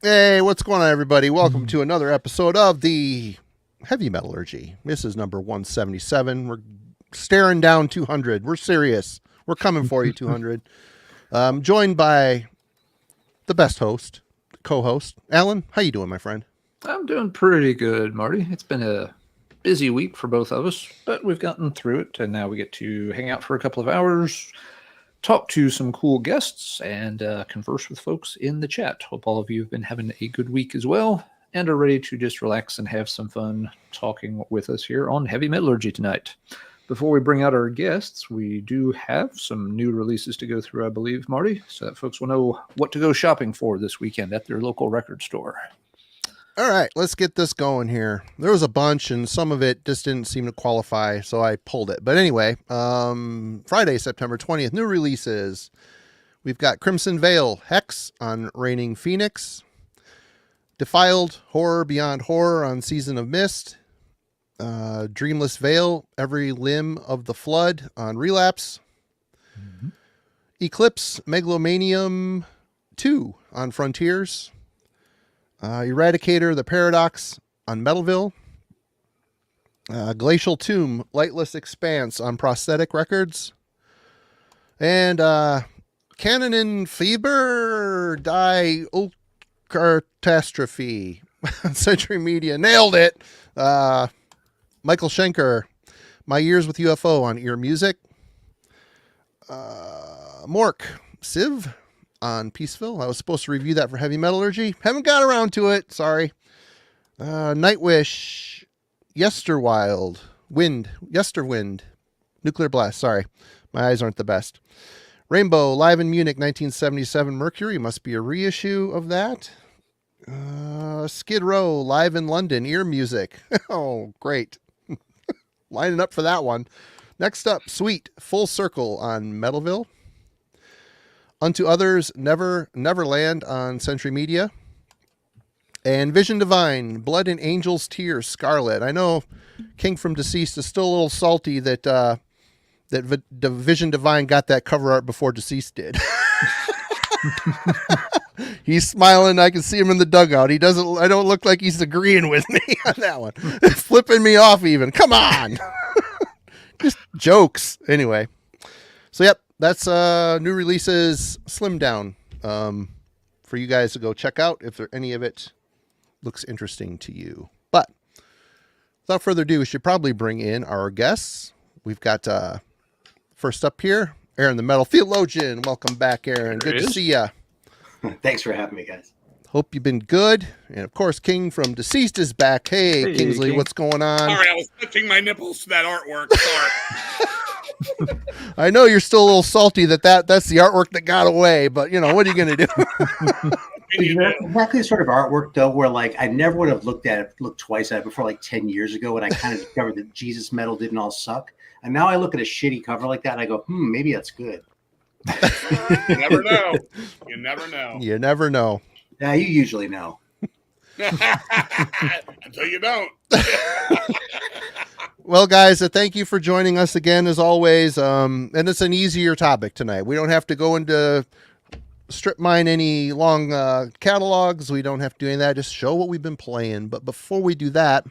Hey, what's going on, everybody? Welcome to another episode of the Heavy Metallurgy. This is number 177. We're staring down 200. We're serious. We're coming for you, 200. Joined by the best host, co-host, Alan. How you doing, my friend? I'm doing pretty good, Marty. It's been a busy week for both of us, but we've gotten through it, and now we get to hang out for a couple of hours, talk to some cool guests, and converse with folks in the chat. Hope all of you have been having a good week as well, and are ready to just relax and have some fun talking with us here on Heavy Metallurgy tonight. Before we bring out our guests, we do have some new releases to go through, I believe, Marty, so that folks will know what to go shopping for this weekend at their local record store. All right, let's get this going here. There was a bunch, and some of it just didn't seem to qualify, so I pulled it. But anyway, Friday, September 20th, new releases. We've got Crimson Veil, Hex on Reigning Phoenix. Defiled, Horror Beyond Horror on Season of Mist. Dreamless Veil, Every Limb of the Flood on Relapse. Mm-hmm. Eclipse, Megalomanium 2 on Frontiers. Eradicator, The Paradox on Metalville. Glacial Tomb, Lightless Expanse on Prosthetic Records. And Cannon Fever, Die Catastrophe on Century Media. Nailed it! Michael Schenker, My Years with UFO on Ear Music. Mork, Civ on Peaceville. I was supposed to review that for Heavy Metallurgy. Haven't got around to it. Sorry. Nightwish, Yesterwild, Yesterwind, Nuclear Blast. Sorry. My eyes aren't the best. Rainbow, Live in Munich, 1977. Mercury must be a reissue of that. Skid Row, Live in London, Ear Music. Oh, great. Lining up for that one. Next up, Sweet, Full Circle on Metalville. Unto Others, Neverland on Century Media. And Vision Divine, Blood and Angels Tears, Scarlet. I know King from Deceased is still a little salty that Vision Divine got that cover art before Deceased did. He's smiling. I can see him in the dugout. I don't look like he's agreeing with me on that one. Flipping me off even. Come on. Just jokes. Anyway. So, yep. That's new releases, slimmed down for you guys to go check out if any of it looks interesting to you. But without further ado, we should probably bring in our guests. We've got first up here, Aaron the Metal Theologian. Welcome back, Aaron. Good to see you. Thanks for having me, guys. Hope you've been good. And of course, King from Deceased is back. Hey Kingsley, King. What's going on? Sorry, I was touching my nipples to that artwork. Sorry. I know you're still a little salty that's the artwork that got away, but what are you going to do? Exactly the sort of artwork, though, where I never would have looked twice at it before 10 years ago when I kind of discovered that Jesus metal didn't all suck. And now I look at a shitty cover like that and I go, maybe that's good. You never know. You never know. You never know. Yeah, you usually know. Until you don't. Well, guys, thank you for joining us again, as always. And it's an easier topic tonight. We don't have to go into strip mine any long catalogs. We don't have to do any of that. Just show what we've been playing. But before we do that,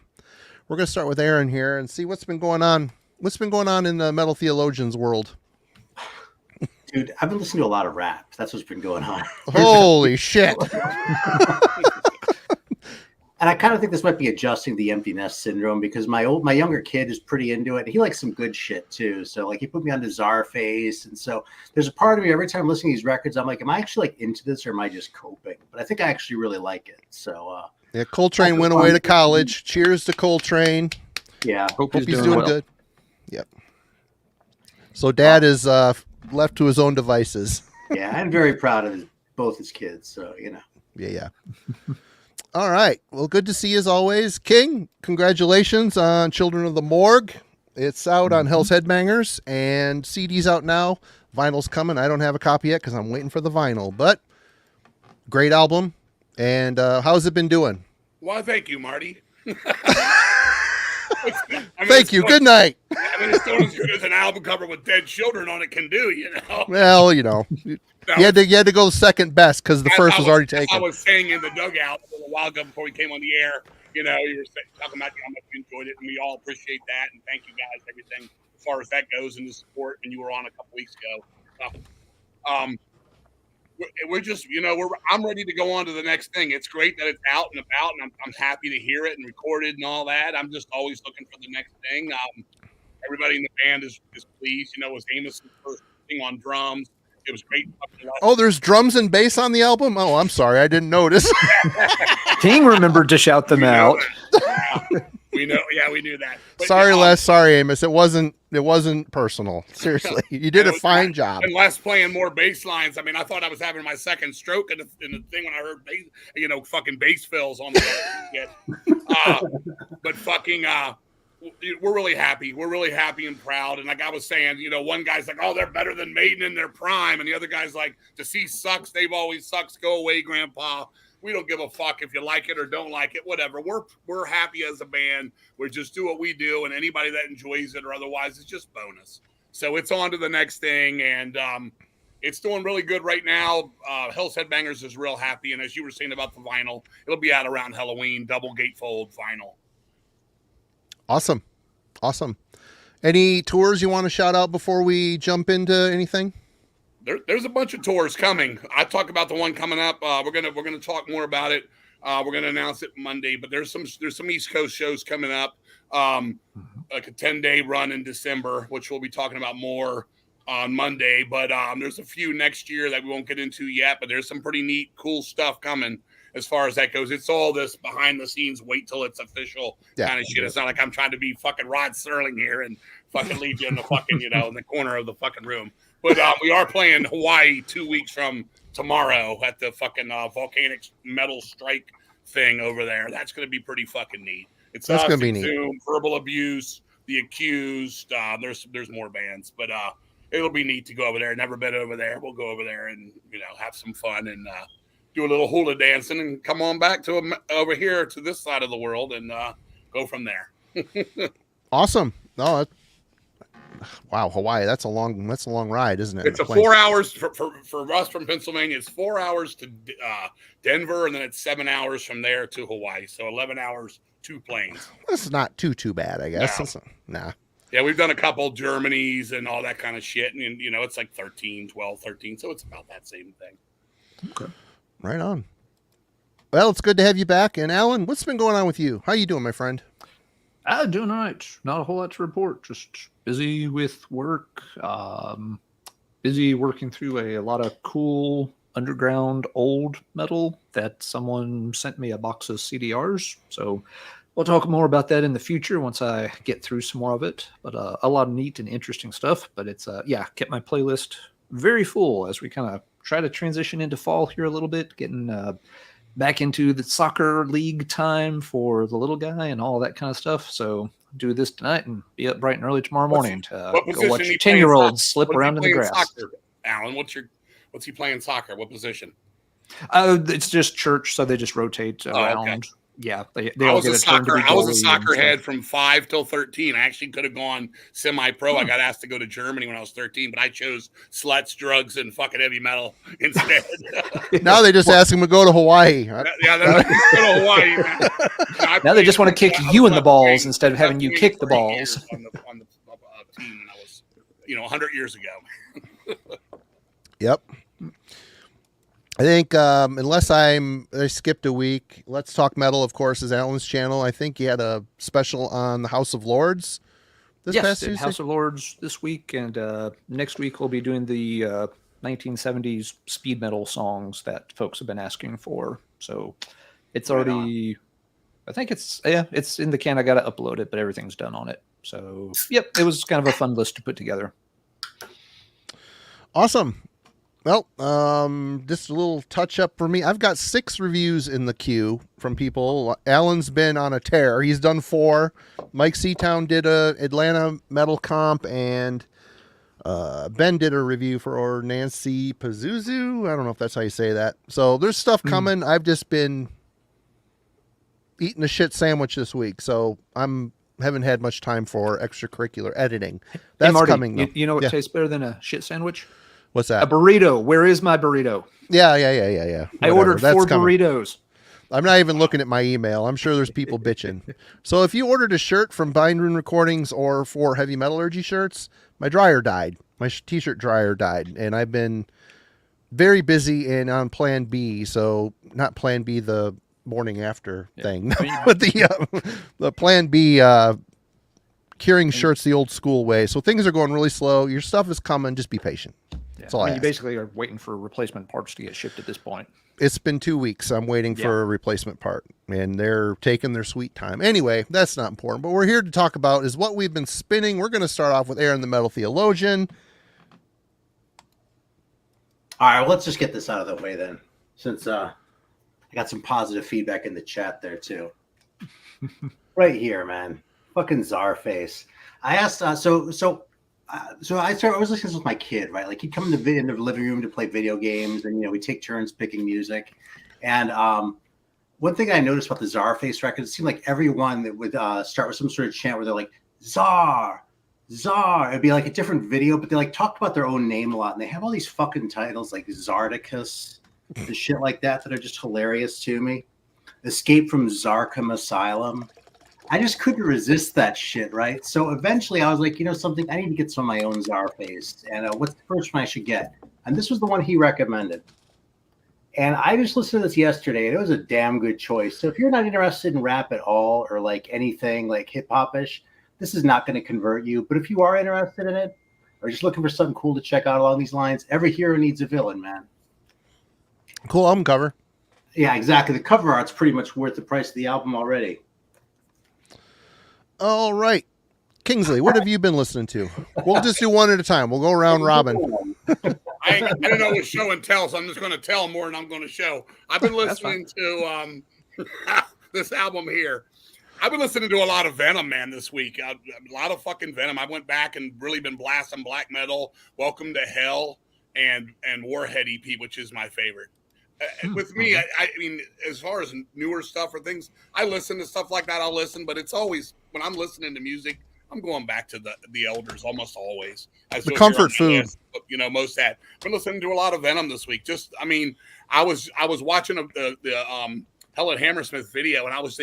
we're going to start with Aaron here and see what's been going on. What's been going on in the Metal Theologian's world? Dude, I've been listening to a lot of rap. That's what's been going on. Holy shit. And I kind of think this might be adjusting the empty nest syndrome because my younger kid is pretty into it. He likes some good shit too. So he put me on to Czarface. And so there's a part of me every time I'm listening to these records, I'm like, am I actually into this or am I just coping? But I think I actually really like it. So yeah, Coltrane went away to college. Cheers to Coltrane. Yeah. Hope he's doing well. Good. Yep. So dad is left to his own devices. Yeah, I'm very proud of both his kids. So, Yeah. All right. Well, good to see you as always. King, congratulations on Children of the Morgue. It's out on Hell's Headbangers, and CD's out now. Vinyl's coming. I don't have a copy yet because I'm waiting for the vinyl, but great album. And how's it been doing? Well, thank you, Marty. Thank you. Good night. I mean, it's not as good as an album cover with dead children on it can do, you know. Well, you know, you had to go second best because the first was already taken. I was saying in the dugout a little while ago before we came on the air, you know, you were talking about how much you enjoyed it, and we all appreciate that, and thank you guys, everything as far as that goes in the support. And you were on a couple weeks ago. We're just, you know, I'm ready to go on to the next thing. It's great that it's out and about, and I'm happy to hear it and recorded and all that. I'm just always looking for the next thing. Everybody in the band is pleased. You know, it was Amos's first thing on drums. It was great. Oh, there's drums and bass on the album? Oh, I'm sorry. I didn't notice. King remembered to shout them out. We know. Yeah, we knew that. But, sorry, Les. Sorry, Amos. It wasn't personal. Seriously. You did a fine job. And Les playing more bass lines. I mean, I thought I was having my second stroke in the thing when I heard bass, you know, fucking bass fills on the shit. But fucking we're really happy. We're really happy and proud. And like I was saying, you know, one guy's like, oh, they're better than Maiden in their prime. And the other guy's like, Deceased sucks. They've always sucks. Go away, Grandpa. We don't give a fuck if you like it or don't like it, whatever. We're happy as a band. We just do what we do. And anybody that enjoys it or otherwise, it's just bonus. So it's on to the next thing. And it's doing really good right now. Hell's Headbangers is real happy. And as you were saying about the vinyl, it'll be out around Halloween, double gatefold vinyl. Awesome. Any tours you want to shout out before we jump into anything? There's a bunch of tours coming. I talk about the one coming up. We're gonna talk more about it. We're gonna announce it Monday. But there's some East Coast shows coming up. Like a 10-day run in December, which we'll be talking about more on Monday. But there's a few next year that we won't get into yet. But there's some pretty neat, cool stuff coming. As far as that goes, it's all this behind the scenes, wait till it's official kind of shit. It's not like I'm trying to be fucking Rod Serling here and fucking leave you in the fucking, you know, in the corner of the fucking room. But we are playing Hawaii 2 weeks from tomorrow at the fucking volcanic metal strike thing over there. That's going to be pretty fucking neat. That's going to be neat. Zoom, Verbal Abuse, The Accused. There's more bands, but it'll be neat to go over there. Never been over there. We'll go over there and, you know, have some fun and do a little hula dancing and come on back to over here to this side of the world and go from there. Awesome. No, wow, Hawaii. That's a long ride, isn't it? It's 4 hours for us from Pennsylvania. It's 4 hours to Denver, and then it's 7 hours from there to Hawaii. So 11 hours, 2 planes. That's not too bad, I guess. No. Nah. Yeah, we've done a couple Germanys and all that kind of shit. And, you know, it's like 12, 13. So it's about that same thing. Okay. Right on. Well, it's good to have you back. And Alan, what's been going on with you? How you doing, my friend? Doing all right. Not a whole lot to report. Just busy with work. Busy working through a lot of cool underground old metal that someone sent me a box of CDRs. So we'll talk more about that in the future once I get through some more of it. But a lot of neat and interesting stuff. But it's kept my playlist very full as we kind of try to transition into fall here a little bit, getting back into the soccer league time for the little guy and all that kind of stuff. So do this tonight and be up bright and early tomorrow morning to go watch 10-year-olds slip around in the grass. Soccer, Alan, what's he playing soccer? What position? It's just church, so they just rotate around. Okay. Yeah, they all get a turn to be goalie. I was a soccer head from 5 till 13. I actually could have gone semi-pro. I got asked to go to Germany when I was 13, but I chose sluts, drugs, and fucking heavy metal instead. Now they just ask him to go to Hawaii. Yeah, they're like, go to Hawaii. Man. Now they just want to kick you in the balls instead of having you kick the balls. On the team when I was, 100 years ago. Yep. I think unless I skipped a week, Let's Talk Metal, of course, is Alan's channel. I think he had a special on the House of Lords this past Tuesday. House of Lords this week, and next week we'll be doing the 1970s speed metal songs that folks have been asking for. So it's already, I think it's in the can. I got to upload it, but everything's done on it. So, yep, it was kind of a fun list to put together. Awesome. Well, just a little touch up for me. I've got 6 reviews in the queue from people. Alan's been on a tear. He's done 4. Mike Seatown did a Atlanta metal comp, and Ben did a review for Nancy Pazuzu. I don't know if that's how you say that. So there's stuff coming. I've just been eating a shit sandwich this week. So I'm haven't had much time for extracurricular editing. Hey, That's Marty, coming though. You know what Yeah. tastes better than a shit sandwich? What's A that? burrito. Where is my burrito? Yeah. I Whatever. ordered That's 4 coming. burritos. I'm not even looking at my email. I'm sure there's people bitching. So if you ordered a shirt from Bindroom Recordings or for Heavy Metallurgy shirts, my dryer died. My t-shirt dryer died, and I've been very busy and on Plan B. So not Plan B, the morning after thing, but the Plan B curing shirts the old school way. So things are going really slow. Your stuff is coming. Just be patient. That's all I you ask. basically are waiting for replacement parts to get shipped at this point. It's been 2 weeks. I'm waiting for a replacement part, and they're taking their sweet time. Anyway, that's not important. But what we're here to talk about is what we've been spinning. We're going to start off with Aaron the Metal Theologian. All right, well, let's just get this out of the way then, since I got some positive feedback in the chat there too. Right here, man. Fucking Czarface. I asked, I was listening to this with my kid, right? Like he'd come in the living room to play video games, and we take turns picking music. And one thing I noticed about the Czarface record, it seemed like everyone that would start with some sort of chant where they're like Czar. It'd be like a different video, but they like talked about their own name a lot, and they have all these fucking titles like Zarticus and shit like that are just hilarious to me. Escape from Zarkham Asylum. I just couldn't resist that shit, right? So eventually I was like, something, I need to get some of my own Czarface. And what's the first one I should get? And this was the one he recommended. And I just listened to this yesterday, and it was a damn good choice. So if you're not interested in rap at all, or like anything like hip-hop-ish, this is not going to convert you. But if you are interested in it, or just looking for something cool to check out along these lines, every hero needs a villain, man. Cool album cover. Yeah, exactly. The cover art's pretty much worth the price of the album already. All right. Kingsley, what have you been listening to? We'll just do one at a time. We'll go around robin. I don't know what show and tell, so I'm just going to tell more than I'm going to show. I've been listening to this album here. I've been listening to a lot of Venom, man, this week. A lot of fucking Venom. I went back and really been blasting black metal, Welcome to Hell, and Warhead EP, which is my favorite. With me, I mean, as far as newer stuff or things, I listen to stuff like that. I'll listen, but it's always when I'm listening to music, I'm going back to the elders almost always. The comfort food, list, most of that. I've been listening to a lot of Venom this week. Just, I mean, I was watching the Hell at Hammersmith video, and I was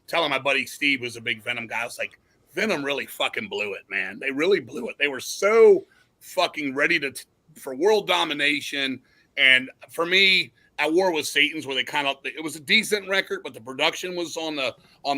telling my buddy Steve, who's a big Venom guy, I was like, Venom really fucking blew it, man. They really blew it. They were so fucking ready for world domination, and for me, At War with Satan's, where it was a decent record, but the production was on the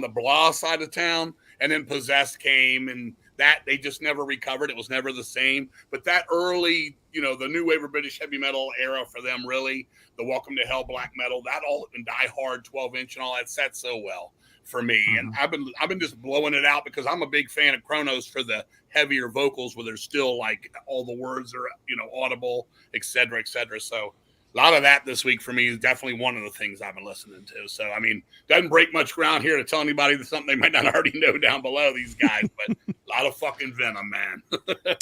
blah side of town. And then Possessed came, and that they just never recovered. It was never the same. But that early, the new wave of British heavy metal era for them, really, the Welcome to Hell black metal, that all, and Die Hard 12-inch and all that set so well for me. And I've been just blowing it out because I'm a big fan of Kronos for the heavier vocals where there's still like all the words are audible, et cetera, et cetera. So a lot of that this week for me is definitely one of the things I've been listening to. So, I mean, doesn't break much ground here to tell anybody that something they might not already know down below, these guys, but a lot of fucking Venom, man.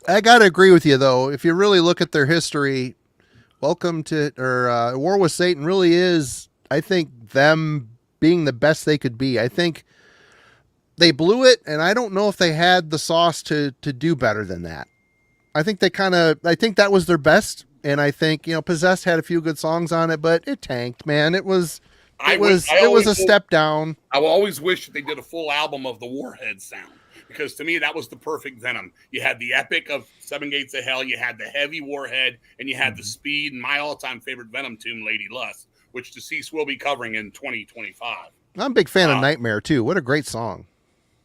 I got to agree with you, though. If you really look at their history, War with Satan really is, I think, them being the best they could be. I think they blew it, and I don't know if they had the sauce to do better than that. I think I think that was their best. And I think, Possessed had a few good songs on it, but it tanked, man. It was a step down. I will always wish that they did a full album of the Warhead sound, because to me, that was the perfect Venom. You had the epic of Seven Gates of Hell, you had the heavy Warhead, and you had the speed, and my all-time favorite Venom tune, Lady Lust, which Deceased will be covering in 2025. I'm a big fan of Nightmare, too. What a great song.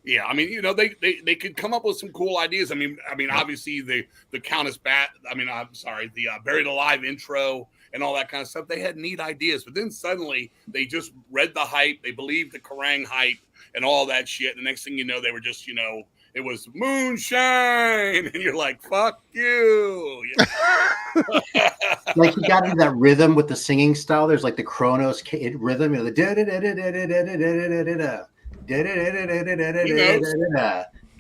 Yeah, I mean, they could come up with some cool ideas. I mean, obviously the Countess Bat. I mean, I'm sorry, the Buried Alive intro and all that kind of stuff. They had neat ideas, but then suddenly they just read the hype. They believed the Kerrang hype and all that shit. And the next thing you know, they were just, it was moonshine, and you're like, fuck you. Like he got into that rhythm with the singing style. There's like the Kronos rhythm, the da da da da da da da da da da.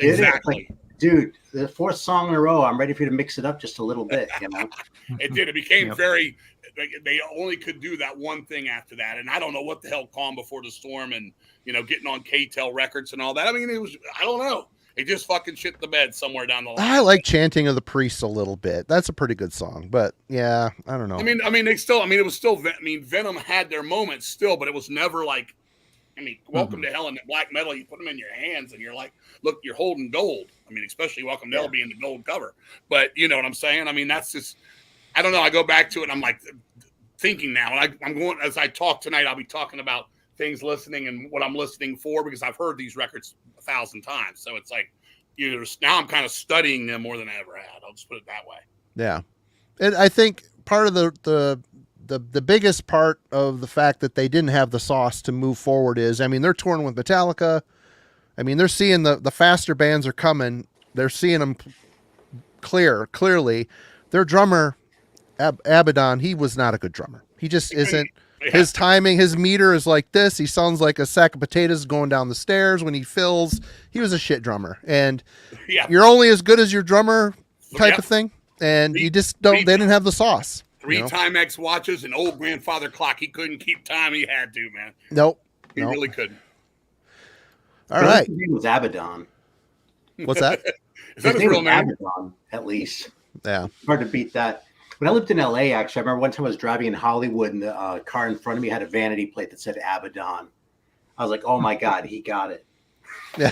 Exactly. Dude, the fourth song in a row, I'm ready for you to mix it up just a little bit, you know? It did. It became very. They only could do that one thing after that, and I don't know what the hell Calm Before the Storm and getting on K-Tel Records and all that. I mean, it was. I don't know. It just fucking shit the bed somewhere down the line. I like Chanting of the Priests a little bit. That's a pretty good song, but yeah, I don't know. I mean, they still. I mean, it was still. I mean, Venom had their moments still, but it was never like. I mean, Welcome to Hell and black metal, you put them in your hands and you're like, look, you're holding gold. I mean, especially Welcome to Hell being the gold cover. But you know what I'm saying? I mean, that's just, I don't know. I go back to it and I'm like thinking now. And I'm going, as I talk tonight, I'll be talking about things listening and what I'm listening for because I've heard these records 1,000 times. So it's like, now I'm kind of studying them more than I ever had. I'll just put it that way. Yeah. And I think part of the biggest part of the fact that they didn't have the sauce to move forward is, I mean, they're touring with Metallica. I mean, they're seeing the faster bands are coming. They're seeing them clearly. Their drummer, Abaddon, he was not a good drummer. He just isn't. His timing, his meter is like this. He sounds like a sack of potatoes going down the stairs when he fills. He was a shit drummer. And you're only as good as your drummer type of thing. And you just don't, they didn't have the sauce. 3 Timex watches, an old grandfather clock. He couldn't keep time. He had to, man. Nope. He really couldn't. All right. His name was Abaddon. What's that? Is that his real name? Abaddon, at least. Yeah. Hard to beat that. When I lived in LA, actually, I remember one time I was driving in Hollywood and the car in front of me had a vanity plate that said Abaddon. I was like, oh my God, he got it. Yeah.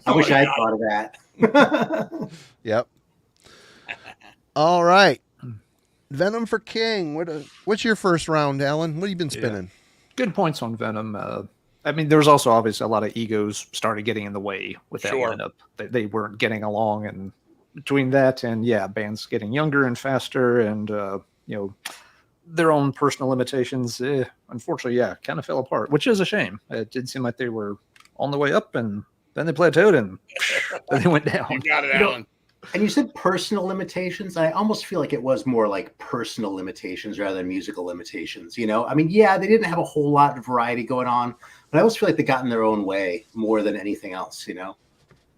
I wish I had thought of that. Yep. All right. Venom for King. What's your first round, Alan? What have you been spinning? Good points on Venom. I mean, there was also obviously a lot of egos started getting in the way with that lineup. They weren't getting along, and between that and bands getting younger and faster, and their own personal limitations, unfortunately, kind of fell apart, which is a shame. It did seem like they were on the way up, and then they plateaued, and then they went down. You got it, Alan. And you said personal limitations. I almost feel like it was more like personal limitations rather than musical limitations. I mean, they didn't have a whole lot of variety going on, but I always feel like they got in their own way more than anything else,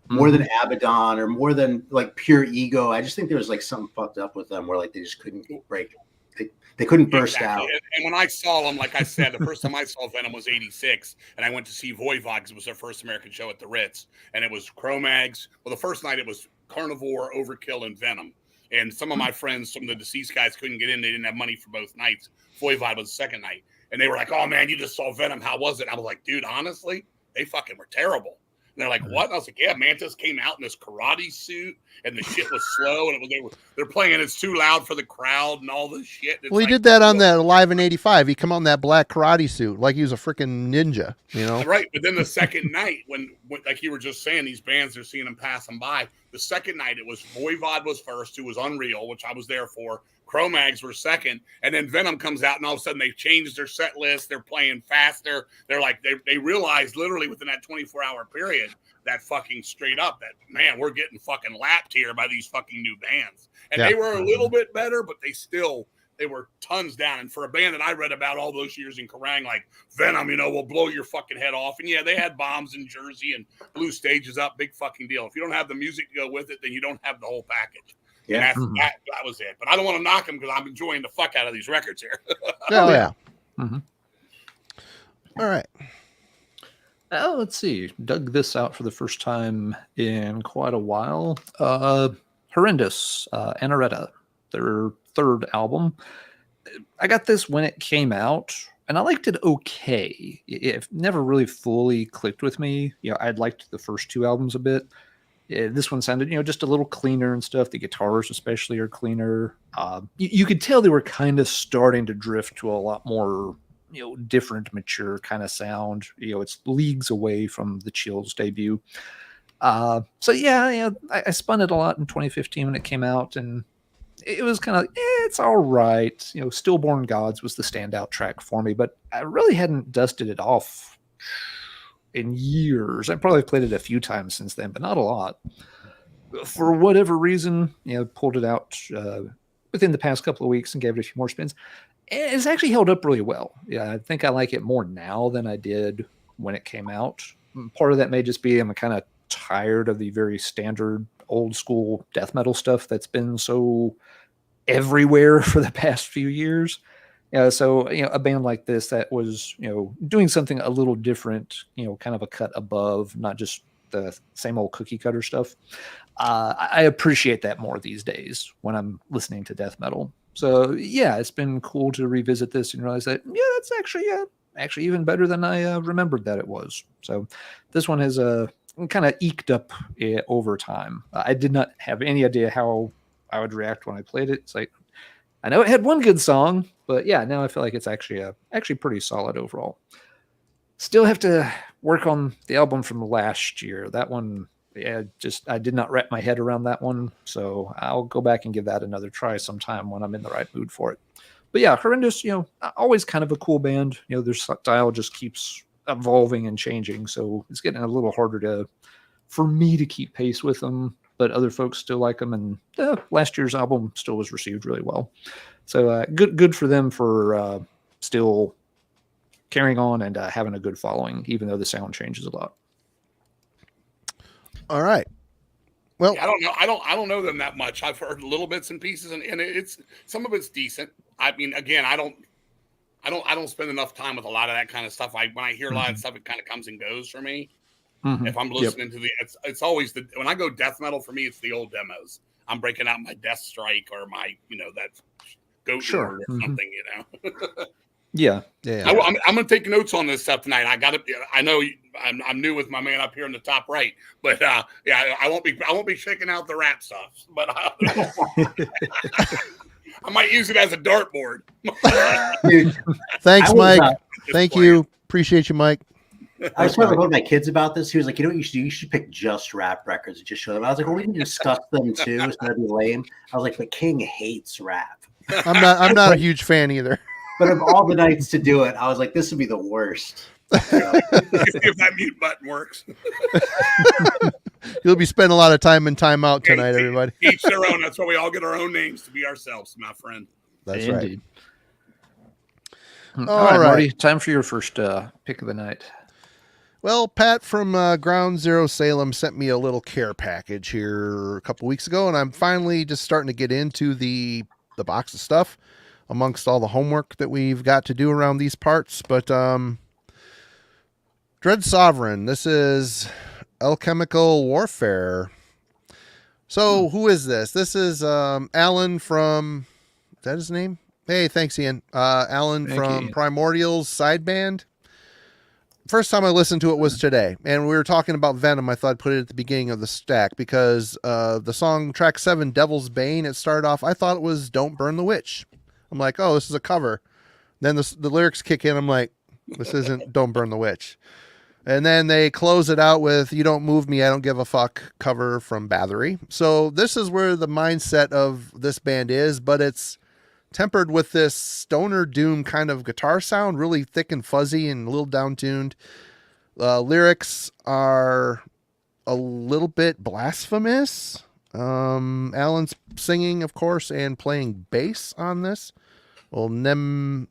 more than Abaddon or more than like pure ego. I just think there was like something fucked up with them where like they just couldn't break it. They couldn't burst out. And when I saw them, like I said, the first time I saw Venom was '86, and I went to see Voivod because it was their first American show at the Ritz, and it was Cro-Mags. Well, the first night it was Carnivore, Overkill, and Venom. And some of my friends, some of the deceased guys couldn't get in. They didn't have money for both nights. Voivod was the second night. And they were like, oh, man, you just saw Venom. How was it? I was like, dude, honestly, they fucking were terrible. And they're like, what? And I was like, yeah, Mantis came out in this karate suit, and the shit was slow, and they're playing, and it's too loud for the crowd and all this shit. Well, he did that on that Live in '85. He come on that black karate suit like he was a freaking ninja, Right, but then the second night, when like you were just saying, these bands are seeing them pass them by. The second night, it was Voivod was first, who was Unreal, which I was there for. Cro-Mags were second, and then Venom comes out, and all of a sudden they've changed their set list. They're playing faster. They're like they realized literally within that 24-hour period that fucking straight up that, man, we're getting fucking lapped here by these fucking new bands. And they were a little bit better, but they were tons down. And for a band that I read about all those years in Kerrang, like Venom, will blow your fucking head off. And they had bombs in Jersey and blew stages up, big fucking deal. If you don't have the music to go with it, then you don't have the whole package. Yeah, that was it. But I don't want to knock them because I'm enjoying the fuck out of these records here. Oh, yeah. Mm-hmm. All right. Let's see. Dug this out for the first time in quite a while. Horrendous, Anaretta, their third album. I got this when it came out, and I liked it okay. It never really fully clicked with me. I'd liked the first 2 albums a bit. This one sounded, just a little cleaner and stuff. The guitars especially are cleaner. You could tell they were kind of starting to drift to a lot more, different, mature kind of sound. It's leagues away from the Chills debut. I spun it a lot in 2015 when it came out, and it was kind of like, it's all right. Stillborn Gods was the standout track for me, but I really hadn't dusted it off in years. I probably played it a few times since then, but not a lot. For whatever reason, pulled it out within the past couple of weeks and gave it a few more spins. It's actually held up really well. I think I like it more now than I did when it came out. Part of that may just be I'm kind of tired of the very standard old school death metal stuff that's been so everywhere for the past few years. So a band like this that was doing something a little different, kind of a cut above, not just the same old cookie cutter stuff. I appreciate that more these days when I'm listening to death metal. So yeah, it's been cool to revisit this and realize that that's actually even better than I remembered that it was. So this one has kind of eked up over time. I did not have any idea how I would react when I played it. It's like, I know it had one good song, but yeah, now I feel like it's actually pretty solid overall. Still have to work on the album from last year. That one, I did not wrap my head around that one, so I'll go back and give that another try sometime when I'm in the right mood for it. But yeah, Horrendous, always kind of a cool band. Their style just keeps evolving and changing, so it's getting a little harder for me to keep pace with them, but other folks still like them, and last year's album still was received really well. So good for them for still carrying on and having a good following, even though the sound changes a lot. All right. Well, yeah, I don't know them that much. I've heard little bits and pieces, and it's some of it's decent. I mean, again, I don't spend enough time with a lot of that kind of stuff. When I hear a lot of stuff, it kind of comes and goes for me. Mm-hmm. If I'm listening to it's always when I go death metal, for me, it's the old demos. I'm breaking out my Death Strike or my, that Goat Lord or something, Yeah. I'm going to take notes on this stuff tonight. I know I'm new with my man up here in the top right, but I won't be checking out the rap stuff, but I might use it as a dartboard. Thanks, Mike. Thank you. Appreciate you, Mike. I was talking with my kids about this. He was like, what you should do? You should pick just rap records and just show them. I was like, well, we can discuss them too. So that'd be lame. I was like, but King hates rap. I'm not a huge fan either. But of all the nights to do it, I was like, this would be the worst. If that mute button works. You'll be spending a lot of time in timeout tonight, everybody. Each their own. That's why we all get our own names to be ourselves, my friend. That's Indeed. Right. All right, Marty, time for your first pick of the night. Well, Pat from Ground Zero Salem sent me a little care package here a couple weeks ago, and I'm finally just starting to get into the box of stuff amongst all the homework that we've got to do around these parts. But Dread Sovereign, this is Alchemical Warfare. So who is this? This is Alan from, is that his name? Hey, thanks, Ian. Alan from Primordial's side band. First time I listened to it was today, and we were talking about Venom. I thought I'd put it at the beginning of the stack because the song track 7, Devil's Bane, it started off, I thought it was Don't Burn the Witch. I'm like, oh, this is a cover. Then the lyrics kick in. I'm like, this isn't Don't Burn the Witch. And then they close it out with You Don't Move Me, I Don't Give a Fuck cover from Bathory. So this is where the mindset of this band is, but it's tempered with this stoner doom kind of guitar sound, really thick and fuzzy and a little down-tuned. Lyrics are a little bit blasphemous. Alan's singing, of course, and playing bass on this. Well, Nemthianga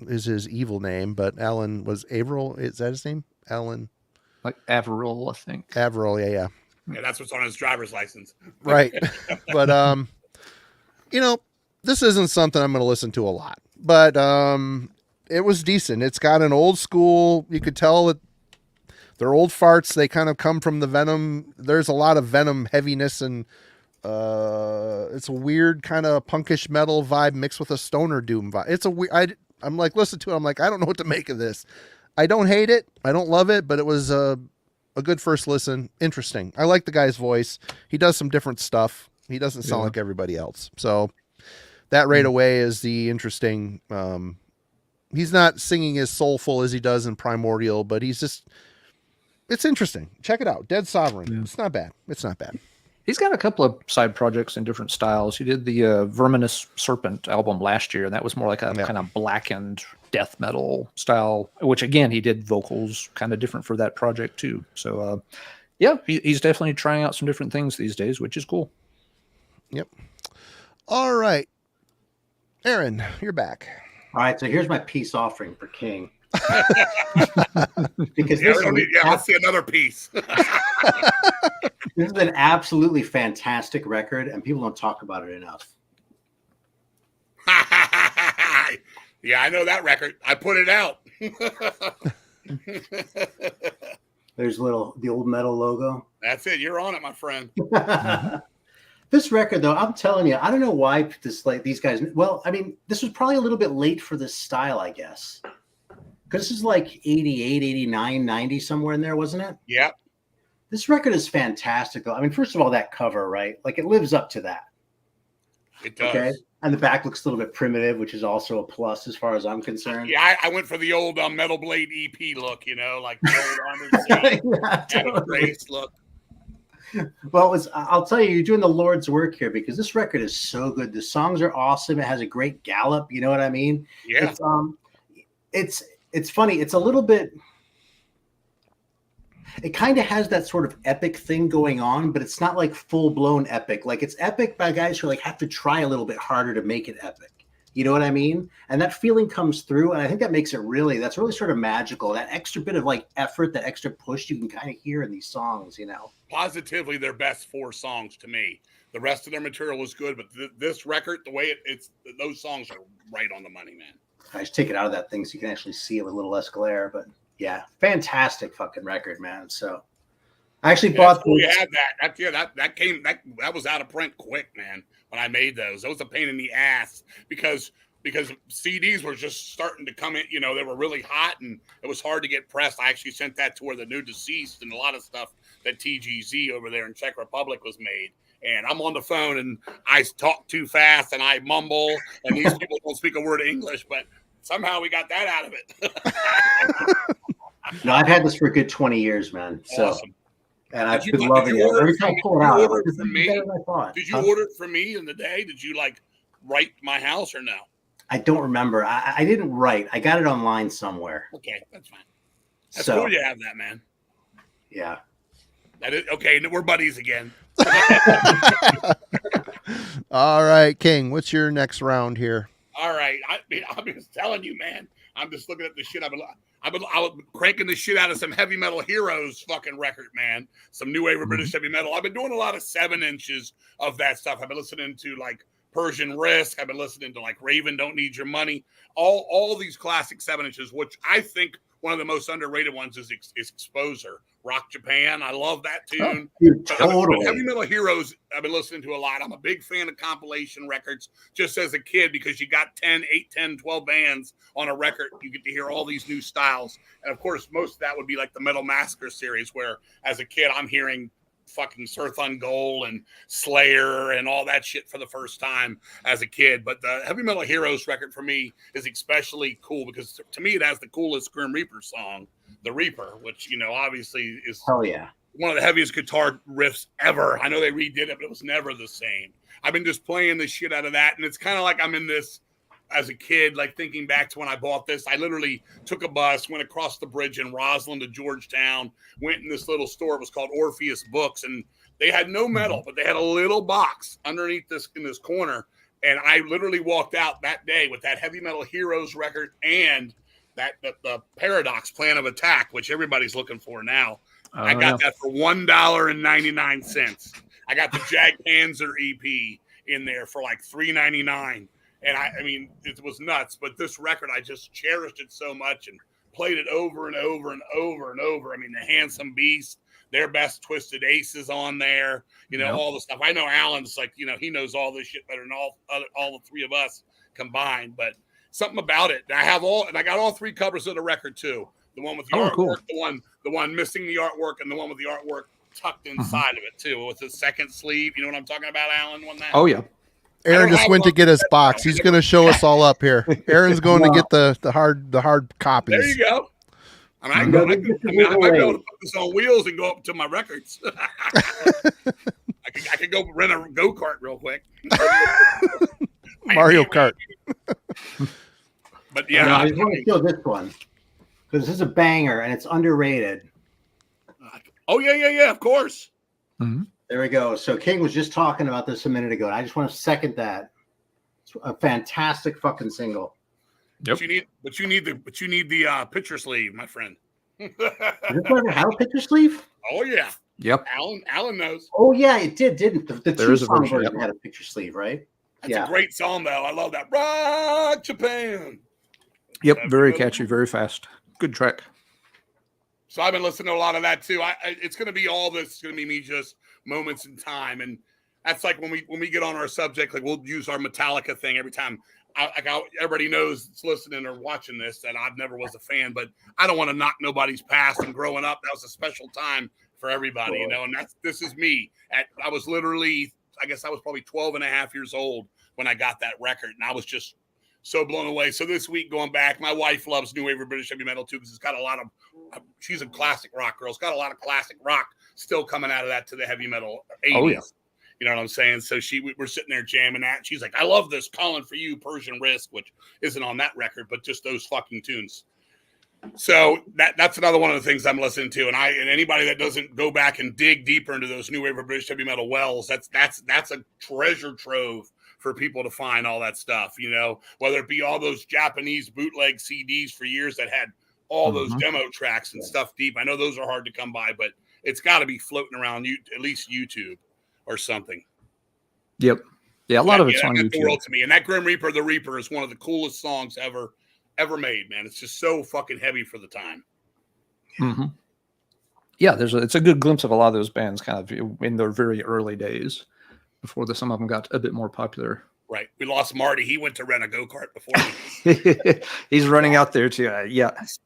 is his evil name, but Alan was Averill. Is that his name? Alan? Like Averill, I think. Averill, yeah. Yeah, that's what's on his driver's license. Right. But, this isn't something I'm going to listen to a lot. But it was decent. It's got an old school, you could tell that they're old farts. They kind of come from the Venom. There's a lot of Venom heaviness, and it's a weird kind of punkish metal vibe mixed with a stoner doom vibe. It's a weird. I'm like, listen to it. I'm like, I don't know what to make of this. I don't hate it. I don't love it, but it was a good first listen. Interesting. I like the guy's voice. He does some different stuff. He doesn't sound like everybody else. So that right away is the interesting. He's not singing as soulful as he does in Primordial, but he's just. It's interesting. Check it out. Dead Sovereign. Yeah. It's not bad. It's not bad. He's got a couple of side projects in different styles. He did the Verminous Serpent album last year, and that was more like a kind of blackened death metal style, which, again, he did vocals kind of different for that project, too. So, he's definitely trying out some different things these days, which is cool. Yep. All right. Aaron, you're back. All right, so here's my peace offering for King. Because Yeah, we don't need, yeah, let's see another piece. this is an absolutely fantastic record, and people don't talk about it enough. Yeah, I know that record. I put it out. There's the old metal logo. That's it. You're on it, my friend. This record, though, I'm telling you, I don't know why these guys. Well, I mean, this was probably a little bit late for this style, I guess, because this is like 88, 89, 90, somewhere in there, wasn't it? Yeah. This record is fantastic, though. I mean, first of all, that cover, right? Like, it lives up to that. It does. Okay. And the back looks a little bit primitive, which is also a plus as far as I'm concerned. Yeah, I went for the old Metal Blade EP look, like the old Armored Saint, Grace look. Well, I'll tell you, you're doing the Lord's work here because this record is so good. The songs are awesome. It has a great gallop. You know what I mean? Yeah. It's funny. It's a little bit. It kind of has that sort of epic thing going on, but it's not like full blown epic. Like it's epic by guys who have to try a little bit harder to make it epic. You know what I mean? And that feeling comes through, and I think that makes it that's really sort of magical. That extra bit of effort, that extra push you can kind of hear in these songs, Positively their best 4 songs to me. The rest of their material is good, but this record, the way it's those songs are right on the money, man. I just take it out of that thing so you can actually see it with a little less glare, but yeah, fantastic fucking record, man. So I actually bought cool you had that. That was out of print quick, man. When I made those, it was a pain in the ass because CDs were just starting to come in. They were really hot and it was hard to get pressed. I actually sent that to where the new Deceased and a lot of stuff that TGZ over there in Czech Republic was made. And I'm on the phone and I talk too fast and I mumble and these people don't speak a word of English, but somehow we got that out of it. No, I've had this for a good 20 years, man. So. Awesome. And I've been loving it. Every time I pull it out, did you order it for me in the day? Did you write my house or no? I don't remember. I didn't write. I got it online somewhere. Okay, that's fine. That's cool you have that, man. Yeah. That is okay. We're buddies again. All right, King. What's your next round here? All right. I'm just telling you, man. I'm just looking at the shit. I was cranking the shit out of some Heavy Metal Heroes fucking record, man. Some new wave of British heavy metal. I've been doing a lot of 7-inches of that stuff. I've been listening to Persian Risk. I've been listening to Raven Don't Need Your Money. All these classic 7-inches, which I think one of the most underrated ones is Exposure. Rock Japan. I love that tune. Oh, dude, totally. But Heavy Metal Heroes, I've been listening to a lot. I'm a big fan of compilation records just as a kid because you got 8, 10, 12 bands on a record. You get to hear all these new styles. And, of course, most of that would be the Metal Massacre series where, as a kid, I'm hearing fucking Surth Ungol and Slayer and all that shit for the first time as a kid. But the Heavy Metal Heroes record for me is especially cool because to me it has the coolest Grim Reaper song, The Reaper, which obviously is hell yeah, one of the heaviest guitar riffs ever. I know they redid it, but it was never the same. I've been just playing the shit out of that, and it's kind of like I'm in this as a kid, thinking back to when I bought this. I literally took a bus, went across the bridge in Roslyn to Georgetown, went in this little store. It was called Orpheus Books, and they had no metal, but they had a little box underneath in this corner. And I literally walked out that day with that Heavy Metal Heroes record and the Paradox Plan of Attack, which everybody's looking for now. I got that for $1.99. I got the Jag Panzer EP in there for $3.99. And I mean, it was nuts. But this record, I just cherished it so much and played it over and over and over and over. I mean, the Handsome Beast, their Best Twisted Aces on there, all the stuff. I know Alan's he knows all this shit better than all the three of us combined. But something about it. I got all 3 covers of the record too. The one with the artwork, cool. the one missing the artwork, and the one with the artwork tucked inside of it too, with the second sleeve. You know what I'm talking about, Alan? that? Oh yeah. Aaron just went to get his box. He's going to show us all up here. Aaron's going to get the hard copies. There you go. I might be able to put this on wheels and go up to my records. I could go rent a go-kart real quick. Mario Kart. But yeah, I want to show this one because this is a banger and it's underrated. Oh yeah, of course. Mm-hmm. There we go. So King was just talking about this a minute ago, and I just want to second that. It's a fantastic fucking single. Yep. But you need the picture sleeve, my friend. Does this ever have a picture sleeve? Oh yeah. Yep. Alan knows. Oh yeah, it did, didn't the There two is a song version, version yep. had a picture sleeve, right? That's a great song though. I love that. Rock Japan. Yep. Very catchy, very fast. Good track. So I've been listening to a lot of that too. It's going to be all this. It's going to be me just moments in time, and that's like when we get on our subject, like we'll use our Metallica thing every time. Everybody knows that's listening or watching this that I never was a fan, but I don't want to knock nobody's past. And growing up, that was a special time for everybody, you know. And this is me. I was literally, I guess I was probably 12 and a half years old when I got that record, and I was just so blown away. So this week going back, my wife loves new wave of British heavy metal too because it's got a lot of. She's a classic rock girl. It's got a lot of classic rock still coming out of that to the heavy metal 80s. Oh, yeah. You know what I'm saying? So we're sitting there jamming that. And she's like, I love this Calling for You, Persian Risk, which isn't on that record, but just those fucking tunes. So that's another one of the things I'm listening to. And anybody that doesn't go back and dig deeper into those new wave of British heavy metal wells, that's a treasure trove for people to find all that stuff, you know, whether it be all those Japanese bootleg CDs for years that had all those demo tracks and stuff deep. I know those are hard to come by, but it's got to be floating around at least YouTube or something. Yep. Yeah, a lot of it's on YouTube. The world to me. And that Grim Reaper, the Reaper is one of the coolest songs ever made, man. It's just so fucking heavy for the time. Mm-hmm. Yeah, it's a good glimpse of a lot of those bands kind of in their very early days before some of them got a bit more popular. Right. We lost Marty. He went to rent a go-kart before. He's running out there to,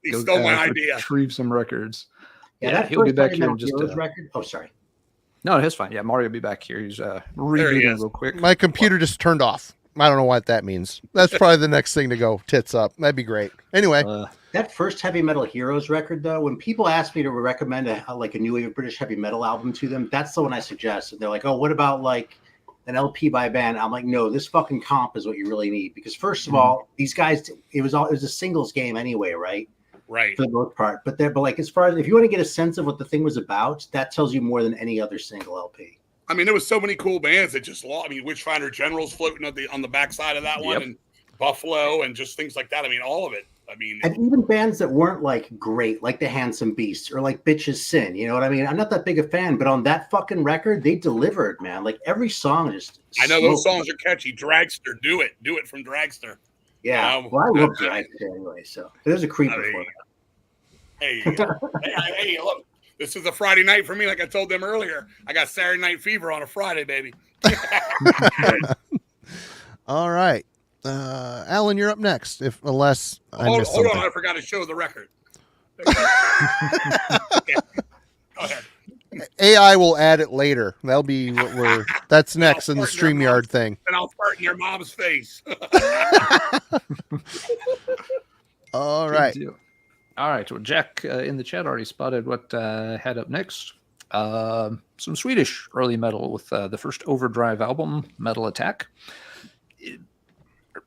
He stole my idea. Retrieve some records. Yeah, he'll be back here in just record. Oh, sorry. No, it's fine. Yeah, Mario will be back here. He's rebooting real quick. My computer just turned off. I don't know what that means. That's probably the next thing to go tits up. That'd be great. Anyway. That first Heavy Metal Heroes record, though, when people ask me to recommend a new wave of British heavy metal album to them, that's the one I suggest. They're like, oh, what about like an LP by a band? I'm like, no, this fucking comp is what you really need. Because first of all, these guys, it was a singles game anyway, right? Right. For the most part. But like, as far as if you want to get a sense of what the thing was about, that tells you more than any other single LP. I mean, there was so many cool bands that just lost. I mean, Witchfinder General's floating on the backside of that one, and Buffalo, and just things like that. I mean, all of it. I mean, and even bands that weren't like great, like the Handsome Beast or like Bitches Sin. You know what I mean? I'm not that big a fan, but on that fucking record, they delivered, man. Like every song is. I know those songs are catchy. Dragster, do it from Dragster. Yeah, well, I love Dragster anyway. So there's a creeper for that. Hey, hey, look. This is a Friday night for me. Like I told them earlier, I got Saturday Night Fever on a Friday, baby. All right. Alan, you're up next. Unless I missed hold something. on, I forgot to show the record. Okay. Go ahead. AI will add it later. That'll be what that's next in the StreamYard thing. And I'll fart in your mom's face. All right. All right. Well, Jack in the chat already spotted what had up next. Some Swedish early metal with the first Overdrive album, Metal Attack.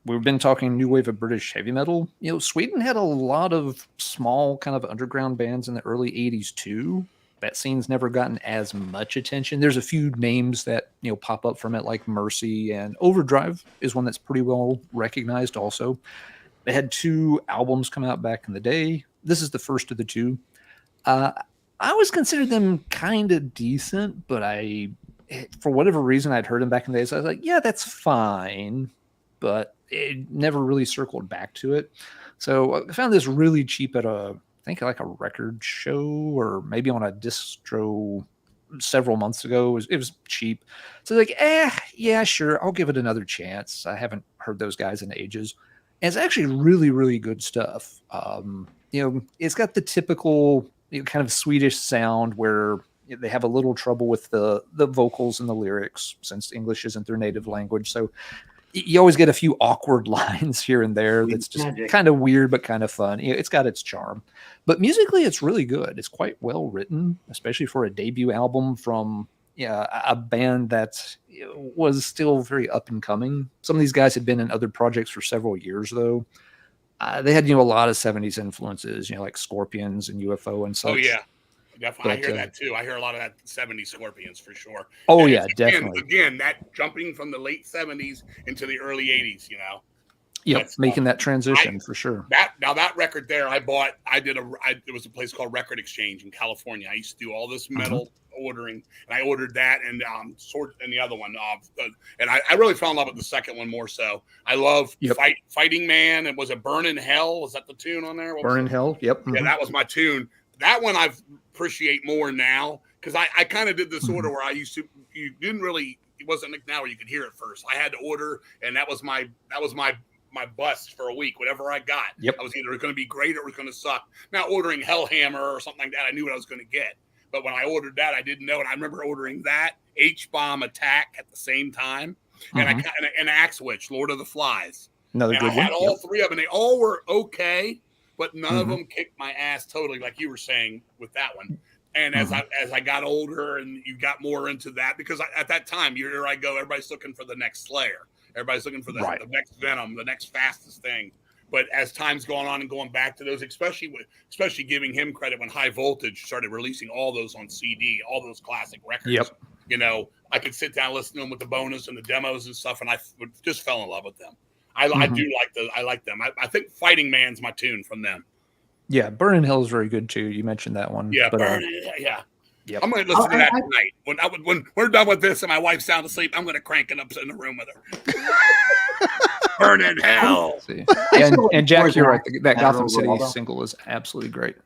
We've been talking new wave of British heavy metal. You know, Sweden had a lot of small kind of underground bands in the early 80s too. That scene's never gotten as much attention. There's a few names that, pop up from it, like Mercy, and Overdrive is one that's pretty well recognized also. They had 2 albums come out back in the day. This is the first of the 2. I always considered them kind of decent, but for whatever reason, I'd heard them back in the day. So I was like, yeah, that's fine. But it never really circled back to it. So I found this really cheap at I think like a record show or maybe on a distro several months ago. It was cheap. So like, yeah, sure. I'll give it another chance. I haven't heard those guys in ages. And it's actually really, really good stuff. It's got the typical kind of Swedish sound where they have a little trouble with the vocals and the lyrics since English isn't their native language. So you always get a few awkward lines here and there. That's just kind of weird, but kind of fun. It's got its charm, but musically it's really good. It's quite well written, especially for a debut album from a band that was still very up and coming. Some of these guys had been in other projects for several years though. They had, a lot of 70s influences, like Scorpions and UFO and such. Oh yeah. Definitely. I hear that too. I hear a lot of that 70s Scorpions for sure. Oh, yeah, definitely. Again, that jumping from the late 70s into the early 80s, Yep, making that transition for sure. That record there, it was a place called Record Exchange in California. I used to do all this metal ordering, and I ordered that and the other one. And I really fell in love with the second one more so. I love Fighting Man, and was it Burn in Hell? Was that the tune on there? Burn in Hell, yep. Yeah, that was my tune. That one I appreciate more now, because I kind of did this order where it wasn't like now where you could hear it first. I had to order, and that was my bust for a week. Whatever I got, I was either going to be great or it was going to suck. Now ordering Hellhammer or something like that, I knew what I was going to get. But when I ordered that, I didn't know. And I remember ordering that H-Bomb Attack at the same time, and Axe Witch, Lord of the Flies. Another good one. I had all three of them, and they all were okay, but none of them kicked my ass totally, like you were saying with that one. And as I got older and you got more into that, because at that time, here I go, everybody's looking for the next Slayer. Everybody's looking for the next Venom, the next fastest thing. But as time's going on and going back to those, especially giving him credit when High Voltage started releasing all those on CD, all those classic records. Yep. I could sit down, listen to them with the bonus and the demos and stuff, and I just fell in love with them. I like them. I think Fighting Man's my tune from them. Yeah, Burn in Hell is very good too. You mentioned that one. Yeah, yeah. Yep. I'm going to listen to that tonight. When we're done with this and my wife's sound asleep, I'm going to crank it up in the room with her. Burn in Hell. And Jack, you're right. That Gotham City single is absolutely great.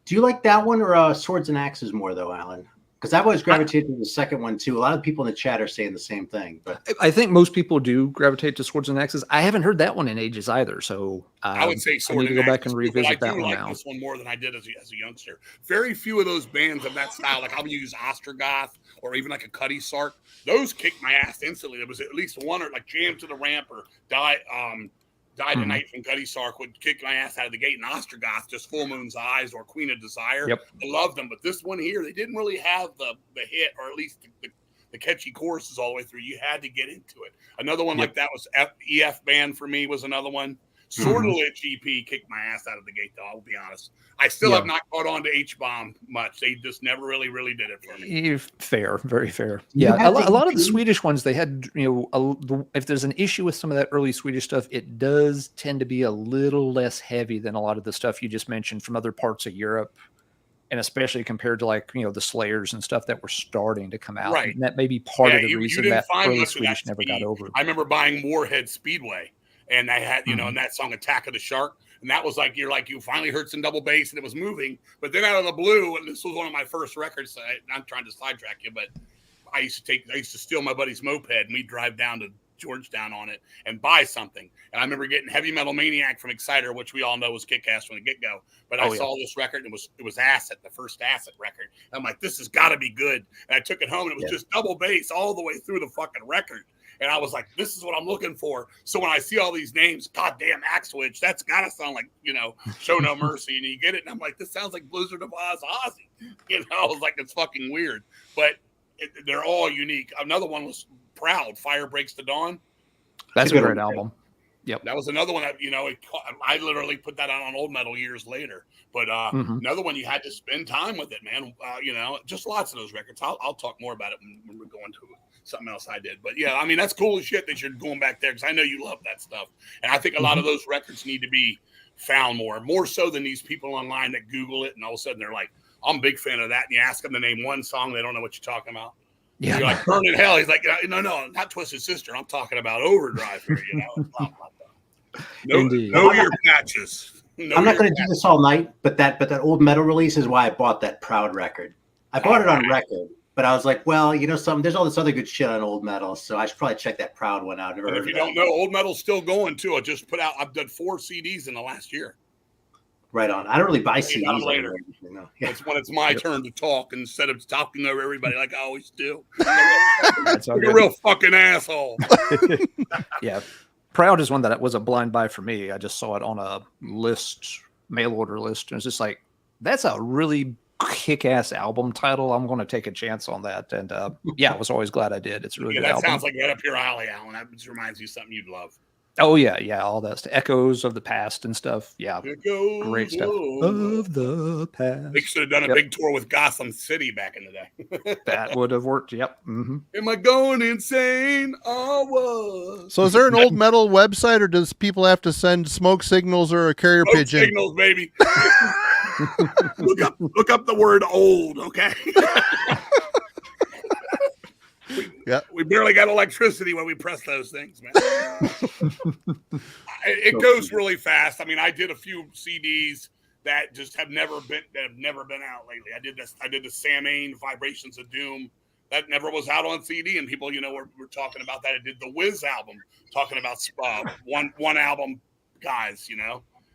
Do you like that one or Swords and Axes more, though, Alan? Because I've always gravitated to the second one, too. A lot of people in the chat are saying the same thing. But I think most people do gravitate to Swords and Axes. I haven't heard that one in ages either. So I would say Swords and Axes. I need to go back and revisit that one now. I this one more than I did as a youngster. Very few of those bands of that style, like I'll use Ostrogoth or even like a Cutty Sark, those kicked my ass instantly. There was at least one, or like Jam to the Ramp or Die Tonight from Cutty Sark would kick my ass out of the gate. And Ostrogoth, just Full Moon's Eyes or Queen of Desire. Yep. I loved them. But this one here, they didn't really have the hit, or at least the catchy choruses all the way through. You had to get into it. Another one like that was EF Band for me, was another one. Sortilege EP kicked my ass out of the gate, though, I'll be honest. I still have not caught on to H-Bomb much. They just never really did it for me. Fair, very fair. Yeah, a lot of the Swedish ones, they had, if there's an issue with some of that early Swedish stuff, it does tend to be a little less heavy than a lot of the stuff you just mentioned from other parts of Europe. And especially compared to the Slayers and stuff that were starting to come out. Right. And that may be part of the reason that early Swedish never got over. I remember buying Warhead Speedway. And they had, and that song Attack of the Shark. And that was like, you finally heard some double bass and it was moving. But then out of the blue, and this was one of my first records, I'm trying to sidetrack you, but I used to steal my buddy's moped and we'd drive down to Georgetown on it and buy something. And I remember getting Heavy Metal Maniac from Exciter, which we all know was kick-ass from the get-go. But I saw this record and it was Acid, the first Acid record. And I'm like, this has got to be good. And I took it home and it was just double bass all the way through the fucking record. And I was like, this is what I'm looking for. So when I see all these names, goddamn Axe Witch, that's got to sound like, Show No Mercy. And you get it. And I'm like, this sounds like Blizzard of Oz Ozzy. I was like, it's fucking weird. But they're all unique. Another one was Proud, Fire Breaks the Dawn. That's a great album. Yep. That was another one that, I literally put that out on Old Metal years later. But another one, you had to spend time with it, man. Just lots of those records. I'll talk more about it when we're going to something else I did. But yeah, I mean, that's cool as shit that you're going back there, because I know you love that stuff. And I think a lot of those records need to be found more so than these people online that Google it and all of a sudden they're like, I'm a big fan of that. And you ask them to name one song, they don't know what you're talking about. Yeah. You're like, Burn in Hell. He's like, no, not Twisted Sister. I'm talking about Overdrive here, Know your patches. I'm not going to do this all night, but that Old Metal release is why I bought that Proud record. I bought it on record, but I was like, well, there's all this other good shit on Old Metal, so I should probably check that Proud one out. And if you don't know, Old Metal's still going too. I've done 4 CDs in the last year. Right on. I don't really buy CDs later. It's when it's my turn to talk instead of talking over everybody like I always do. You're a real fucking asshole. Yeah. Proud is one that was a blind buy for me. I just saw it on a mail order list. And it's just like, that's a really kick-ass album title. I'm going to take a chance on that. And I was always glad I did. It's really good album. Sounds like right up your alley, Alan. That just reminds you of something you'd love. Oh yeah, all that stuff. Echoes of the past and stuff. Yeah, It goes great stuff. on. Of the past. They should have done a Yep. big tour with Gotham City back in the day. That would have worked. Yep. Mm-hmm. Am I going insane? I was. So is there an old metal website, or does people have to send smoke signals or a carrier Smoke pigeon? signals, baby. look up the word old, okay? We barely got electricity when we press those things, man. It goes really fast. I mean, I did a few CDs that just have never been out lately. I did the Samhain Vibrations of Doom. That never was out on CD, and people, were talking about that. I did the Wiz album, talking about one album guys,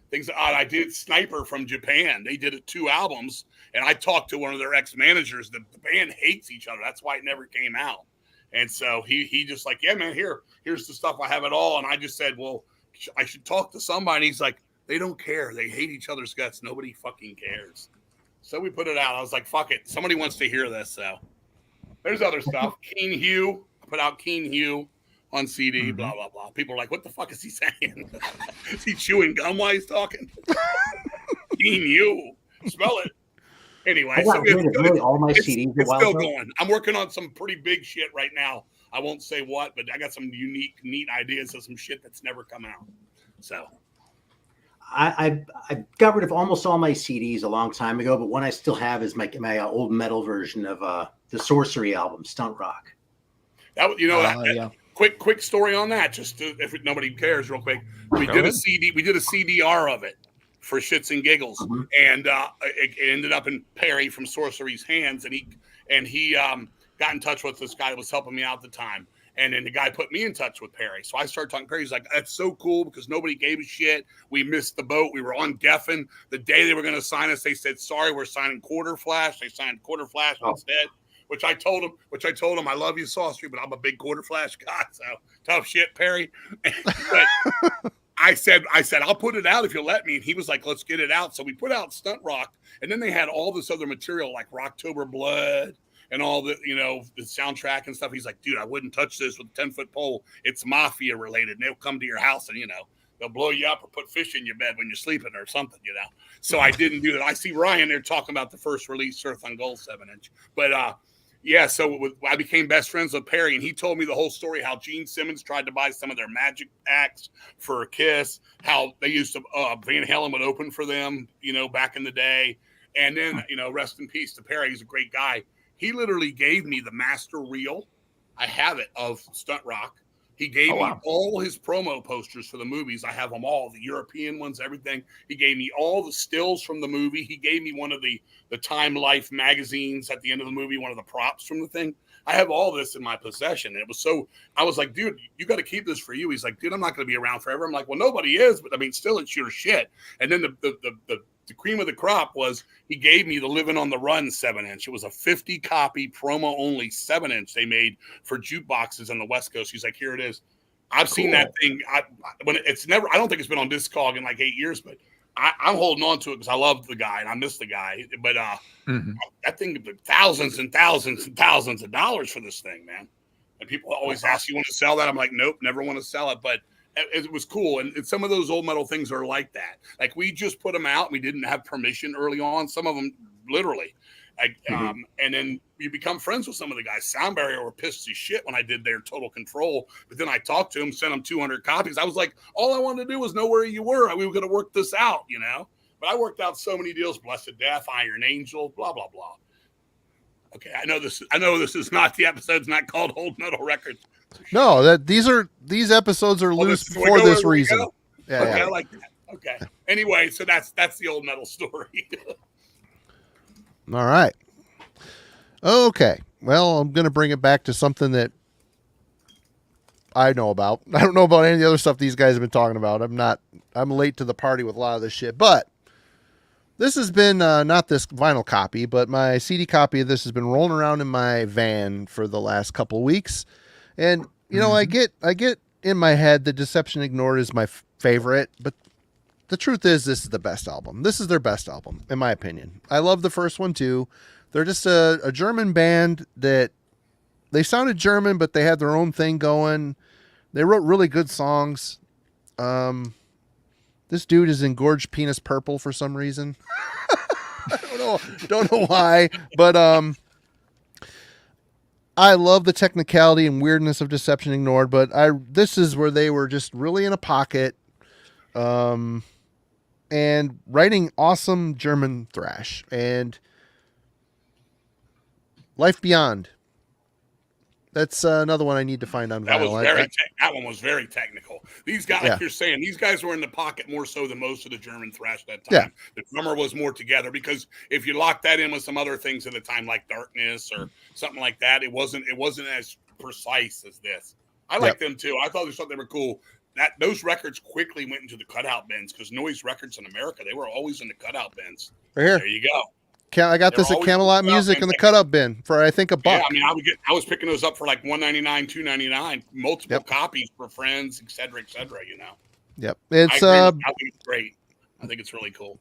things. I did Sniper from Japan. They did it 2 albums, and I talked to one of their ex-managers. The band hates each other. That's why it never came out. And so he just like, yeah, man, here's the stuff. I have it all. And I just said, well, I should talk to somebody. And he's like, they don't care. They hate each other's guts. Nobody fucking cares. So we put it out. I was like, fuck it. Somebody wants to hear this. So there's other stuff. Keen Hugh. I put out Keen Hugh on CD, blah, blah, blah. People are like, what the fuck is he saying? Is he chewing gum while he's talking? Keen Hugh. Spell it. Anyway, so really all my CDs. It's still going. I'm working on some pretty big shit right now. I won't say what, but I got some unique, neat ideas of some shit that's never come out. So I got rid of almost all my CDs a long time ago, but one I still have is my old metal version of the Sorcery album, Stunt Rock. That yeah. Quick story on that. Just if nobody cares, real quick. We did a CDR of it for shits and giggles, and it ended up in Perry from Sorcery's hands, and he got in touch with this guy that was helping me out at the time, and then the guy put me in touch with Perry. So I started talking to Perry. He's like, that's so cool because nobody gave a shit. We missed the boat. We were on Geffen. The day they were going to sign us, they said, sorry, we're signing Quarter Flash. They signed Quarter Flash instead, which I told him, I love you, Sorcery, but I'm a big Quarter Flash guy, so tough shit, Perry. But I said, I'll put it out if you'll let me. And he was like, let's get it out. So we put out Stunt Rock. And then they had all this other material like Rocktober Blood and all the, the soundtrack and stuff. He's like, dude, I wouldn't touch this with a 10-foot pole. It's mafia related. And they'll come to your house and, they'll blow you up or put fish in your bed when you're sleeping or something, So I didn't do that. I see Ryan there talking about the first release Earth on Gold 7-inch. But, yeah, so I became best friends with Perry, and he told me the whole story, how Gene Simmons tried to buy some of their magic acts for a Kiss, how they used to, Van Halen would open for them, back in the day. And then, rest in peace to Perry. He's a great guy. He literally gave me the master reel. I have it of Stunt Rock. He gave me all his promo posters for the movies. I have them all, the European ones, everything. He gave me all the stills from the movie. He gave me one of the Time Life magazines at the end of the movie, one of the props from the thing. I have all this in my possession. I was like, dude, you got to keep this for you. He's like, dude, I'm not going to be around forever. I'm like, well, nobody is, but I mean, still, it's your shit. And then the cream of the crop was he gave me the Living on the Run 7-inch. It was a 50 copy promo only 7-inch they made for jukeboxes on the West Coast. He's like, here it is. I've seen that thing. I don't think it's been on Discog in like 8 years, but I'm holding on to it because I love the guy and I miss the guy. But that thing, thousands and thousands and thousands of dollars for this thing, man. And people always ask, you want to sell that? I'm like, nope, never want to sell it. But it was cool. And some of those old metal things are like that. Like we just put them out. We didn't have permission early on. Some of them literally. And then you become friends with some of the guys. Sound Barrier were pissed as shit when I did their Total Control. But then I talked to him, sent him 200 copies. I was like, all I wanted to do was know where you were. We were going to work this out, But I worked out so many deals. Blessed Death, Iron Angel, blah, blah, blah. Okay, I know this is not, the episode's not called Old Metal Records. No, these episodes are loose for this reason. Yeah, okay, I like that. Okay. Anyway, so that's the old metal story. All right. Okay. Well, I'm going to bring it back to something that I know about. I don't know about any of the other stuff these guys have been talking about. I'm late to the party with a lot of this shit, but this has been not this vinyl copy, but my CD copy of this has been rolling around in my van for the last couple of weeks. And, I get in my head that Deception Ignored is my favorite, but the truth is this is the best album. This is their best album, in my opinion. I love the first one too. They're just a German band that they sounded German, but they had their own thing going. They wrote really good songs. This dude is engorged penis purple for some reason. I don't know why, but I love the technicality and weirdness of Deception Ignored, but this is where they were just really in a pocket, and writing awesome German thrash. And Life Beyond. That's another one I need to find on vinyl. That one was very technical. These guys, like you're saying, these guys were in the pocket more so than most of the German thrash that time. Yeah. The drummer was more together, because if you lock that in with some other things at the time, like Darkness or something like that, it wasn't as precise as this. I like them too. I thought they were cool. Those records quickly went into the cutout bins, because Noise Records in America, they were always in the cutout bins. Right here. There you go. I got this at Camelot Music in the cutout bin for, I think, $1. Yeah, I mean, I was picking those up for like $1.99, $2.99, multiple copies for friends, et cetera, you know. Yep. I think it's great. I think it's really cool.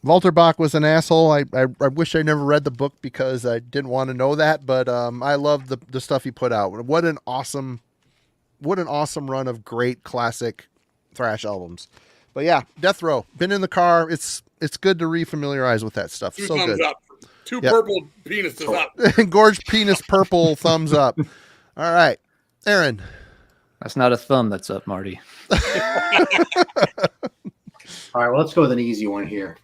Walter Bach was an asshole. I wish I never read the book because I didn't want to know that, but I love the stuff he put out. What an awesome run of great classic thrash albums. But yeah, Death Row. Been in the car. It's good to refamiliarize with that stuff. Two so thumbs good. Up. Two purple penises up. Engorged penis purple thumbs up. All right. Aaron. That's not a thumb that's up, Marty. All right, well, let's go with an easy one here.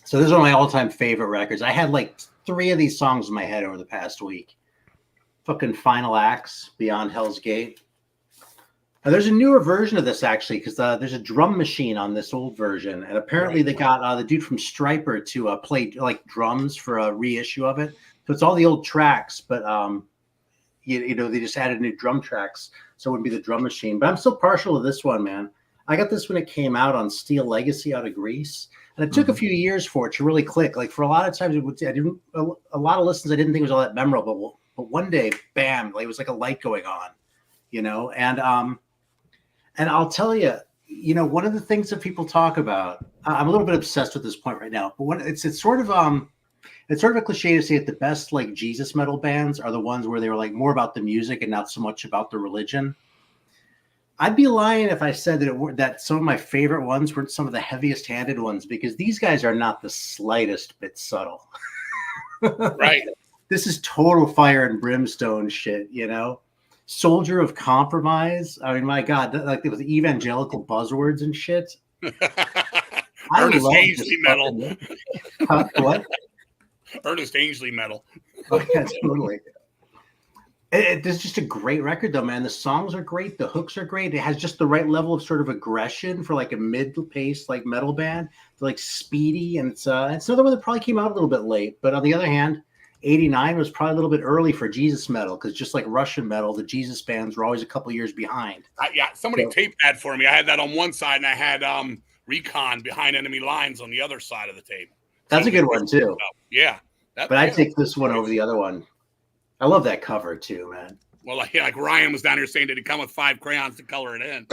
So this is one of my all-time favorite records. I had like 3 of these songs in my head over the past week. Fucking Final Acts, Beyond Hell's Gate. Now, there's a newer version of this, actually, because there's a drum machine on this old version. And apparently they got the dude from Stryper to play like drums for a reissue of it. So it's all the old tracks, but you know, they just added new drum tracks. So it would be the drum machine. But I'm still partial to this one, man. I got this when it came out on Steel Legacy out of Greece. And it took a few years for it to really click. Like, for a lot of times, a lot of listens I didn't think was all that memorable. But one day, bam, like, it was like a light going on, you know? And I'll tell you, you know, one of the things that people talk about, I'm a little bit obsessed with this point right now, but it's sort of a cliche to say that the best like Jesus metal bands are the ones where they were like more about the music and not so much about the religion. I'd be lying if I said that some of my favorite ones weren't some of the heaviest handed ones, because these guys are not the slightest bit subtle. Right. This is total fire and brimstone shit, you know? Soldier of Compromise. I mean, my God, like, it was evangelical buzzwords and shit. Ernest Ainsley metal. What? Ernest Ainsley metal. Oh, yeah, totally. It's just a great record, though, man. The songs are great. The hooks are great. It has just the right level of sort of aggression for like a mid-paced like metal band. It's like speedy, and it's another one that probably came out a little bit late. But on the other hand, 89 was probably a little bit early for Jesus metal, because just like Russian metal, the Jesus bands were always a couple years behind. Somebody taped that for me. I had that on one side, and I had Recon Behind Enemy Lines on the other side of the tape. That's a good one too. Yeah. But I'd take this one over the other one. I love that cover too, man. Well, like Ryan was down here saying, did it come with 5 crayons to color it in?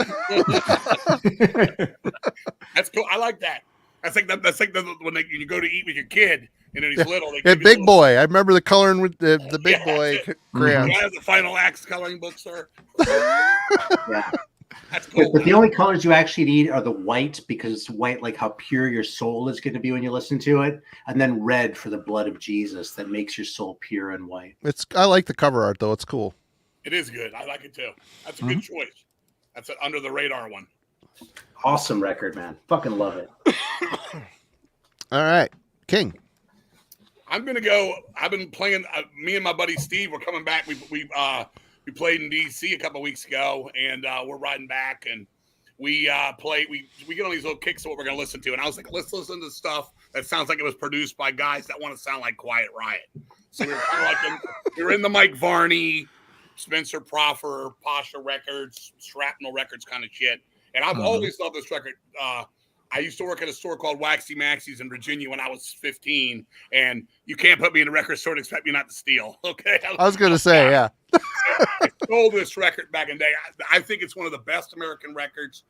That's cool. I like that. That's like when you go to eat with your kid and then he's little. Big boy. I remember the coloring with the big boy crayons. Yeah, the Final Acts coloring book, sir. Yeah. That's cool. But the only colors you actually need are the white, because it's white, like how pure your soul is going to be when you listen to it, and then red for the blood of Jesus that makes your soul pure and white. I like the cover art though. It's cool. It is good. I like it too. That's a good choice. That's an under the radar one. Awesome record, man. Fucking love it. All right, King. I'm gonna go. I've been playing. Me and my buddy Steve. We're coming back. We played in DC a couple weeks ago, and we're riding back, and we play. We get on these little kicks of what we're gonna listen to, and I was like, let's listen to stuff that sounds like it was produced by guys that want to sound like Quiet Riot. So we were kind of like we were in the Mike Varney, Spencer Proffer, Pasha Records, Shrapnel Records kind of shit. And I've always loved this record. I used to work at a store called Waxy Maxie's in Virginia when I was 15, and you can't put me in a record store and expect me not to steal. Okay, I was going to say, yeah. I stole this record back in the day. I think it's one of the best American records.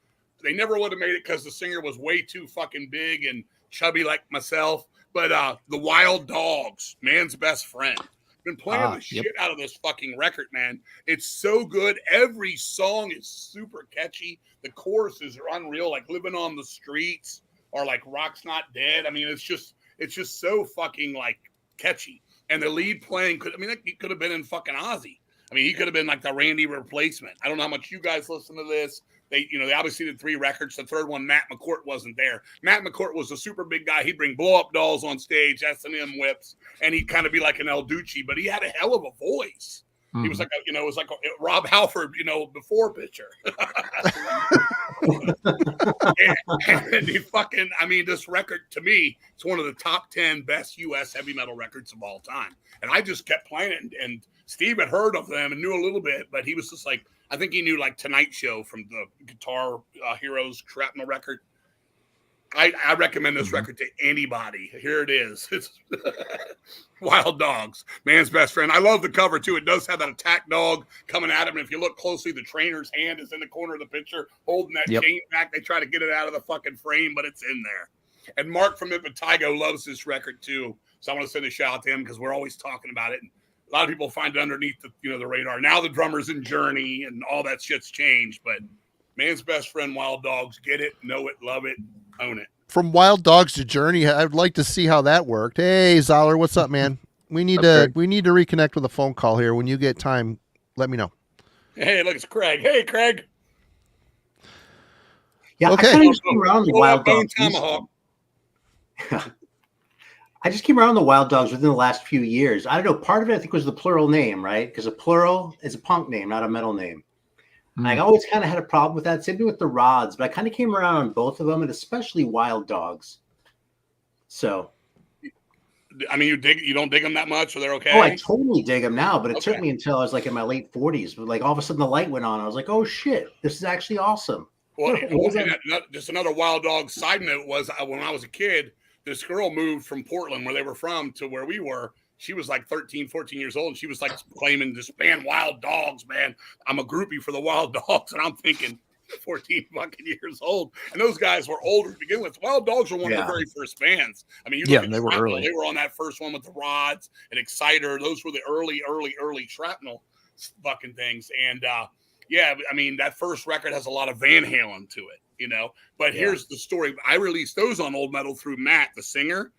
They never would have made it because the singer was way too fucking big and chubby like myself. But the Wild Dogs, Man's Best Friend. Been playing the shit out of this fucking record, man. It's so good. Every song is super catchy. The choruses are unreal, like Living on the Streets or like Rock's Not Dead. I mean, it's just so fucking like catchy. And the lead playing he could have been in fucking Ozzy. I mean, he could have been like the Randy replacement. I don't know how much you guys listen to this. They obviously did 3 records. The third one, Matt McCourt wasn't there. Matt McCourt was a super big guy. He'd bring blow-up dolls on stage, S&M whips, and he'd kind of be like an El Duce, but he had a hell of a voice. He was like, it was like a Rob Halford, before pitcher. And he fucking, this record, to me, it's one of the top 10 best U.S. heavy metal records of all time. And I just kept playing it, and Steve had heard of them and knew a little bit, but he was just like, I think he knew like Tonight Show from the Guitar Heroes Shrapnel record. I recommend this record to anybody. Here it is. It's Wild Dogs, Man's Best Friend. I love the cover too. It does have that attack dog coming at him. And if you look closely, the trainer's hand is in the corner of the picture holding that chain back. They try to get it out of the fucking frame, but it's in there. And Mark from Impetigo loves this record too. So I want to send a shout out to him because we're always talking about it. And a lot of people find it underneath the radar. Now the drummer's in Journey and all that shit's changed. But Man's Best Friend, Wild Dogs, get it, know it, love it, own it. From Wild Dogs to Journey, I'd like to see how that worked. Hey, Zoller, what's up, man? We need to reconnect with a phone call here. When you get time, let me know. Hey, look, it's Craig. Hey, Craig. Yeah, okay. I kind of just came around the Wild Dogs. Tomahawk. I just came around the Wild Dogs within the last few years. I don't know. Part of it, I think, was the plural name, right? Because a plural is a punk name, not a metal name. I always kind of had a problem with that. Same thing with the Rods, but I kind of came around on both of them, and especially Wild Dogs. So, you don't dig them that much, or they're okay? Oh, I totally dig them now, but it took me until I was like in my late 40s. But like all of a sudden, the light went on. I was like, "Oh shit, this is actually awesome." Well, just another Wild Dog side note was when I was a kid, this girl moved from Portland, where they were from, to where we were. She was like 13, 14 years old, and she was like claiming this band Wild Dogs, man. I'm a groupie for the Wild Dogs. And I'm thinking 14 fucking years old. And those guys were older to begin with. Wild Dogs were one of the very first bands. I mean, they were early. They were on that first one with the Rods and Exciter. Those were the early Shrapnel fucking things. And that first record has a lot of Van Halen to it, But here's the story. I released those on Old Metal through Matt, the singer.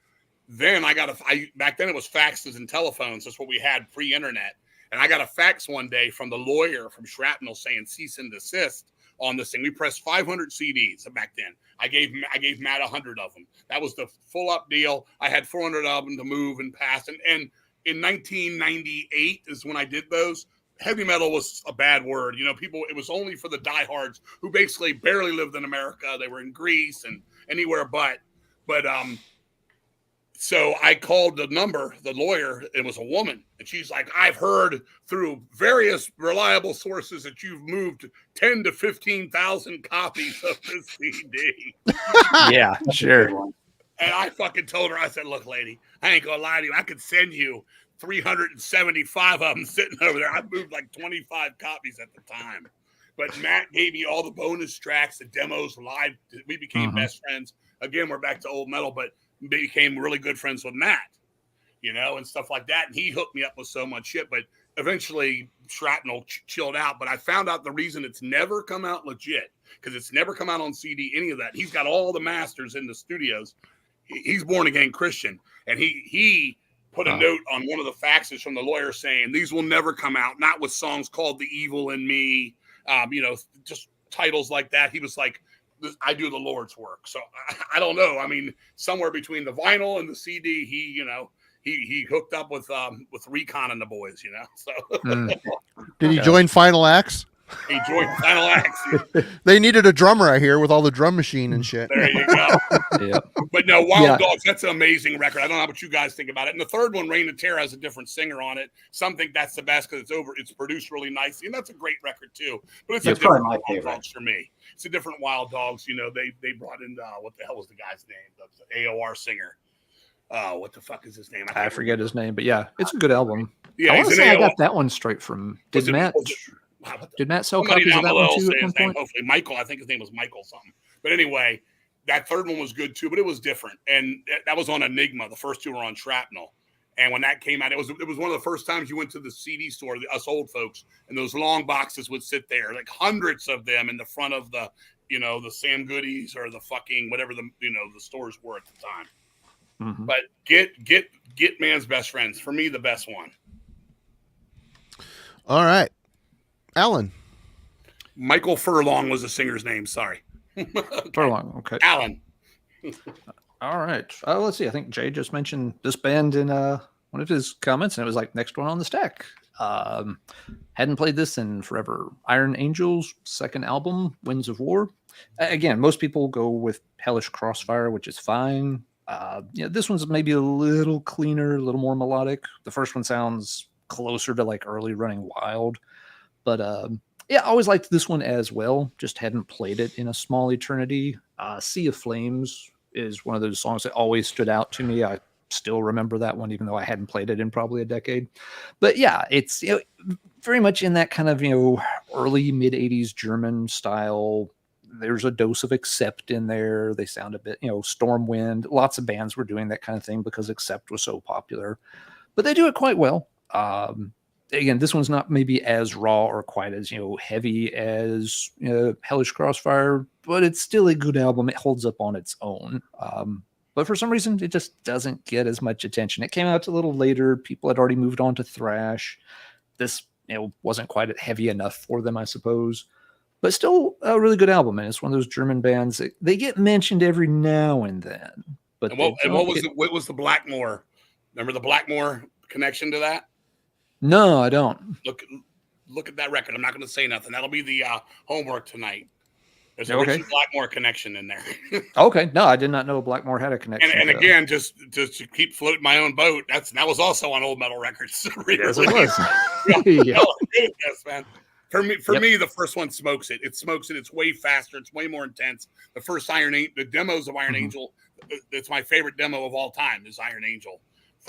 Then back then it was faxes and telephones. That's what we had pre-internet. And I got a fax one day from the lawyer from Shrapnel saying cease and desist on this thing. We pressed 500 CDs back then. I gave Matt 100 of them. That was the full up deal. I had 400 of them to move and pass. And in 1998 is when I did those. Heavy metal was a bad word. It was only for the diehards who basically barely lived in America. They were in Greece and anywhere but. So I called the lawyer. It was a woman. And she's like, I've heard through various reliable sources that you've moved 10 to 15,000 copies of this CD. Yeah, sure. And I fucking told her, I said, look, lady, I ain't going to lie to you. I could send you 375 of them sitting over there. I moved like 25 copies at the time. But Matt gave me all the bonus tracks, the demos live. We became best friends. Again, we're back to Old Metal, but became really good friends with Matt, and stuff like that. And he hooked me up with so much shit. But eventually Shrapnel chilled out. But I found out the reason it's never come out legit, because it's never come out on CD, any of that. He's got all the masters in the studios. He's born again Christian. And he put a note on one of the faxes from the lawyer saying, these will never come out, not with songs called The Evil in Me, just titles like that. He was like, I do the Lord's work. So I don't know. I mean, somewhere between the vinyl and the CD, he hooked up with Recon and the boys, So did he join Final Axe? He joined Final Axe. They needed a drummer, I hear, with all the drum machine and shit. There you go. But no, Wild Dogs, that's an amazing record. I don't know what you guys think about it. And the third one, Reign of Terror, has a different singer on it. Some think that's the best because it's produced really nicely. And that's a great record too. But it's a different Wild Dogs for me. It's a different Wild Dogs. They brought in, what the hell was the guy's name? The AOR singer. What the fuck is his name? I forget his name, but yeah, it's a good album. Yeah, I want to say I got that one straight from, did Matt sell copies of that one too at one point? Hopefully Michael. I think his name was Michael something. But anyway, that third one was good too, but it was different. And that was on Enigma. The first two were on Shrapnel. And when that came out, it was one of the first times you went to the CD store, us old folks, and those long boxes would sit there, like hundreds of them in the front of the, the Sam Goodies or the fucking whatever the stores were at the time. Mm-hmm. But get Man's Best Friends, for me, the best one. All right, Alan. Michael Furlong was the singer's name. Sorry. Okay. Furlong. Okay. Alan. All right. Let's see. I think Jay just mentioned this band in one of his comments, and it was like next one on the stack. Hadn't played this in forever. Iron Angels' second album, Winds of War. Again, most people go with Hellish Crossfire, which is fine. This one's maybe a little cleaner, a little more melodic. The first one sounds closer to like early Running Wild, but I always liked this one as well. Just hadn't played it in a small eternity. Sea of Flames is one of those songs that always stood out to me. I still remember that one, even though I hadn't played it in probably a decade. But yeah, it's very much in that kind of early mid 80s German style. There's a dose of Accept in there. They sound a bit, Stormwind. Lots of bands were doing that kind of thing because Accept was so popular. But they do it quite well. Again, this one's not maybe as raw or quite as heavy as Hellish Crossfire, but it's still a good album. It holds up on its own. But for some reason, it just doesn't get as much attention. It came out a little later. People had already moved on to thrash. This wasn't quite heavy enough for them, I suppose. But still a really good album, and it's one of those German bands that they get mentioned every now and then. But what was the Blackmore? Remember the Blackmore connection to that? No, I don't. Look at that record. I'm not going to say nothing. That'll be the homework tonight. There's a Okay. Richie Blackmore connection in there. Okay, no, I did not know Blackmore had a connection. And again, just to keep floating my own boat, that was also on Old Metal Records. Yes, it was. Yeah. Yes, man. For me, the first one smokes it. It smokes it. It's way faster. It's way more intense. The first the demos of Iron Angel, it's my favorite demo of all time is Iron Angel.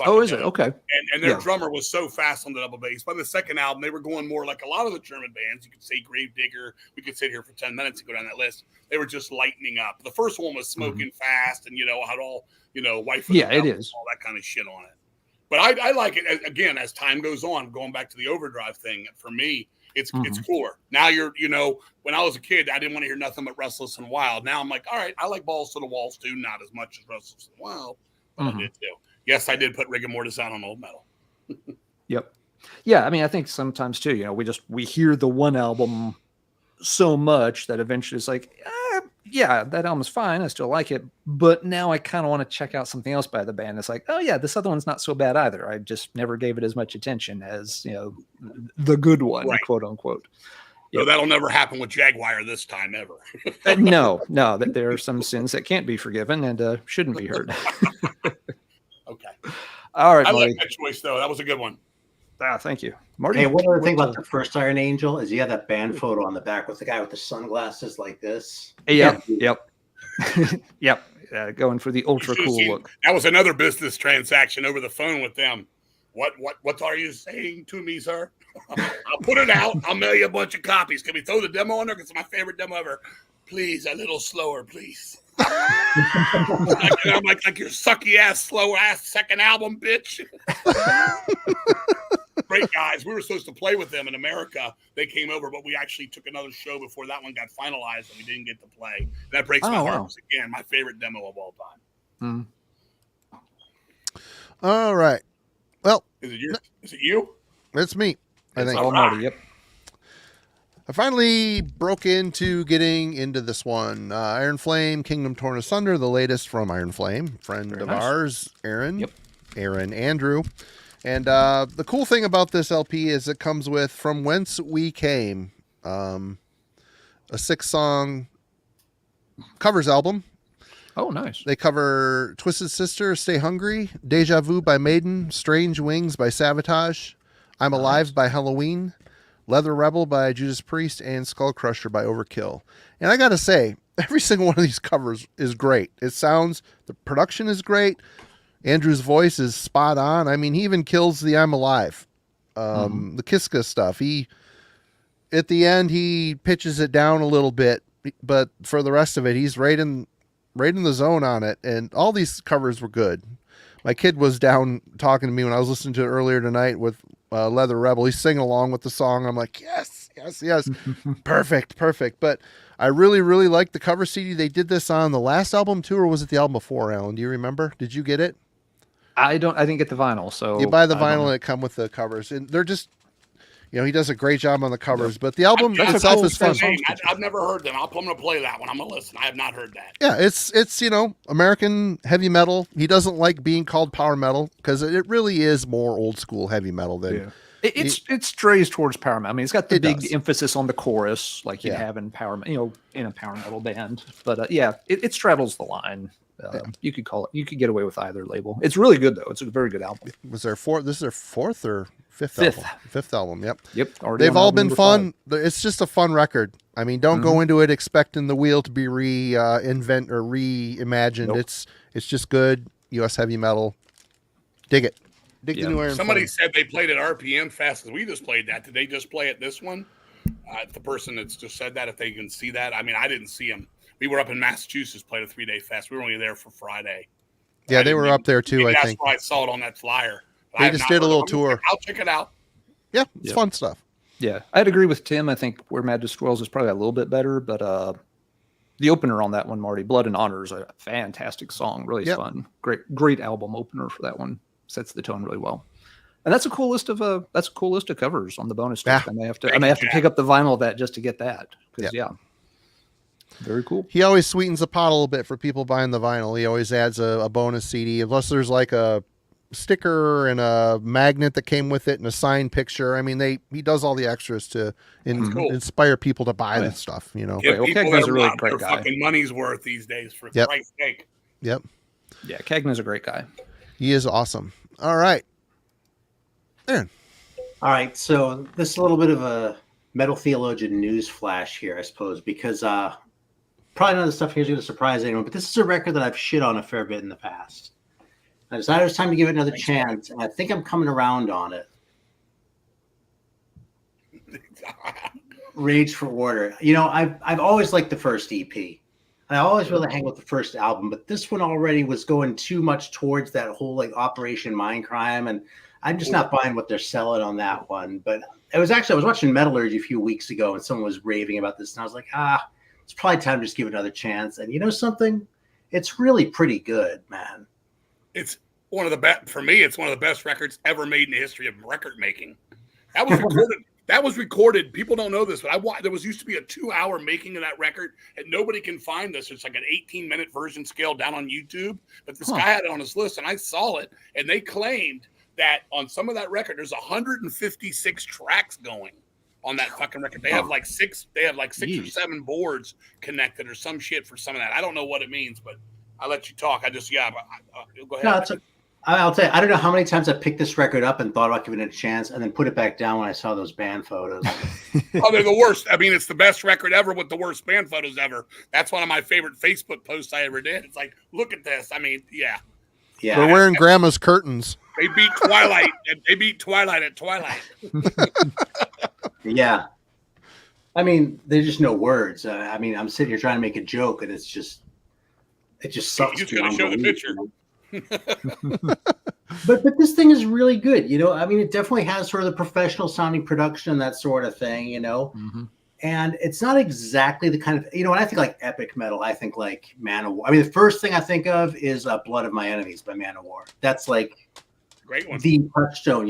Is it? Okay. And their drummer was so fast on the double bass. By the second album, they were going more like a lot of the German bands. You could say Gravedigger. We could sit here for 10 minutes and go down that list. They were just lightening up. The first one was smoking fast and, had all, wife. Yeah, it is. All that kind of shit on it. But I like it, again, as time goes on, going back to the overdrive thing, for me, it's cooler. Now when I was a kid, I didn't want to hear nothing but Restless and Wild. Now I'm like, all right, I like Balls to the Walls too, not as much as Restless and Wild, but I did too. Yes, I did put Rigor Mortis out on Old Metal. Yep. Yeah, I mean, I think sometimes too, we hear the one album so much that eventually it's like, yeah, that album's fine. I still like it. But now I kind of want to check out something else by the band. It's like, oh yeah, this other one's not so bad either. I just never gave it as much attention as, the good one, right, quote unquote. So that'll never happen with Jaguar this time ever. No, there are some sins that can't be forgiven and shouldn't be heard. Okay. All right, I Marty. like that choice, though. That was a good one. Thank you. Marty. Hey, one other thing about the first Iron Angel is you had that band photo on the back with the guy with the sunglasses like this. Yep. Yep. Going for the ultra cool look. That was another business transaction over the phone with them. What are you saying to me, sir? I'll put it out. I'll mail you a bunch of copies. Can we throw the demo on there? Because it's my favorite demo ever. Please, a little slower, please. I'm like your sucky ass, slow ass second album, bitch. Great guys. We were supposed to play with them in America. They came over, but we actually took another show before that one got finalized, and we didn't get to play. That breaks my heart. Because, again, my favorite demo of all time. All right. Well, is it you? It's me. I think. Marty. Yep. I finally broke into getting into this one. Iron Flame, Kingdom Torn Asunder, the latest from Iron Flame, friend of ours, Aaron. Yep. Aaron Andrew. And the cool thing about this LP is it comes with From Whence We Came, a 6-song covers album. Oh, nice. They cover Twisted Sister, Stay Hungry, Deja Vu by Maiden, Strange Wings by Sabotage, I'm Alive by Halloween, Leather Rebel by Judas Priest, and Skull Crusher by Overkill. And I gotta say, every single one of these covers is great. The production is great. Andrew's voice is spot on. I mean, he even kills the I'm Alive. The Kiska stuff. At the end, he pitches it down a little bit, but for the rest of it, he's right in the zone on it. And all these covers were good. My kid was down talking to me when I was listening to it earlier tonight with Leather Rebel. He's singing along with the song. I'm like, yes, perfect. But I really, really like the cover CD. They did this on the last album too, or was it the album before, Alan? Do you remember? Did you get it? I didn't get the vinyl, so You buy the vinyl and it come with the covers, and they're just, he does a great job on the covers. But the album itself is fun. I've never heard them. I'm going to play that one. I'm going to listen. I have not heard that. Yeah, it's American heavy metal. He doesn't like being called power metal because it really is more old school heavy metal than. Yeah. It strays towards power metal. I mean, it's got the big does. emphasis on the chorus, like you have in power, in a power metal band. But it straddles the line. You could call it. You could get away with either label. It's really good though. It's a very good album. Was there four? This is their fourth or fifth album? Fifth album. Yep. They've all been fun. 5. It's just a fun record. I mean, don't go into it expecting the wheel to be reimagined or reimagined. Nope. It's just good U.S. heavy metal. Dig it. Dig the new Iron. Somebody said they played at RPM fast as we just played that. Did they just play at this one? The person that's just said that, if they can see that. I mean, I didn't see them. We were up in Massachusetts, played a 3-day fest. We were only there for Friday. Yeah, they were up there too, I think. That's why I saw it on that flyer. They just did a little tour. I'll check it out. Yeah, it's fun stuff. Yeah, I'd agree with Tim. I think Where Madness Dwells is probably a little bit better, but the opener on that one, Marty, Blood and Honor, is a fantastic song. Really fun. Great album opener for that one. Sets the tone really well. And that's a cool list of covers on the bonus disc. I may have to pick up the vinyl of that just to get that. Very cool. He always sweetens the pot a little bit for people buying the vinyl. He always adds a bonus CD, unless there's like a sticker and a magnet that came with it and a signed picture. I mean, he does all the extras to inspire people to buy this stuff. Give Kegner's a really great guy. Fucking money's worth these days, for Christ's sake. Yep. Yeah, Kegner's a great guy. He is awesome. All right. Aaron. All right, so this is a little bit of a Metal Theologian news flash here, I suppose, because probably none of the stuff here is going to surprise anyone, but this is a record that I've shit on a fair bit in the past. I decided it was time to give it another chance, and I think I'm coming around on it. Rage for Order. I've always liked the first EP. I always really hang with the first album, but this one already was going too much towards that whole like Operation Mindcrime, and I'm just not buying what they're selling on that one. But I was watching Metallurgy a few weeks ago, and someone was raving about this, and I was like, it's probably time to just give it another chance. And you know something? It's really pretty good, man. It's one of the best for me. It's one of the best records ever made in the history of record making. That was recorded. That was recorded. People don't know this, but there used to be a 2-hour making of that record, and nobody can find this. It's like an 18-minute version scale down on YouTube. But this guy had it on his list, and I saw it, and they claimed that on some of that record, there's 156 tracks going on that fucking record. They have like six or seven boards connected or some shit for some of that. I don't know what it means, but I'll let you talk. Go ahead. No, I'll tell you, I don't know how many times I picked this record up and thought about giving it a chance and then put it back down when I saw those band photos. They're the worst. I mean, it's the best record ever with the worst band photos ever. That's one of my favorite Facebook posts I ever did. It's like, look at this. I mean, yeah. We're wearing grandma's curtains. They beat Twilight. They beat Twilight at Twilight. Yeah. I mean, there's just no words. I mean, I'm sitting here trying to make a joke, and it just sucks. You're just going to show the picture. but this thing is really good. I mean, it definitely has sort of the professional sounding production, that sort of thing, And it's not exactly the kind of, when I think like epic metal, I think like Man of War. I mean, the first thing I think of is Blood of My Enemies by Man of War. That's like great one. The touchstone,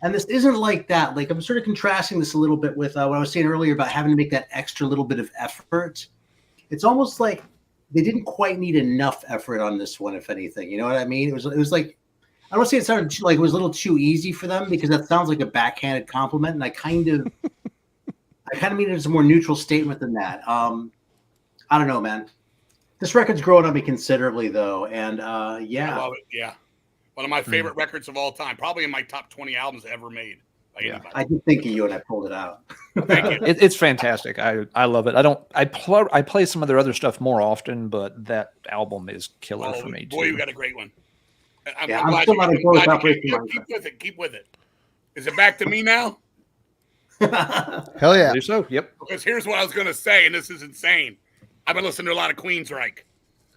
and this isn't like that. Like, I'm sort of contrasting this a little bit with what I was saying earlier about having to make that extra little bit of effort. It's almost like they didn't quite need enough effort on this one, if anything. You know what I mean? It was like, I don't want to say it sounded like it was a little too easy for them, because that sounds like a backhanded compliment, and I kind of mean it as a more neutral statement than that. I don't know, man. This record's growing on me considerably, though, and yeah. I love it, yeah. One of my favorite records of all time, probably in my top 20 albums ever made. I did think of you and I pulled it out. Thank you. It's fantastic. I love it. I play some of their other stuff more often, but that album is killer for me too. Boy, you got a great one. I'm still not enjoying Keep with it. Is it back to me now? Hell yeah. I do so. Yep. Because here's what I was going to say, and this is insane. I've been listening to a lot of Queensryche.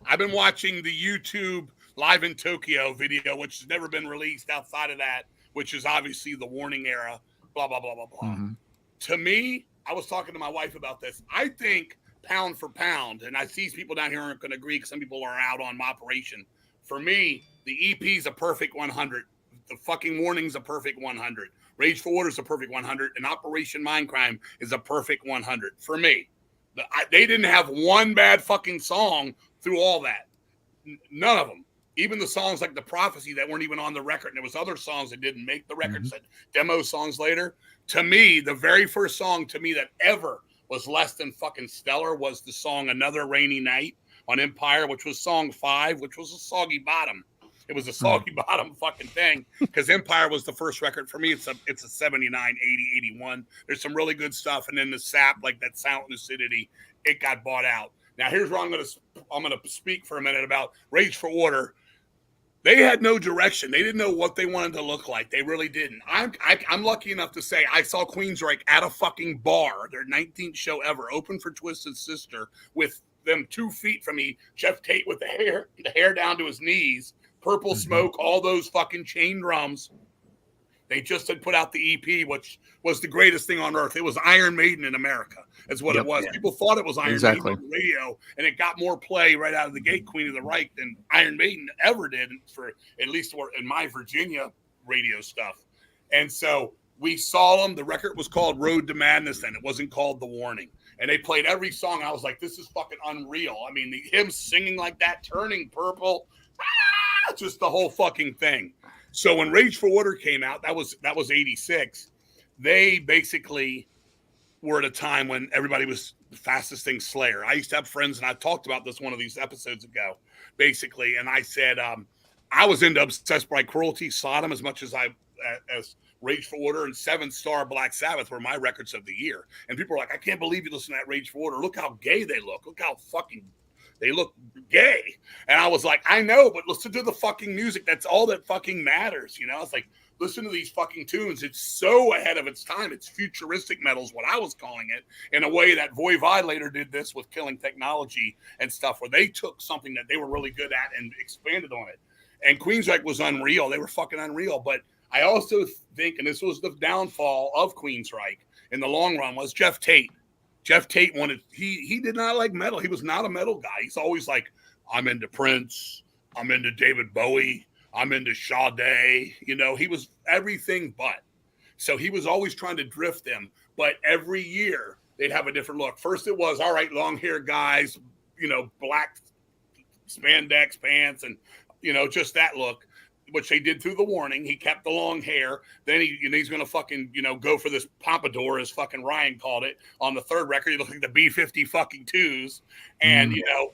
I've been watching the YouTube Live in Tokyo video, which has never been released outside of that, which is obviously the Warning era, blah, blah, blah, blah, blah. Mm-hmm. To me, I was talking to my wife about this. I think pound for pound, and I see people down here aren't going to agree because some people are out on Operation. For me, the EP is a perfect 100. The fucking Warning's a perfect 100. Rage for Order is a perfect 100. And Operation Mindcrime is a perfect 100 for me. They didn't have one bad fucking song through all that. None of them. Even the songs like The Prophecy that weren't even on the record. And there was other songs that didn't make the record, demo songs later. To me, the very first song to me that ever was less than fucking stellar was the song Another Rainy Night on Empire, which was song 5, which was a soggy bottom. It was a soggy bottom fucking thing because Empire was the first record for me. It's a 79, 80, 81. There's some really good stuff. And then the sap, like that Sound Lucidity, it got bought out. Now here's where I'm gonna speak for a minute about Rage for Order. They had no direction. They didn't know what they wanted to look like. They really didn't. I'm lucky enough to say I saw Queensryche at a fucking bar, their 19th show ever, open for Twisted Sister, with them 2 feet from me, Jeff Tate with the hair down to his knees, Purple Smoke, all those fucking chain drums. They just had put out the EP, which was the greatest thing on earth. It was Iron Maiden in America, is what it was. Yeah. People thought it was Iron Maiden on the radio, and it got more play right out of the gate, Queen of the Reich, than Iron Maiden ever did, for at least in my Virginia radio stuff. And so we saw them. The record was called Road to Madness then. It wasn't called The Warning. And they played every song. I was like, this is fucking unreal. I mean, him singing like that, turning purple, just the whole fucking thing. So when Rage for Order came out, that was 86. They basically were at a time when everybody was the fastest thing Slayer. I used to have friends, and I talked about this one of these episodes ago, basically. And I said I was into Obsessed by Cruelty, Sodom, as much as as Rage for Order, and 7 Star Black Sabbath were my records of the year. And people were like, I can't believe you listen to that Rage for Order. Look how gay they look. Look how fucking they look gay. And I was like, I know, but listen to the fucking music. That's all that fucking matters. You know, it's like, listen to these fucking tunes. It's so ahead of its time. It's futuristic metal is what I was calling it, in a way that Voivod later did this with Killing Technology and stuff, where they took something that they were really good at and expanded on it. And Queensryche was unreal. They were fucking unreal. But I also think, and this was the downfall of Queensryche in the long run, was Jeff Tate. Jeff Tate wanted, he did not like metal. He was not a metal guy. He's always like, I'm into Prince. I'm into David Bowie. I'm into Sade. You know, he was everything but. So he was always trying to drift them. But every year they'd have a different look. First it was, all right, long hair guys, you know, black spandex pants and, you know, just that look, which they did through The Warning. He kept the long hair. Then he's going to fucking, you know, go for this pompadour, as fucking Ryan called it, on the third record. He looked like the B-50 fucking twos. And, you know,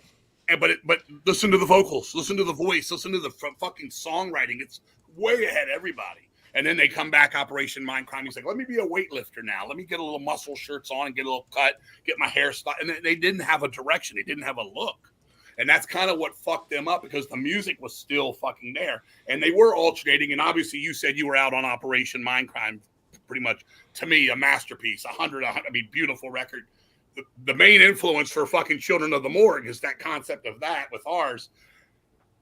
but listen to the vocals, listen to the voice, listen to the fucking songwriting. It's way ahead of everybody. And then they come back, Operation Mindcrime. He's like, let me be a weightlifter now. Let me get a little muscle shirts on and get a little cut, get my hair styled. And they didn't have a direction. They didn't have a look. And that's kind of what fucked them up, because the music was still fucking there. And they were alternating. And obviously you said you were out on Operation Mindcrime, pretty much, to me, a masterpiece, 100, I mean, beautiful record. The main influence for fucking Children of the Morgue is that concept of that with ours.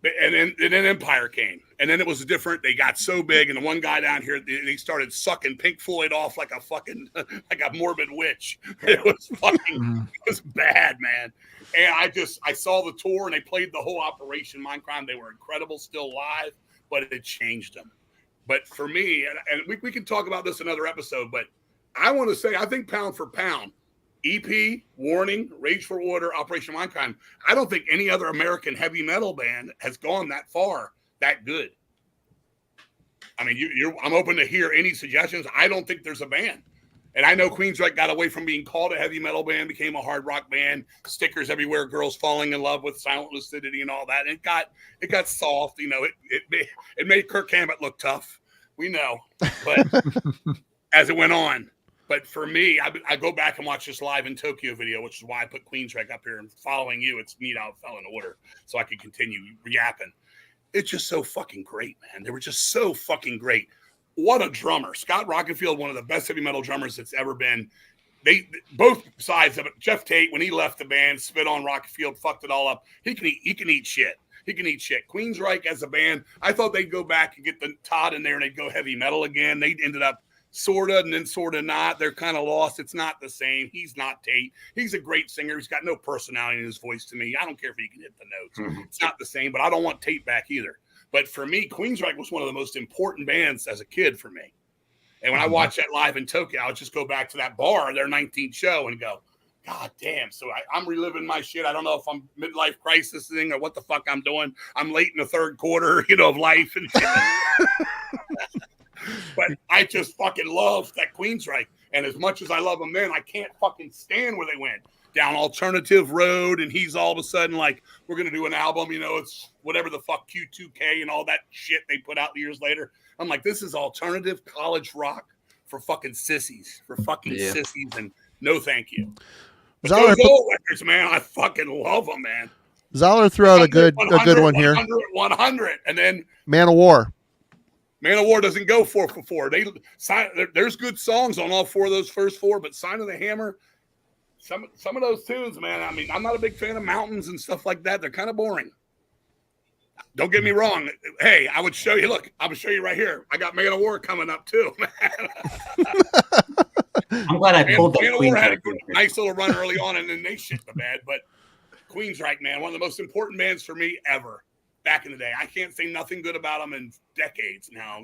And then Empire came. And then it was different. They got so big. And the one guy down here, they started sucking Pink Floyd off like a fucking, like a morbid witch. It was fucking, it was bad, man. And I saw the tour, and they played the whole Operation Mindcrime. They were incredible, still live, but it changed them. But for me, and we can talk about this another episode, but I want to say, I think pound for pound, EP, Warning, Rage for Order, Operation Mindcrime, I don't think any other American heavy metal band has gone that far, that good. I mean, I'm open to hear any suggestions. I don't think there's a band. And I know Queensryche got away from being called a heavy metal band, became a hard rock band, stickers everywhere, girls falling in love with Silent Lucidity and all that. And it got soft, you know, it made Kirk Hammett look tough. We know, but as it went on. But for me, I go back and watch this Live in Tokyo video, which is why I put Queensryche up here, and following you, it's neat how it fell in order so I could continue yapping. It's just so fucking great, man. They were just so fucking great. What a drummer. Scott Rockenfield, one of the best heavy metal drummers that's ever been. They both sides of it. Jeff Tate, when he left the band, spit on Rockenfield, fucked it all up. He can eat shit. he can eat shit. Queensryche as a band, I thought they'd go back and get the Todd in there and they'd go heavy metal again. They ended up sort of and then sort of not. They're kind of lost. It's not the same. He's not Tate. He's a great singer. He's got no personality in his voice to me. I don't care if he can hit the notes. It's not the same, but I don't want Tate back either. But for me, Queensryche was one of the most important bands as a kid for me. And when I watched that live in Tokyo, I would just go back to that bar, their 19th show, and go, God damn. So I'm reliving my shit. I don't know if I'm midlife crisis thing or what the fuck I'm doing. I'm late in the third quarter, of life and shit. But I just fucking love that Queensryche. And as much as I love them then, I can't fucking stand where they went down alternative road. And he's all of a sudden like, we're going to do an album, it's whatever the fuck Q2K and all that shit they put out years later. I'm like, this is alternative college rock for fucking sissies, sissies. And no, thank you. But those old records, man, I fucking love them, man. Zoller threw out a good one here. 100, and then Man of War. Man of War doesn't go 4 for 4. There's good songs on all 4 of those first 4, but Sign of the Hammer, some of those tunes, man. I mean, I'm not a big fan of Mountains and stuff like that. They're kind of boring. Don't get me wrong. Hey, I would show you. Look, I would show you right here. I got Man of War coming up too, man. I'm glad I pulled that. Man of War had a nice little run early on, and then they shit the bed. But Queensryche, man, one of the most important bands for me ever. Back in the day, I can't say nothing good about them in decades now.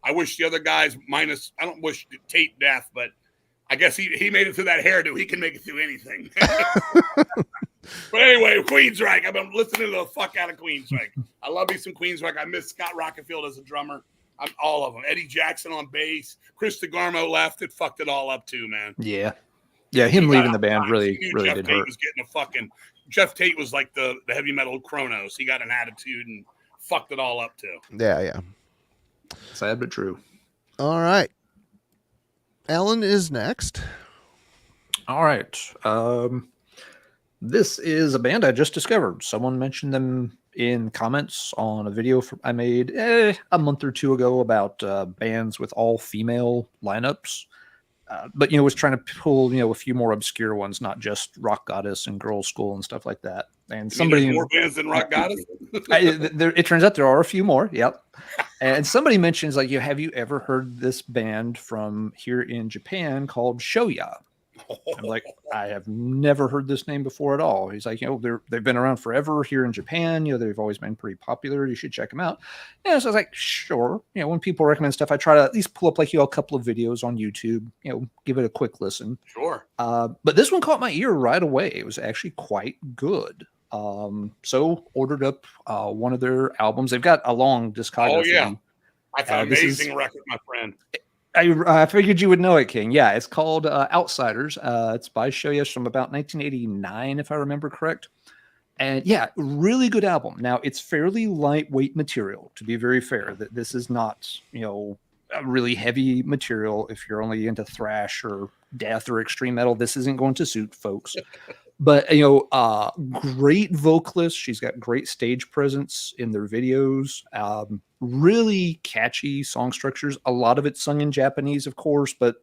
I wish the other guys I don't wish Tate death, but I guess he made it through that hairdo. He can make it through anything. But anyway, Queensryche. I've been listening to the fuck out of Queensryche. I love me some Queensryche. I miss Scott Rockefield as a drummer. All of them. Eddie Jackson on bass. Chris DeGarmo left. It fucked it all up too, man. Yeah. Him leaving the band really Jeff did Tate hurt. Was getting a fucking Jeff Tate was like the heavy metal Kronos. He got an attitude and fucked it all up too. Yeah. Sad but true. All right. Alan is next. All right. This is a band I just discovered. Someone mentioned them in comments on a video I made a month or 2 ago about bands with all female lineups. But, was trying to pull, a few more obscure ones, not just Rock Goddess and Girls School and stuff like that. And somebody more bands than Rock Goddess. It turns out there are a few more. Yep. And somebody mentions like, have you ever heard this band from here in Japan called Shoya? I'm like, I have never heard this name before at all. He's like, they've been around forever here in Japan. They've always been pretty popular. You should check them out. And so I was like, sure. When people recommend stuff, I try to at least pull up a couple of videos on YouTube, give it a quick listen. Sure. But this one caught my ear right away. It was actually quite good. So ordered up one of their albums. They've got a long discography. Oh, yeah. That's an amazing record, my friend. I figured you would know it, King. Yeah, it's called Outsiders. It's by Shoya from about 1989, if I remember correct. And yeah, really good album. Now, it's fairly lightweight material, to be very fair. That this is not, a really heavy material. If you're only into thrash or death or extreme metal, this isn't going to suit folks. But, great vocalist. She's got great stage presence in their videos. Really catchy song structures. A lot of it's sung in Japanese, of course, but,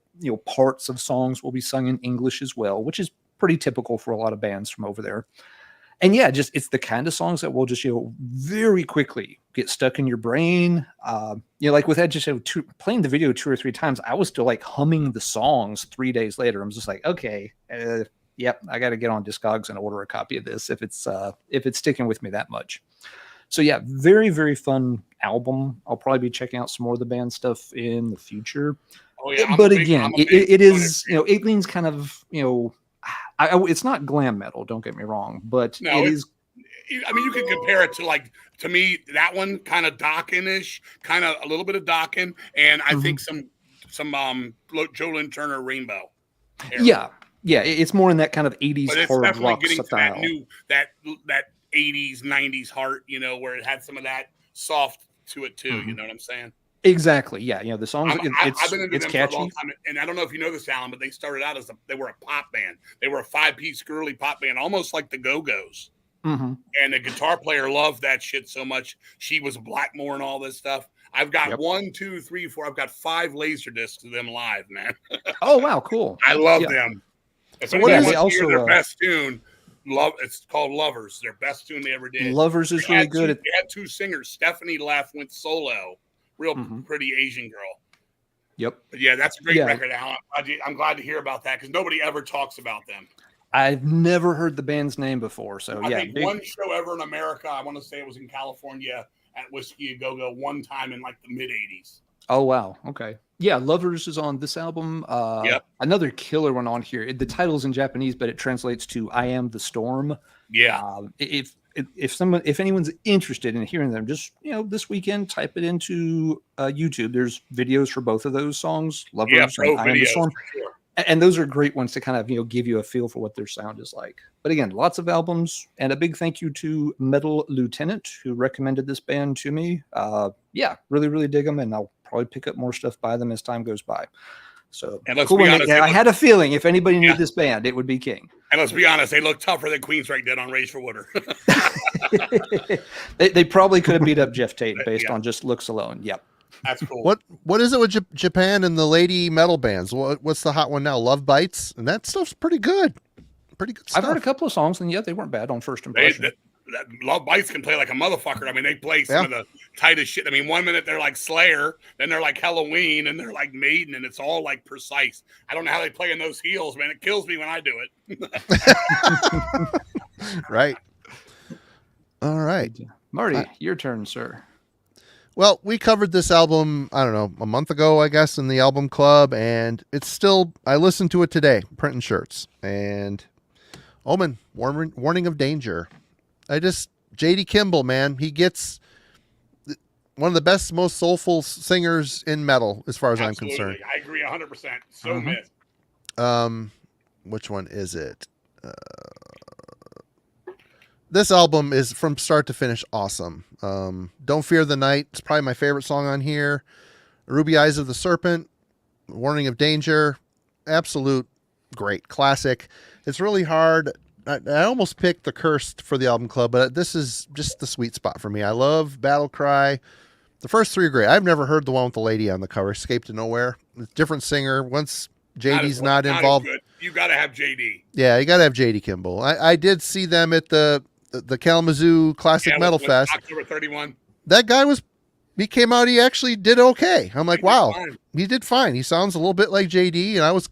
parts of songs will be sung in English as well, which is pretty typical for a lot of bands from over there. And yeah, it's the kind of songs that will just, very quickly get stuck in your brain. Like with Ed, just playing the video 2 or 3 times, I was still like humming the songs 3 days later. I'm just like, okay, yep, I got to get on Discogs and order a copy of this if it's sticking with me that much. So yeah, very, very fun album. I'll probably be checking out some more of the band stuff in the future. Oh yeah, but again, it is, it leans kind of, it's not glam metal, don't get me wrong, but it is. I mean, you can compare it to to me, that one kind of Dokken-ish, kind of a little bit of Dokken, and I think some Joe Lynn Turner Rainbow era. Yeah, it's more in that kind of 80s hard rock style. That 80s, 90s heart, where it had some of that soft to it too. You know what I'm saying? Exactly. Yeah. The songs, I've been into it's them catchy. for a long time, and I don't know if you know this, Alan, but they started out they were a pop band. They were a 5-piece girly pop band, almost like the Go-Go's. Mm-hmm. And the guitar player loved that shit so much. She was Blackmore and all this stuff. I've got 1, 2, 3, 4. I've got 5 laser discs of them live, man. Oh wow, cool. I love them. If So what is also their best tune, It's called Lovers. Their best tune they ever did. Lovers is really good. They had two singers. Stephanie left, went solo. Real pretty Asian girl. Yep. But yeah, that's a great record, Alan. I'm glad to hear about that because nobody ever talks about them. I've never heard the band's name before. So I think one show ever in America, I want to say it was in California at Whiskey A Go-Go one time in like the mid 80s. Oh, wow. Okay. Yeah, Lovers is on this album. Another killer one on here. The title's in Japanese, but it translates to I Am the Storm. Yeah. If anyone's interested in hearing them, just this weekend, type it into YouTube. There's videos for both of those songs, Lovers and I Am the Storm. Sure. And those are great ones to kind of give you a feel for what their sound is like. But again, lots of albums, and a big thank you to Metal Lieutenant who recommended this band to me. Really, really dig them, and I'll probably pick up more stuff by them as time goes by. So, and let's be honest, I had a feeling if anybody knew this band, it would be King. And let's be honest, they look tougher than Queensrÿche did on Rage for Water. they probably could have beat up Jeff Tate based on just looks alone. Yep. That's cool. What is it with Japan and the lady metal bands? What's the hot one now? Love Bites, and that stuff's pretty good. Pretty good stuff. I've heard a couple of songs, and they weren't bad on first impression. Love Bites can play like a motherfucker. I mean, they play some of the tightest shit. I mean, 1 minute they're like Slayer, then they're like Halloween, and they're like Maiden, and it's all like precise. I don't know how they play in those heels, man. It kills me when I do it. Right. All right. Marty, your turn, sir. Well, we covered this album, I don't know, a month ago, I guess, in the album club, and it's still, I listened to it today, printing shirts, and Omen, Warning of Danger. J.D. Kimball, man, he gets one of the best, most soulful singers in metal, as far as I'm concerned. I agree 100%. So missed. Which one is it? This album is from start to finish awesome. Don't Fear the Night is probably my favorite song on here. Ruby Eyes of the Serpent, Warning of Danger, absolute great classic. It's really hard. I almost picked The Cursed for the album club, but this is just the sweet spot for me. I love Battle Cry. The first three are great. I've never heard the one with the lady on the cover, Escape to Nowhere. It's a different singer. Once JD's not involved. You got to have JD. Yeah, you got to have JD Kimball. I did see them at the Kalamazoo Classic Metal Fest. October 31. That guy he came out, he actually did okay. I'm like, wow, he did fine. He sounds a little bit like JD, and I was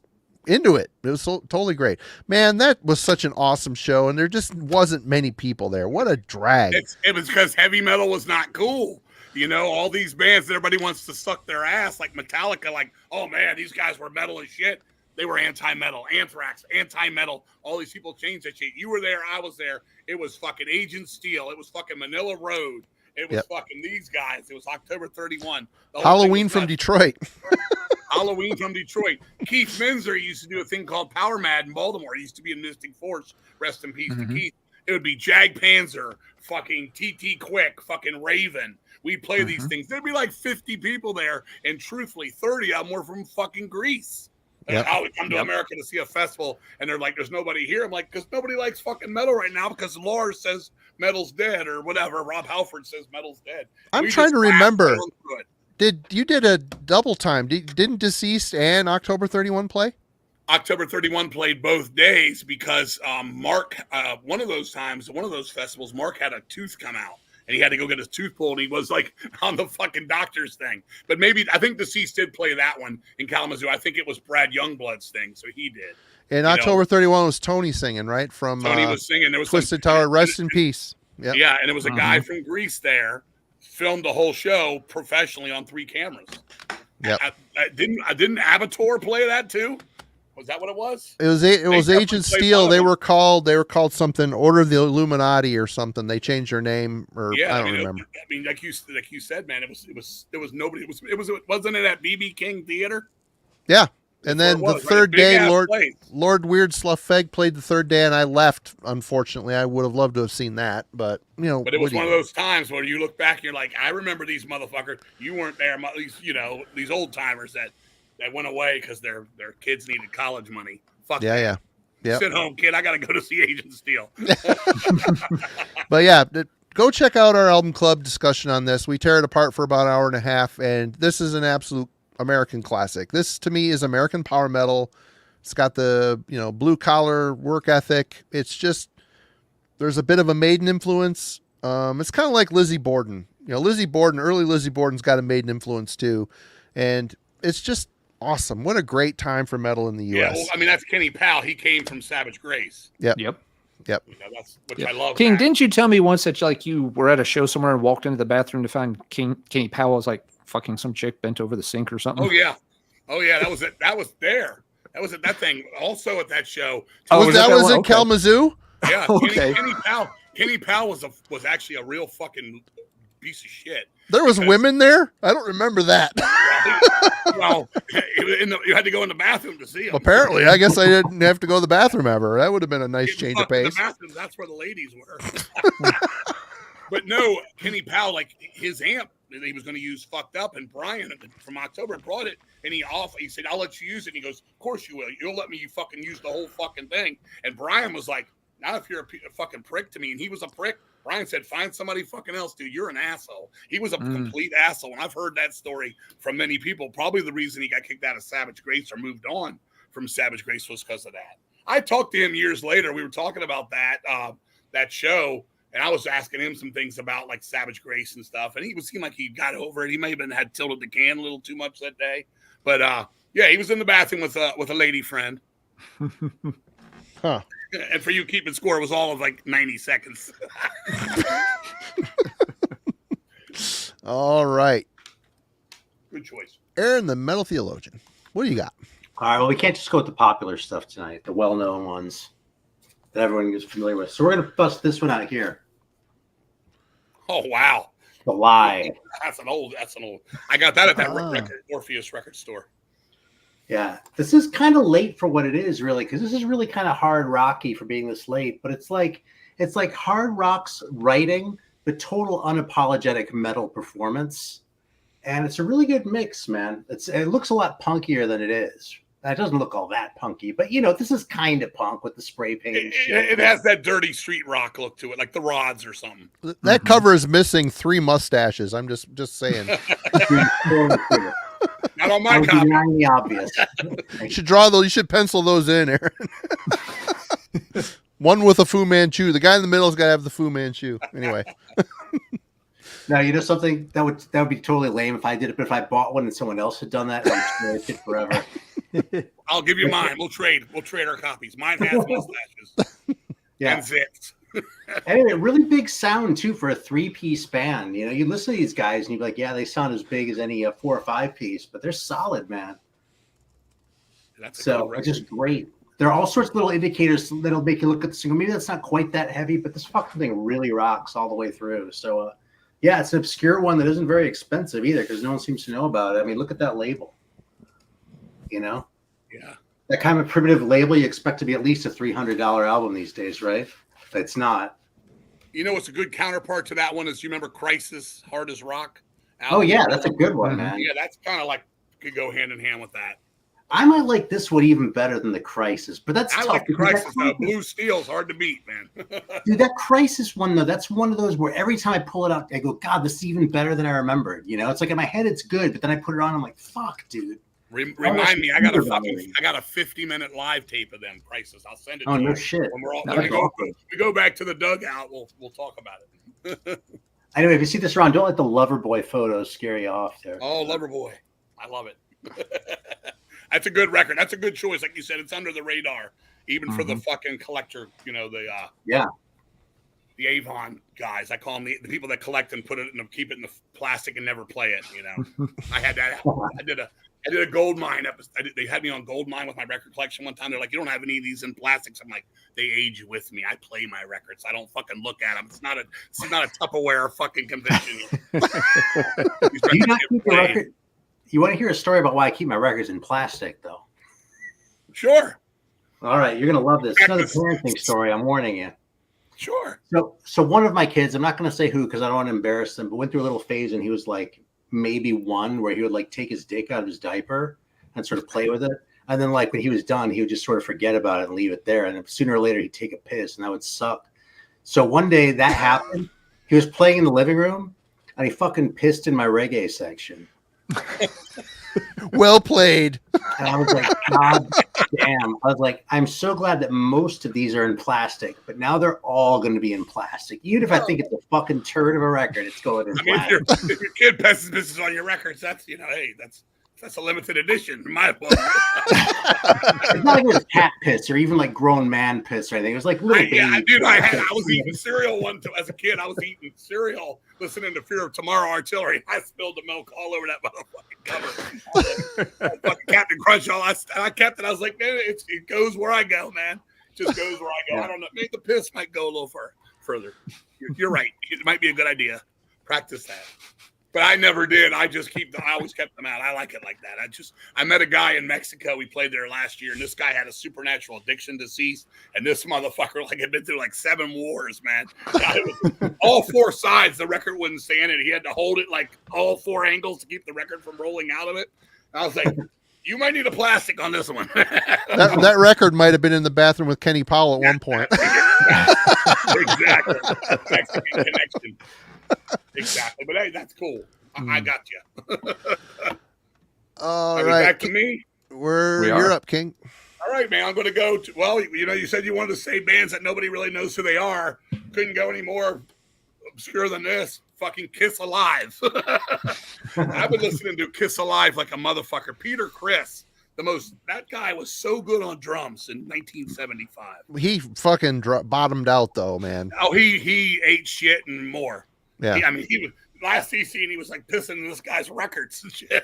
into it. It was totally great. Man, that was such an awesome show, and there just wasn't many people there. What a drag. It was because heavy metal was not cool. All these bands, everybody wants to suck their ass, like Metallica, like, oh man, these guys were metal as shit. They were anti-metal, Anthrax, anti-metal. All these people changed that shit. You were there, I was there. It was fucking Agent Steel. It was fucking Manila Road. It was fucking these guys. It was October 31. Halloween from Detroit. Halloween from Detroit. Keith Minzer used to do a thing called Power Mad in Baltimore. He used to be in Mystic Force. Rest in peace to Keith. It would be Jag Panzer, fucking TT Quick, fucking Raven. We'd play these things. There'd be like 50 people there, and truthfully, 30 of them were from fucking Greece. I would come to America to see a festival, and they're like, there's nobody here. I'm like, because nobody likes fucking metal right now because Lars says metal's dead or whatever. Rob Halford says metal's dead. I'm trying to remember. You did a double time. Didn't Deceased and October 31 play? October 31 played both days because Mark, one of those festivals, Mark had a tooth come out. And he had to go get his tooth pulled. And he was like on the fucking doctor's thing. But I think Deceased did play that one in Kalamazoo. I think it was Brad Youngblood's thing. So he did. And October 31 was Tony singing, right? From Tony was singing. There was Twisted Tower, Rest in Peace. Yep. Yeah. And it was a guy from Greece there, filmed the whole show professionally on 3 cameras. Yep. Didn't Avatar play that too? Was that what it was? It was Agent Steel. They were called something, Order of the Illuminati or something. They changed their name, or I don't remember. I mean, like you said, man, it was nobody. Wasn't it at BB King Theater? Yeah. And then the third day, Lord Weird Sluffeg played the third day, and I left. Unfortunately, I would have loved to have seen that, but But it was one of those times where you look back, and you're like, I remember these motherfuckers. You weren't there. These old timers that went away because their kids needed college money. Fuck yeah. Sit home, kid. I got to go to see Agent Steel. But yeah, go check out our album club discussion on this. We tear it apart for about an hour and a half, and this is an absolute American classic. This to me is American power metal. It's got the blue collar work ethic. It's just There's a bit of a Maiden influence. It's kind of like Lizzie Borden. Early Lizzie Borden's got a Maiden influence too. And it's just awesome. What a great time for metal in the U.S. Yeah, well, I mean, that's Kenny Powell. He came from Savage Grace. Yep. Which I love. King, that. didn't you tell me once that like you were at a show somewhere and walked into the bathroom to find Kenny Powell was like fucking some chick bent over the sink or something? Oh yeah. That was it. That was there. That was at that thing. Also at that show. Was it in Kalamazoo? Yeah. Okay. Kenny Powell was actually a real fucking piece of shit. There was women there? I don't remember that. Well, you had to go in the bathroom to see him. Apparently, I guess I didn't have to go to the bathroom ever. That would have been a nice change of pace. The bathroom, that's where the ladies were. But no, Kenny Powell, like his amp that he was going to use fucked up, and Brian from October brought it, and he said, "I'll let you use it." And he goes, "Of course you will. You'll let me fucking use the whole fucking thing." And Brian was like, "Not if you're a fucking prick to me." And he was a prick. Brian said, "Find somebody fucking else, dude. You're an asshole." He was a complete asshole. And I've heard that story from many people. Probably the reason he got kicked out of Savage Grace or moved on from Savage Grace was because of that. I talked to him years later. We were talking about that show, and I was asking him some things about like Savage Grace and stuff. And he seemed like he got over it. He may have had tilted the can a little too much that day. But yeah, he was in the bathroom with a lady friend. Huh. And for you keeping score, it was all of like 90 seconds. All right. Good choice. Aaron, the Metal Theologian. What do you got? All right. Well, we can't just go with the popular stuff tonight, the well-known ones that everyone is familiar with. So we're going to bust this one out here. Oh, wow. The Lie. That's an old. I got that at that Orpheus record store. Yeah, this is kind of late for what it is, really, because this is really kind of hard rocky for being this late. But it's like hard rock's writing, but total unapologetic metal performance, and it's a really good mix, man. It looks a lot punkier than it is. It doesn't look all that punky, but this is kind of punk with the spray paint. It has that dirty street rock look to it, like the Rods or something. That cover is missing 3 mustaches. I'm just saying. Not on my copy. The obvious. You should you should pencil those in, Aaron. One with a Fu Manchu. The guy in the middle's got to have the Fu Manchu. Anyway. Now, something that would be totally lame if I did it, but if I bought one and someone else had done that, I would stare it forever. I'll give you mine. We'll trade our copies. Mine has mustaches. Yeah. And zips. Anyway, really big sound too for a 3-piece band. You listen to these guys and you're like, yeah, they sound as big as any 4 or 5-piece, but they're solid, man. So it's just great. There are all sorts of little indicators that'll make you look at the single. Maybe that's not quite that heavy, but this fucking thing really rocks all the way through. So yeah, it's an obscure one that isn't very expensive either because no one seems to know about it. I mean, look at that label. Yeah. That kind of primitive label you expect to be at least a $300 album these days, right? It's not. What's a good counterpart to that one is you remember Crisis, Hard as Rock? Album? Oh yeah, that's a good one, man. Yeah, that's kind of like could go hand in hand with that. I might like this one even better than the Crisis, but that's I tough. like the Crisis though. Blue Steel's hard to beat, man. Dude, that Crisis one though, that's one of those where every time I pull it out, I go, God, this is even better than I remembered. It's like in my head it's good, but then I put it on, I'm like, fuck, dude. Remind me, I got a 50-minute live tape of them Crisis. I'll send it to you. No shit. When we go back to the dugout, we'll talk about it. Anyway, if you see this around, don't let the Loverboy photos scare you off there. Oh, Loverboy. I love it. That's a good record. That's a good choice. Like you said, it's under the radar, even for the fucking collector, the Avon guys. I call them the people that collect and keep it in the plastic and never play it. I had that. I did a gold mine episode. They had me on gold mine with my record collection one time. They're like, you don't have any of these in plastics. I'm like, they age with me. I play my records. I don't fucking look at them. It's not a Tupperware fucking convention. Do you not keep your record? You want to hear a story about why I keep my records in plastic, though? Sure. All right, you're gonna love this. It's another parenting story. I'm warning you. Sure. So one of my kids, I'm not gonna say who because I don't want to embarrass them, but went through a little phase and he was like maybe 1 where he would like take his dick out of his diaper and sort of play with it, and then like when he was done, he would just sort of forget about it and leave it there, and sooner or later he'd take a piss, and that would suck. So one day that happened. He was playing in the living room and he fucking pissed in my reggae section. Well played. And I was like, God damn. I was like, I'm so glad that most of these are in plastic, but now they're all going to be in plastic. Even if I think it's a fucking turd of a record, it's going in plastic. If your kid pisses on your records, that's, hey, that's a limited edition. My book. It's not like it was cat piss or even like grown man piss or anything. It was like little baby. I was eating cereal as a kid. I was eating cereal, listening to Fear of Tomorrow Artillery. I spilled the milk all over that motherfucking cover. Fucking Captain Crunch. I kept it. I was like, man, it goes where I go, man. It just goes where I go. I don't know. Maybe the piss might go a little further. You're right. It might be a good idea. Practice that. But I never did. I always kept them out. I like it like that. I met a guy in Mexico. We played there last year, and this guy had a supernatural addiction disease. And this motherfucker had been through 7 wars, man. All 4 sides, the record wouldn't stand it. He had to hold it all 4 angles to keep the record from rolling out of it. And I was like, you might need a plastic on this one. that record might have been in the bathroom with Kenny Powell at one point. Exactly. Mexican connection. Exactly, but hey, that's cool. I got you. All right, back to me. You're up, King. All right, man. I'm going to go to. Well, you said you wanted to say bands that nobody really knows who they are. Couldn't go any more obscure than this. Fucking Kiss Alive. I've been listening to Kiss Alive like a motherfucker. Peter Criss. That guy was so good on drums in 1975. He fucking bottomed out though, man. Oh, he ate shit and more. Yeah. He was last he seen. He was pissing in this guy's records and shit.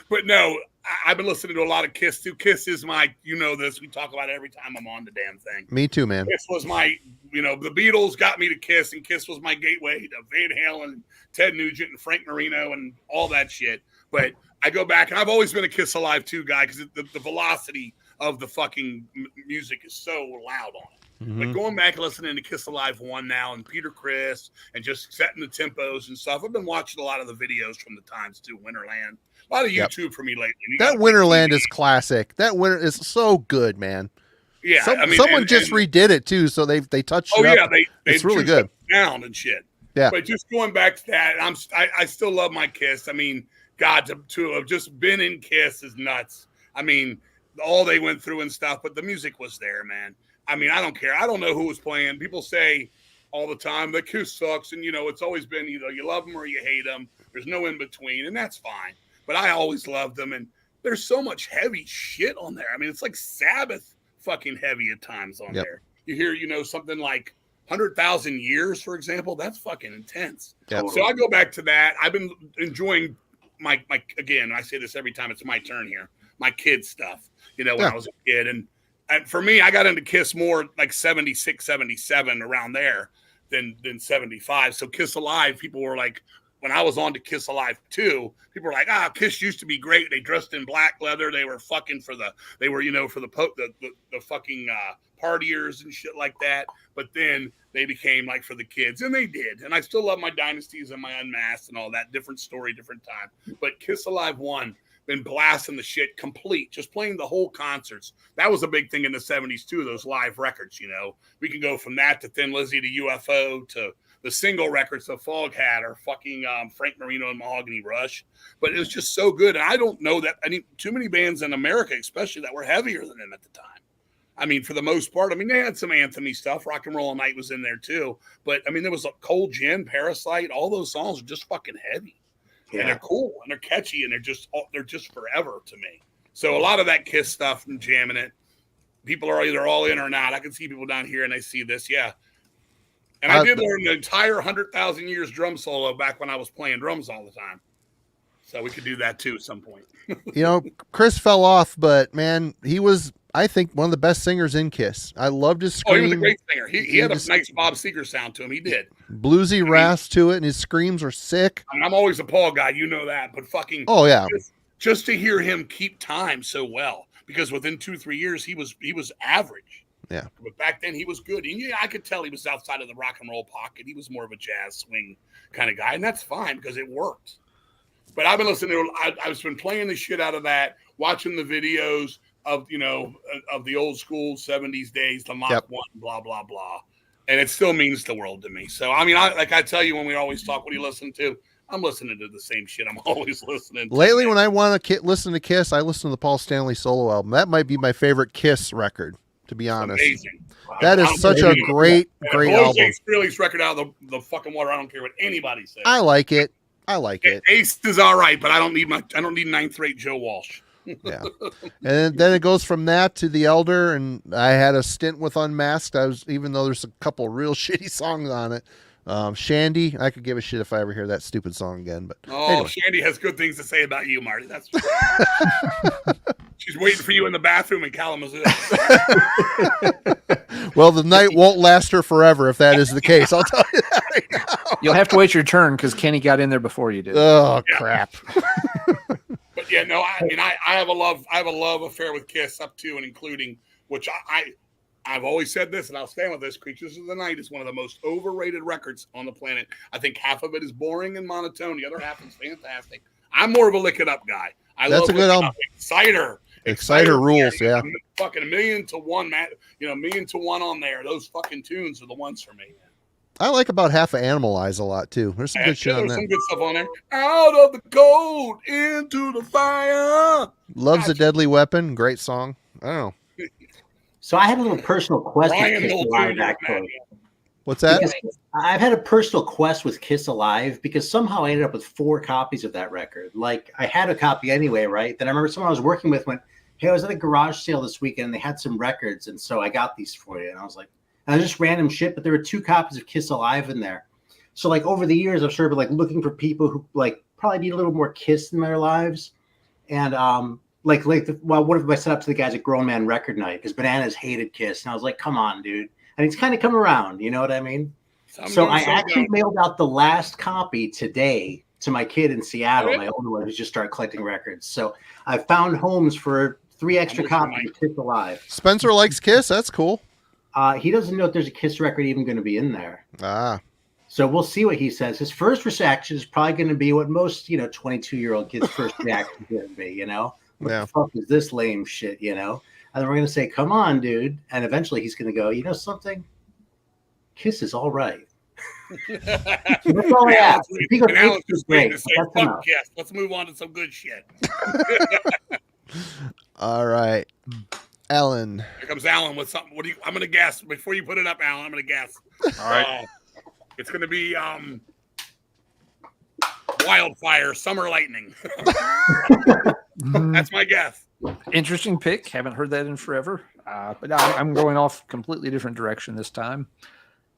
But no, I've been listening to a lot of Kiss too. Kiss is my, this. We talk about it every time I'm on the damn thing. Me too, man. Kiss was my, the Beatles got me to Kiss, and Kiss was my gateway to Van Halen, Ted Nugent, and Frank Marino, and all that shit. But I go back, and I've always been a Kiss Alive 2 guy because the velocity of the fucking music is so loud on it. Mm-hmm. But going back and listening to Kiss Alive 1 now and Peter Criss and just setting the tempos and stuff, I've been watching a lot of the videos from the times too. Winterland, a lot of YouTube for me lately. That Winterland is classic. That winter is so good, man. Yeah, someone just redid it too, so they touched it up. Yeah, it's really good sound and shit. Yeah, but just going back to that, I still love my Kiss. God, to have just been in Kiss is nuts. All they went through and stuff, but the music was there, man. I don't care. I don't know who was playing. People say all the time that Kiss sucks, and it's always been either you love them or you hate them. There's no in between, and that's fine. But I always loved them, and there's so much heavy shit on there. It's like Sabbath fucking heavy at times on there. You hear, something like 100,000 Years, for example. That's fucking intense. Yep. So I go back to that. I've been enjoying my again, I say this every time it's my turn here, my kid stuff, when I was a kid. And for me, I got into Kiss more like 76, 77 around there than 75. So Kiss Alive, people were like, when I was on to Kiss Alive 2, people were like, Kiss used to be great. They dressed in black leather. They were fucking for the fucking partiers and shit like that. But then they became for the kids, and they did. And I still love my Dynasties and my Unmasked and all that. Different story, different time. But Kiss Alive 1, been blasting the shit complete, just playing the whole concerts. That was a big thing in the 70s too, those live records, We can go from that to Thin Lizzy to UFO to the single records that Foghat or fucking Frank Marino and Mahogany Rush. But it was just so good. And I don't know that too many bands in America, especially, that were heavier than them at the time. For the most part, they had some anthem-y stuff. Rock and Roll All Night was in there too. But there was Cold Gin, Parasite, all those songs are just fucking heavy. Yeah. And they're cool and they're catchy and they're just forever to me. So a lot of that Kiss stuff and jamming it, people are either all in or not. I can see people down here and they see this, yeah. And I did learn the entire 100,000 Years drum solo back when I was playing drums all the time. So we could do that too at some point. Chris fell off, but man, he was, I think, one of the best singers in Kiss. I loved his scream. Oh, he was a great singer. He had a nice Bob Seger sound to him. He did. Bluesy rasp to it, and his screams were sick. I'm always a Paul guy, you know that, but fucking. Oh yeah. Just to hear him keep time so well, because within 2-3 years he was average. Yeah. But back then he was good. And I could tell he was outside of the rock and roll pocket. He was more of a jazz swing kind of guy, and that's fine because it worked. But I've been listening to, I've been playing the shit out of that, watching the videos of, of the old school 70s days, the Mach 1, blah, blah, blah. And it still means the world to me. So, like I tell you when we always talk, what do you listen to? I'm listening to the same shit I'm always listening to. Lately, when I want to listen to Kiss, I listen to the Paul Stanley solo album. That might be my favorite Kiss record, to be honest. Amazing. That is such a great album. Release record out of the fucking water. I don't care what anybody says. I like it. Ace is all right, but I don't need ninth rate Joe Walsh. Yeah. And then it goes from that to The Elder, and I had a stint with Unmasked. Even though there's a couple real shitty songs on it. Shandy, I could give a shit if I ever hear that stupid song again. But anyway. Shandy has good things to say about you, Marty. That's she's waiting for you in the bathroom in Kalamazoo. Well, the night won't last her forever if that is the case. I'll tell you that right now. You'll have to wait your turn because Kenny got in there before you did. Oh, crap. But yeah, no, I mean, I have a love affair with Kiss up to and including, which I've always said this, and I'll stand with this. Creatures of the Night is one of the most overrated records on the planet. I think half of it is boring and monotone. The other half is fantastic. I'm more of a Lick It Up guy. That's a good album. Exciter rules, yeah. Fucking 1,000,000 to 1, man. 1,000,000 to 1 on there. Those fucking tunes are the ones for me. I like about half of Animalize a lot too. There's some good shit on There's that. some good stuff on there. Out of the cold, into the fire. Love's a Deadly Weapon. Great song. I don't know. So I had a little personal quest with Kiss Alive, actually. What's that? Because I've had a personal quest with Kiss Alive because somehow I ended up with 4 copies of that record. Like, I had a copy anyway, right? Then I remember someone I was working with went, hey, I was at a garage sale this weekend and they had some records. And so I got these for you. And I was like, and just random shit, but there were 2 copies of Kiss Alive in there. So like over the years, I've sort of been like looking for people who like probably need a little more Kiss in their lives. And what if I set up to the guys at Grown Man Record Night? Because Bananas hated Kiss. And I was like, come on, dude. And he's kind of come around, you know what I mean? So I actually mailed out the last copy today to my kid in Seattle, my older one, who's just started collecting records. So I found homes for 3 extra copies of Kiss Alive. Spencer likes Kiss. That's cool. He doesn't know if there's a Kiss record even going to be in there. Ah. So we'll see what he says. His first reaction is probably going to be what most, 22-year-old kids' first reaction is going to be, What the fuck is this lame shit, And then we're going to say, come on, dude. And eventually he's going to go, you know something? Kiss is all right. That's all I ask. He goes, Alan's just great. to say, fuck Kiss. Let's move on to some good shit. All right. Alan. Here comes Alan with something. I'm going to guess. Before you put it up, Alan, I'm going to guess. All right. It's going to be Wildfire, Summer Lightning. That's my guess. Interesting pick. Haven't heard that in forever. But I'm going off completely different direction this time.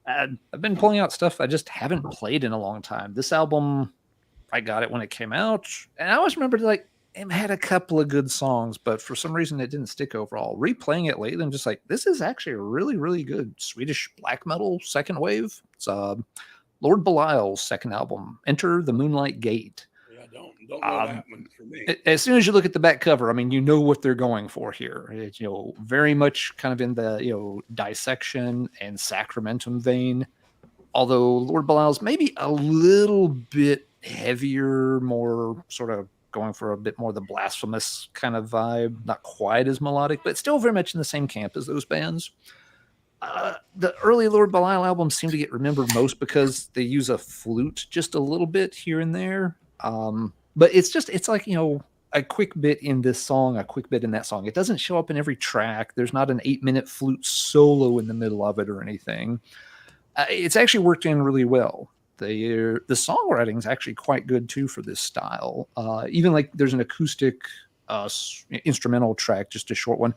I've been pulling out stuff I just haven't played in a long time. This album, I got it when it came out. And I always remembered it had a couple of good songs, but for some reason it didn't stick overall. Replaying it lately, I'm just like, this is actually a really, really good Swedish black metal second wave. It's Lord Belial's second album, Enter the Moonlight Gate. Yeah, don't know that one for me. As soon as you look at the back cover, I mean, you know what they're going for here. It's, very much kind of in the, dissection and sacramentum vein. Although Lord Belial's maybe a little bit heavier, more sort of going for a bit more the blasphemous kind of vibe, not quite as melodic, but still very much in the same camp as those bands. The early Lord Belial albums seem to get remembered most because they use a flute just a little bit here and there. But it's like, a quick bit in this song, a quick bit in that song. It doesn't show up in every track. There's not an 8-minute flute solo in the middle of it or anything. It's actually worked in really well. The songwriting is actually quite good too for this style. Even like there's an acoustic instrumental track, just a short one,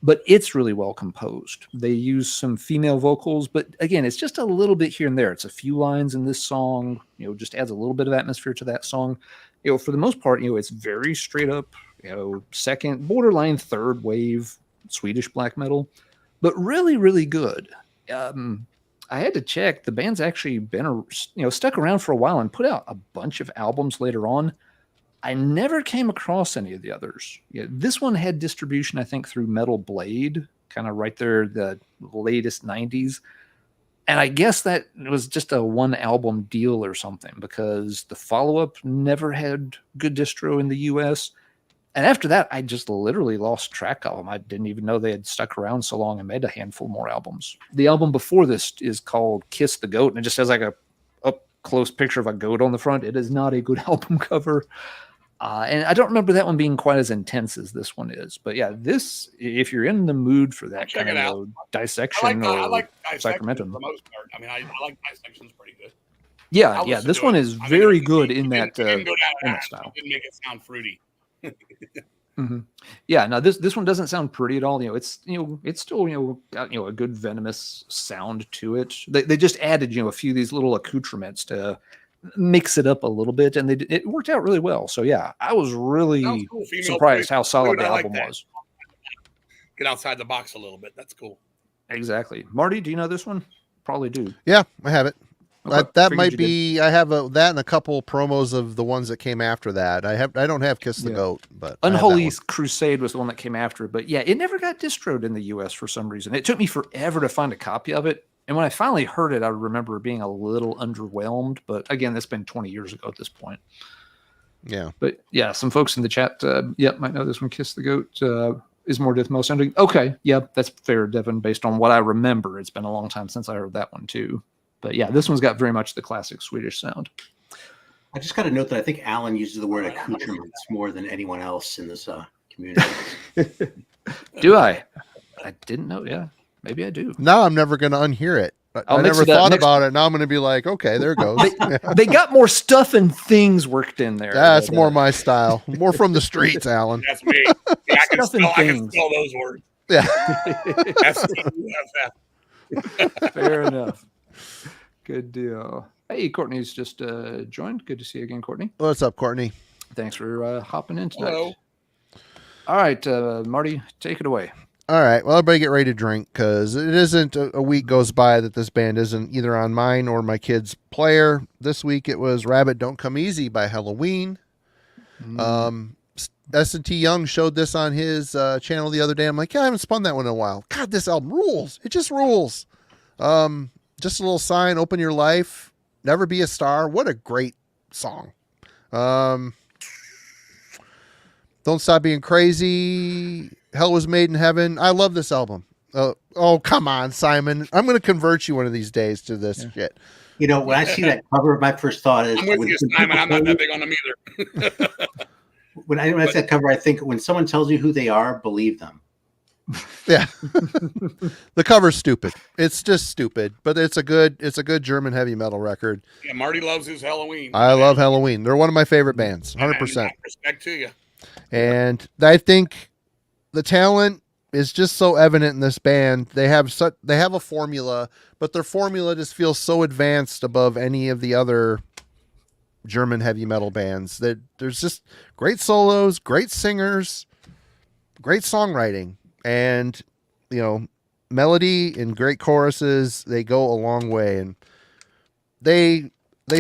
but it's really well composed. They use some female vocals, but again, it's just a little bit here and there. It's a few lines in this song, just adds a little bit of atmosphere to that song. For the most part, it's very straight up, second, borderline third wave Swedish black metal, but really, really good. I had to check. The band's actually been, stuck around for a while and put out a bunch of albums later on. I never came across any of the others. This one had distribution, I think, through Metal Blade, kind of right there, the latest 90s. And I guess that was just a 1-album deal or something because the follow-up never had good distro in the US. And after that, I just literally lost track of them. I didn't even know they had stuck around so long and made a handful more albums. The album before this is called Kiss the Goat, and it just has like a close picture of a goat on the front. It is not a good album cover. And I don't remember that one being quite as intense as this one is. But yeah, this, if you're in the mood for that Check kind it of dissection I like or dissection for sacramentum. the most part. I mean, I like dissection's pretty good. Yeah, I'll yeah. listen This to one it. is I mean, very it good didn't- in it that didn't go down in that that. style. It didn't make it sound fruity. Mm-hmm. Yeah, no, this one doesn't sound pretty at all. It's it's still got a good venomous sound to it. They just added a few of these little accoutrements to mix it up a little bit, and it worked out really well. So yeah, I was really Sounds cool. Female surprised voice. how solid Dude, the I like album that. was. Get outside the box a little bit. That's cool. Exactly, Marty. Do you know this one? Probably do. Yeah, I have it. Okay, That figured might you did. be. I have that and a couple promos of the ones that came after that. I don't have Kiss the Yeah. Goat, but I have that Unholy one. Crusade was the one that came after, but yeah, it never got distroed in the US for some reason. It took me forever to find a copy of it. And when I finally heard it, I remember being a little underwhelmed. But again, that's been 20 years ago at this point. Yeah. But yeah, some folks in the chat, might know this one. Kiss the Goat is more death metal sounding. Okay, yeah, that's fair, Devin, based on what I remember. It's been a long time since I heard that one too. But yeah, this one's got very much the classic Swedish sound. I just got to note that I think Alan uses the word accoutrements more than anyone else in this community. Do I? I didn't know. Yeah, maybe I do. Now I'm never going to unhear it. I'll I mix never it up thought next about it. Now I'm going to be like, okay, there it goes. They got more stuff and things worked in there. That's but, more my style. More from the streets, Alan. That's me. Yeah, I Stuff and can things. spell those words. Yeah. S-T-U-F-F. Fair enough. Good deal. Hey, Courtney's just joined. Good to see you again, Courtney. What's up, Courtney? Thanks for hopping in tonight. Hello. All right, Marty, take it away. All right. Well, everybody get ready to drink because it isn't a week goes by that this band isn't either on mine or my kid's player. This week it was Rabbit Don't Come Easy by Halloween. S&T Young showed this on his channel the other day. I'm like, yeah, I haven't spun that one in a while. God, this album rules. It just rules. Just a little sign, open your life, never be a star. What a great song. Don't Stop Being Crazy. Hell Was Made in Heaven. I love this album. Oh, come on, Simon. I'm going to convert you one of these days to this shit. You know, when I see that cover, my first thought is I'm with you, Simon. I'm not that big on them either. when I see that cover, I think when someone tells you who they are, believe them. Yeah. The cover's stupid. It's just stupid, but it's a good German heavy metal record. Yeah, Marty loves his Halloween. I love Halloween. They're one of my favorite bands, 100%. Respect to you. And I think the talent is just so evident in this band. They have a formula, but their formula just feels so advanced above any of the other German heavy metal bands. That there's just great solos, great singers, great songwriting, and melody and great choruses. They go a long way, and they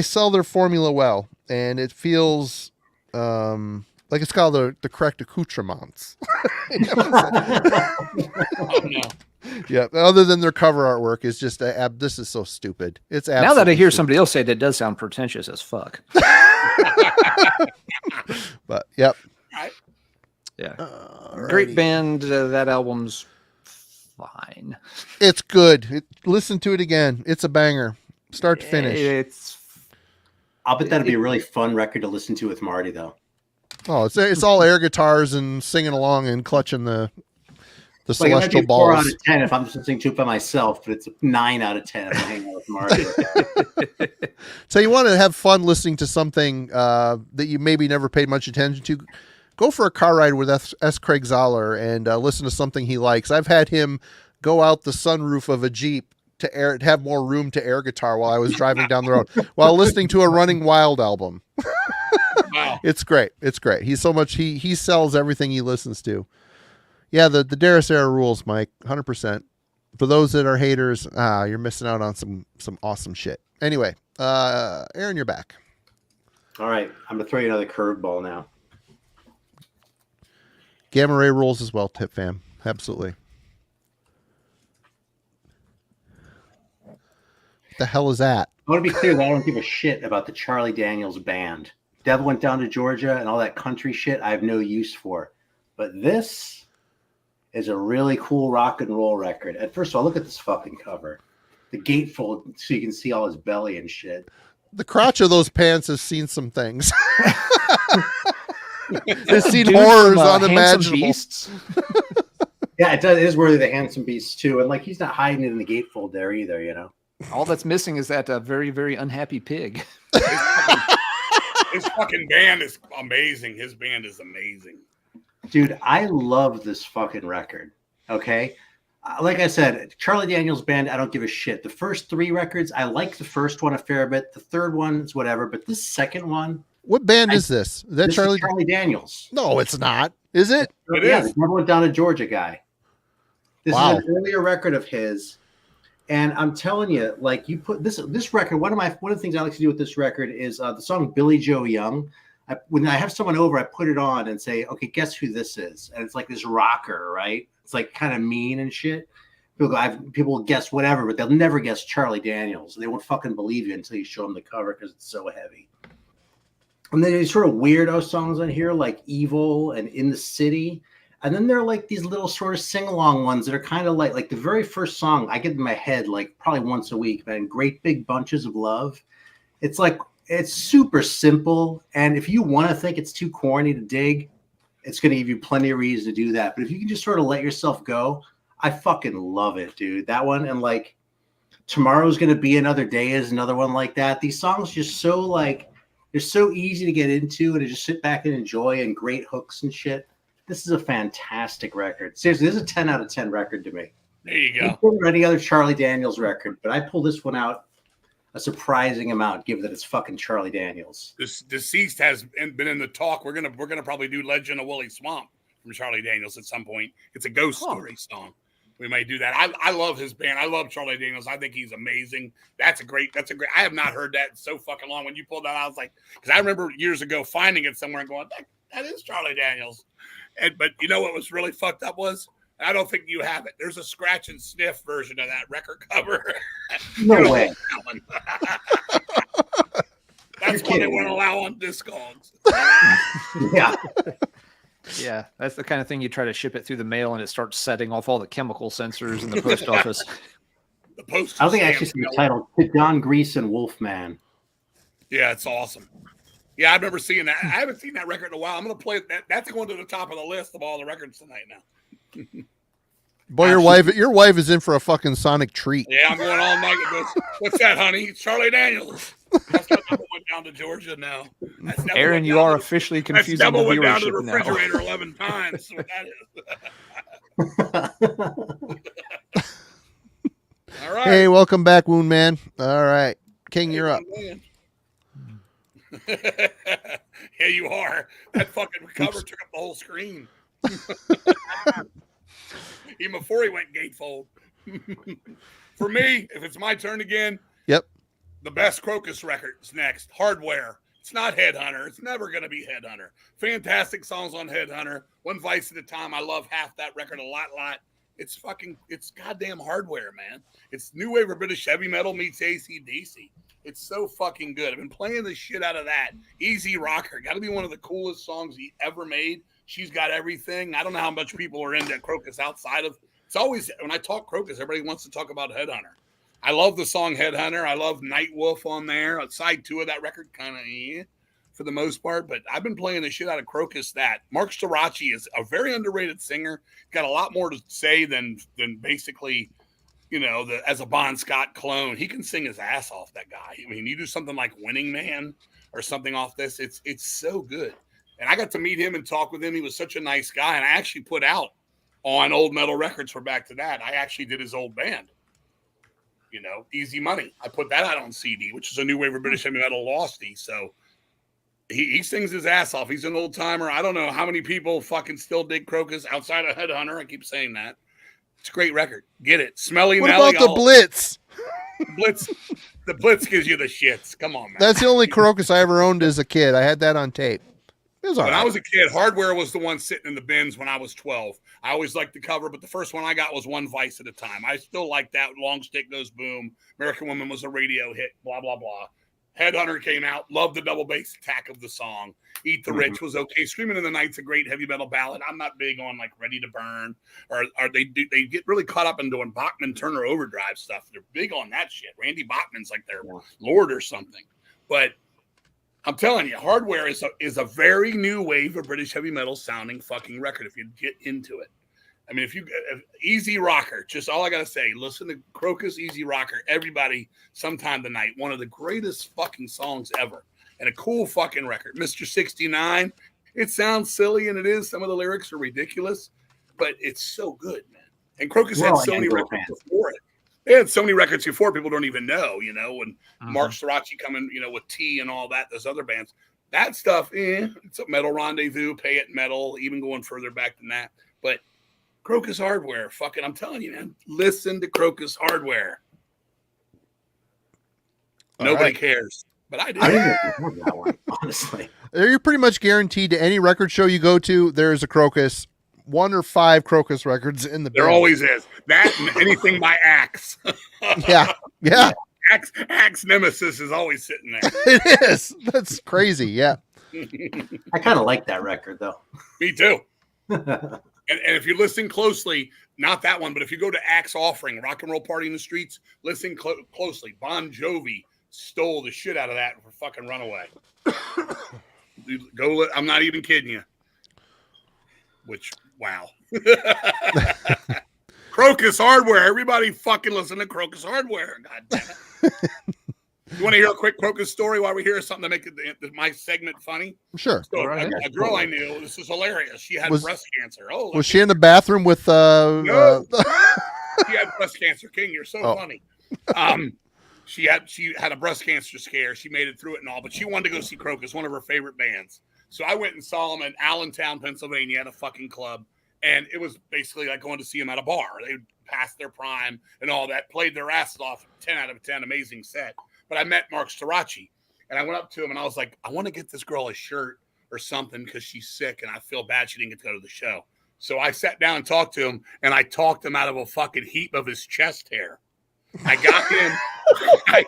sell their formula well, and it feels like it's got the correct accoutrements. Oh, no. Yeah. Other than their cover artwork is just this is so stupid. It's Now that I absolutely hear stupid. somebody else say that does sound pretentious as fuck. But yep. Yeah. Alrighty. Great band. That album's fine. It's good. Listen to it again. It's a banger, start to finish. It's I'll bet that'd be a really fun record to listen to with Marty, though. Oh, it's all air guitars and singing along and clutching the Like, it might be celestial a 4 out balls. of 10 if I'm just listening to it by myself, but it's a 9 out of 10 if I hang out with Marty. So you want to have fun listening to something that you maybe never paid much attention to? Go for a car ride with S. Craig Zoller and listen to something he likes. I've had him go out the sunroof of a Jeep to have more room to air guitar while I was driving down the road while listening to a Running Wild album. Wow. It's great. It's great. He's so much. He sells everything he listens to. Yeah, the Darius era rules, Mike. 100%. For those that are haters, you're missing out on some awesome shit. Anyway, Aaron, you're back. All right, I'm gonna throw you another curveball now. Gamma Ray rules as well, Tip Fam. Absolutely. What the hell is that? I want to be clear that I don't give a shit about the Charlie Daniels band. Devil Went Down to Georgia and all that country shit I have no use for. But this is a really cool rock and roll record. And first of all, look at this fucking cover. The gatefold so you can see all his belly and shit. The crotch of those pants has seen some things. It's seen Dude horrors from, Handsome unimaginable. Beasts. Yeah, it is worthy of the handsome beast too, and like he's not hiding it in the gatefold there either, you know. All that's missing is that very, very unhappy pig. His fucking band is amazing. His band is amazing. Dude, I love this fucking record. Okay. Like I said, Charlie Daniels Band, I don't give a shit. The first 3 records, I like the first one a fair bit. The third one is whatever, but this second one. What band is this? Is that This Charlie? is Charlie Daniels. No, it's not. Is it? It Yeah, is. the Never Went Down to Georgia guy. This Wow. is an earlier record of his. And I'm telling you, like you put this record, one of the things I like to do with this record is the song Billy Joe Young. When I have someone over, I put it on and say, okay, guess who this is? And it's like this rocker, right? It's like kind of mean and shit. People will guess whatever, but they'll never guess Charlie Daniels. They won't fucking believe you until you show them the cover because it's so heavy. And then there's sort of weirdo songs on here like Evil and In the City. And then there are like these little sort of sing-along ones that are kind of like the very first song I get in my head like probably once a week, man. Great Big Bunches of Love. It's like, it's super simple. And if you want to think it's too corny to dig, it's going to give you plenty of reason to do that. But if you can just sort of let yourself go, I fucking love it, dude. That one. And like Tomorrow's Going to Be Another Day is another one like that. These songs just so like, they're so easy to get into and to just sit back and enjoy, and great hooks and shit. This is a fantastic record. Seriously, this is a 10 out of 10 record to me. There you go. Or any other Charlie Daniels record, but I pull this one out a surprising amount, given that it's fucking Charlie Daniels. This Deceased has been in the talk. We're gonna probably do Legend of Willie Swamp from Charlie Daniels at some point. It's a ghost story song. We may do that. I love his band. I love Charlie Daniels. I think he's amazing. That's a great. I have not heard that in so fucking long. When you pulled that out, I was like, because I remember years ago finding it somewhere and going, that is Charlie Daniels. But you know what was really fucked up was, I don't think you have it. There's a scratch and sniff version of that record cover. No way. That's what they won't allow on Discogs. Yeah. Yeah, that's the kind of thing you try to ship it through the mail and it starts setting off all the chemical sensors in the post office. The post. I don't think I actually see the title. Don Grease and Wolfman. Yeah, it's awesome. Yeah, I remember seeing that. I haven't seen that record in a while. I'm going to play it. That's going to the top of the list of all the records tonight now. Boy, your wife is in for a fucking sonic treat. Yeah, I'm going all night with this. What's that, honey? It's Charlie Daniels. That's not Never Went Down to Georgia now. Aaron, you are officially confusing the Went down to the viewership now. refrigerator 11 times. That's what that is. All right. Hey, welcome back, Wound Man. All right. King, you're up. Yeah, you are. That fucking cover took up the whole screen. Even before he went gatefold. For me, if it's my turn again, Yep. the best Crocus record is next. Hardware. It's not Headhunter. It's never going to be Headhunter. Fantastic songs on Headhunter. One Vice at a Time. I love half that record a lot. It's goddamn Hardware, man. It's new wave of British heavy metal meets AC/DC. It's so fucking good. I've been playing the shit out of that. Easy Rocker. Got to be one of the coolest songs he ever made. She's got everything. I don't know how much people are into Crocus outside of. It's always, when I talk Crocus, everybody wants to talk about Headhunter. I love the song Headhunter. I love Night Wolf on there. Side 2 of that record, kind of for the most part. But I've been playing the shit out of Crocus. That Mark Storace is a very underrated singer. Got a lot more to say than basically, as a Bon Scott clone. He can sing his ass off, that guy. I mean, you do something like Winning Man or something off this. It's so good. And I got to meet him and talk with him. He was such a nice guy. And I actually put out on Old Metal Records for Back to That. I actually did his old band. Easy Money. I put that out on CD, which is a new wave of British heavy metal losty. So he sings his ass off. He's an old timer. I don't know how many people fucking still dig Crocus outside of Headhunter. I keep saying that. It's a great record. Get it. Smelly What Nelly. about the Blitz? The Blitz gives you the shits. Come on, man. That's the only Crocus I ever owned as a kid. I had that on tape. It was all When right. I was a kid, Hardware was the one sitting in the bins when I was 12. I always liked the cover, but the first one I got was One Vice at a Time. I still like that. Long Stick Goes Boom. American Woman was a radio hit, blah, blah, blah. Headhunter came out. Loved the double bass attack of the song. Eat the Rich was okay. Screaming in the Night's a great heavy metal ballad. I'm not big on like Ready to Burn, or they get really caught up in doing Bachman Turner Overdrive stuff. They're big on that shit. Randy Bachman's like their lord or something. But I'm telling you, Hardware is a very new wave of British heavy metal sounding fucking record if you get into it. I mean, if Easy Rocker, just all I got to say, listen to Crocus Easy Rocker, everybody, sometime tonight. One of the greatest fucking songs ever and a cool fucking record. Mr. 69, it sounds silly and it is. Some of the lyrics are ridiculous, but it's so good, man. And Crocus had so many records before it. They had so many records before people don't even know, when Mark Sorachi coming, with T and all that, those other bands. That stuff, it's a Metal Rendezvous, Pay It Metal, even going further back than that. But Crocus Hardware, fucking, I'm telling you, man, listen to Crocus Hardware. Nobody cares, but I do. I didn't even know that one, honestly. You're pretty much guaranteed to any record show you go to, there's a Crocus, 1 or 5 Crocus records in the There band. always is. That and anything by Axe. Yeah. Axe Nemesis is always sitting there. It is. That's crazy. Yeah. I kind of like that record, though. Me too. And if you listen closely, not that one, but if you go to Axe Offering, Rock and Roll Party in the Streets, listen closely. Bon Jovi stole the shit out of that for fucking Runaway. I'm not even kidding you. Which, wow. Crocus Hardware. Everybody fucking listen to Crocus Hardware. God damn it. You want to hear a quick Crocus story while we hear something to make my segment funny? Sure. So a girl I knew, this is hilarious. She had breast cancer. Oh, was she in the bathroom with No. She had breast cancer. King, you're so funny. She had a breast cancer scare. She made it through it and all, but she wanted to go see Crocus, one of her favorite bands. So I went and saw them in Allentown, Pennsylvania at a fucking club. And it was basically like going to see them at a bar. They passed their prime and all that, played their asses off, 10 out of 10, amazing set. But I met Mark Sorachi, and I went up to him, and I was like, I want to get this girl a shirt or something because she's sick, and I feel bad she didn't get to go to the show. So I sat down and talked to him, and I talked him out of a fucking heap of his chest hair. I got him. I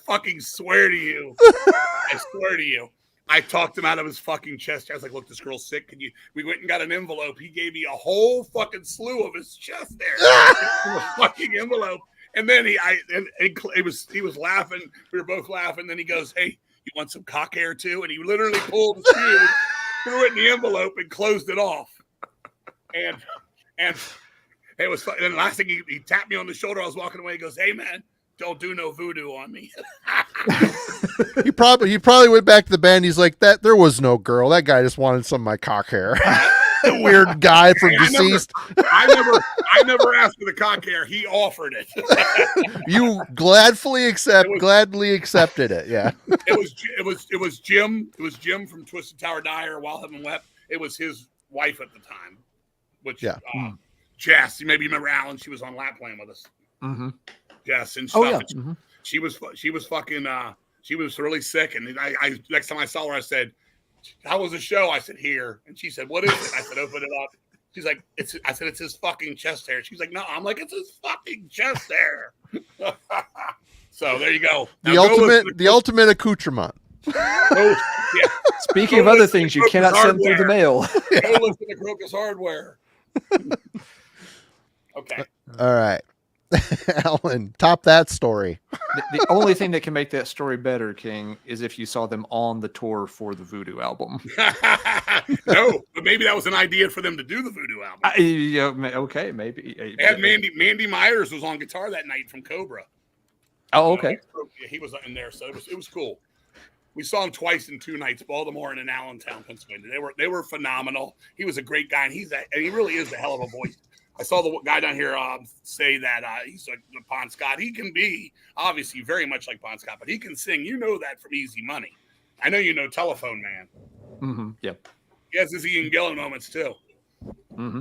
fucking swear to you. I swear to you. I talked him out of his fucking chest. I was like, look, this girl's sick. We went and got an envelope. He gave me a whole fucking slew of his chest hair. A fucking envelope. And then he was laughing. We were both laughing. Then he goes, hey, you want some cock hair too? And he literally pulled his shoe, threw it in the envelope and closed it off. And it was fun. And the last thing he tapped me on the shoulder. I was walking away. He goes, hey man, don't do no voodoo on me. He probably went back to the band. He's like, there was no girl. That guy just wanted some of my cock hair. Weird guy from Deceased. I never asked for the cock hair. He offered it. You gladly accepted it. Yeah. It was Jim. It was Jim from Twisted Tower Dyer, While Heaven Wept. It was his wife at the time, which Jess. You maybe remember Alan. She was on Lap Playing with us. Mm-hmm. Jess and stuff. Oh, yeah. Mm-hmm. She was fucking. She was really sick, and I next time I saw her, I said, how was the show? I said, here. And she said, what is it? I said, open it up. She's like, I said, it's his fucking chest hair. She's like, no. I'm like, it's his fucking chest hair. So there you go. Now the ultimate accoutrement. Speaking of other things you cannot send through the mail. Go listen to Crocus Hardware. Okay. All right. Alan, top that story. The only thing that can make that story better, King, is if you saw them on the tour for the Voodoo album. No, but maybe that was an idea for them to do the Voodoo album. Okay, maybe. They had Mandy Myers was on guitar that night from Cobra. Oh, okay. He was in there, so it was cool. We saw him twice in 2 nights, Baltimore and in Allentown, Pennsylvania. They were phenomenal. He was a great guy, and he really is a hell of a voice. I saw the guy down here say that he's like Bon Scott. He can be obviously very much like Bon Scott, but he can sing. You know that from Easy Money. I know you know Telephone Man. Mm-hmm. Yep. He has his Ian Gillan moments too. Mm-hmm.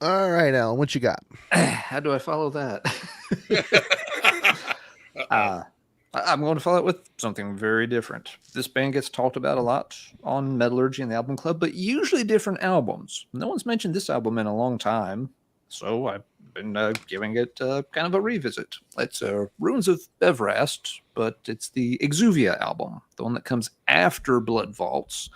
All right, Alan, what you got? How do I follow that? I'm going to follow it with something very different. This band gets talked about a lot on Metallurgy and the Album Club, but usually different albums. No one's mentioned this album in a long time, so I've been giving it kind of a revisit. It's Ruins of Bevrast, but it's the Exuvia album, the one that comes after Blood Vaults.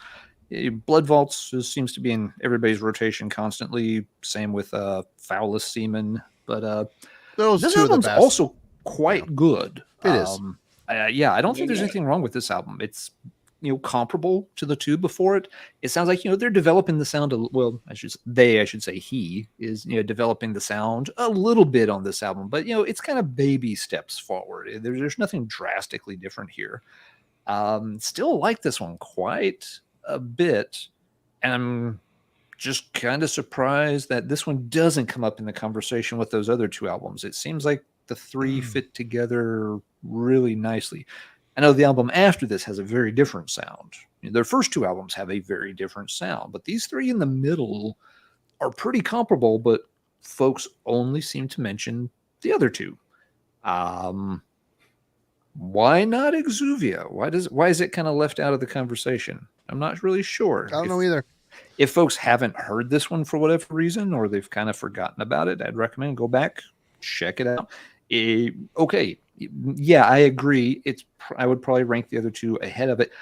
Blood Vaults seems to be in everybody's rotation constantly. Same with Foulest Seaman, but those this two are the album's best. also quite good. It is. Yeah, I don't think there's anything wrong with this album. It's comparable to the two before it. It sounds like they're developing the sound. I should say he is developing the sound a little bit on this album, but it's kind of baby steps forward. There's nothing drastically different here. Still like this one quite a bit, and I'm just kind of surprised that this one doesn't come up in the conversation with those other two albums. It seems like the three fit together really nicely. I know the album after this has a very different sound. Their first two albums have a very different sound, but these three in the middle are pretty comparable, but folks only seem to mention the other two. Why not Exuvia? Why is it kind of left out of the conversation? I'm not really sure. I don't know either. If folks haven't heard this one for whatever reason, or they've kind of forgotten about it, I'd recommend go back, check it out. Okay. Yeah, I agree. I would probably rank the other two ahead of it,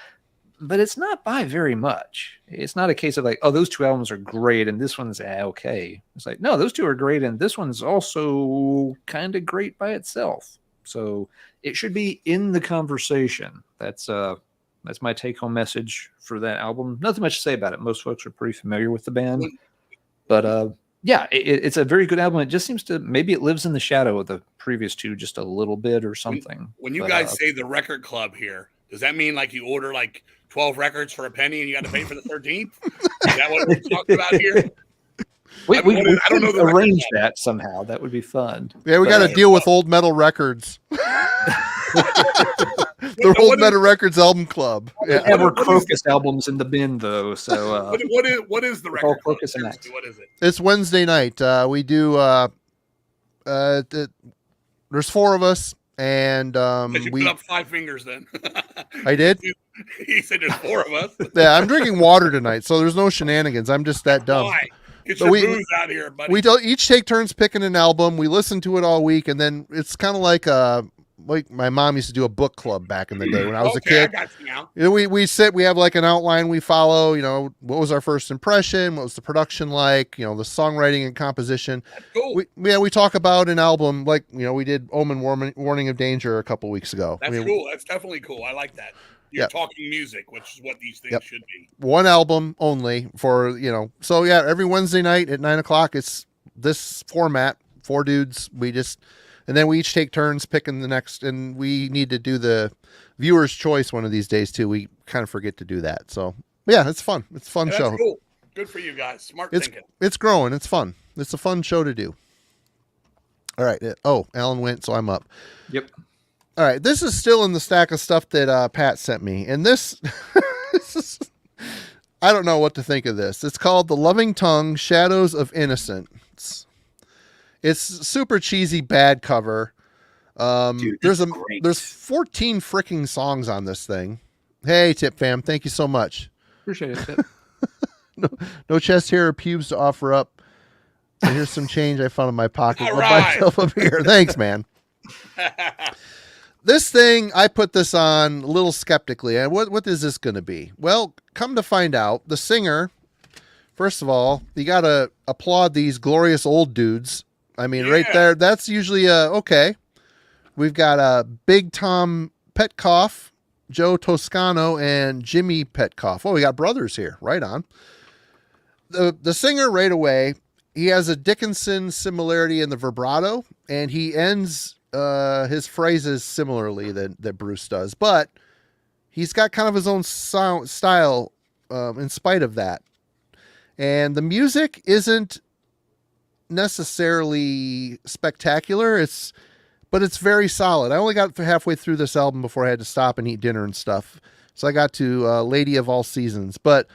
but it's not by very much. It's not a case of like, oh, those two albums are great and this one's okay. It's like, no, those two are great and this one's also kind of great by itself. So it should be in the conversation. That's my take-home message for that album. Nothing much to say about it. Most folks are pretty familiar with the band, but yeah, it's a very good album. It just seems to maybe it lives in the shadow of the previous two just a little bit or something. When you guys say the record club here, does that mean like you order like 12 records for a penny and you got to pay for the 13th? Is that what we're talking about here? We I don't know arrange that somehow. That would be fun. Yeah, we got to deal with Old Metal Records. The Old Metal Records album club. Yeah, we're Crocus albums in the bin though. So what is the record club? What is it? It's Wednesday night. We do. There's four of us, and you put up 5 fingers. Then I did. He said there's 4 of us. Yeah, I'm drinking water tonight, so there's no shenanigans. I'm just that dumb. Why? Get your booze out here, buddy. We each take turns picking an album. We listen to it all week, and then it's kind of like my mom used to do a book club back in the day when I was a kid. I got you now. We sit, we have like an outline we follow, what was our first impression? What was the production like? The songwriting and composition. That's cool. We talk about an album like, we did Omen Warning of Danger a couple weeks ago. That's cool. That's definitely cool. I like that. You're talking music, which is what these things should be. One album only for, so yeah, every Wednesday night at 9:00, it's this format, 4 dudes. And then we each take turns picking the next, and we need to do the viewer's choice one of these days too. We kind of forget to do that. So yeah, it's fun. It's a fun show. Cool. Good for you guys. Smart thinking. It's growing. It's fun. It's a fun show to do. All right. Alan went, so I'm up. Yep. All right. This is still in the stack of stuff that Pat sent me. And this I don't know what to think of this. It's called The Loving Tongue, Shadows of Innocence. It's super cheesy, bad cover. Dude, there's 14 freaking songs on this thing. Hey, Tip fam, thank you so much. Appreciate it, Tip. no chest hair or pubes to offer up. And here's some change I found in my pocket. All Buy right. myself a beer. Thanks, man. This thing, I put this on a little skeptically. And what is this going to be? Well, come to find out, the singer, first of all, you got to applaud these glorious old dudes. I mean, right there, that's usually okay. We've got Big Tom Petkoff, Joe Toscano, and Jimmy Petkoff. Oh, we got brothers here. Right on. The singer right away, he has a Dickinson similarity in the vibrato, and he ends his phrases similarly that Bruce does. But he's got kind of his own style in spite of that. And the music isn't necessarily spectacular, but it's very solid. I only got halfway through this album before I had to stop and eat dinner and stuff, so I got to Lady of All Seasons. But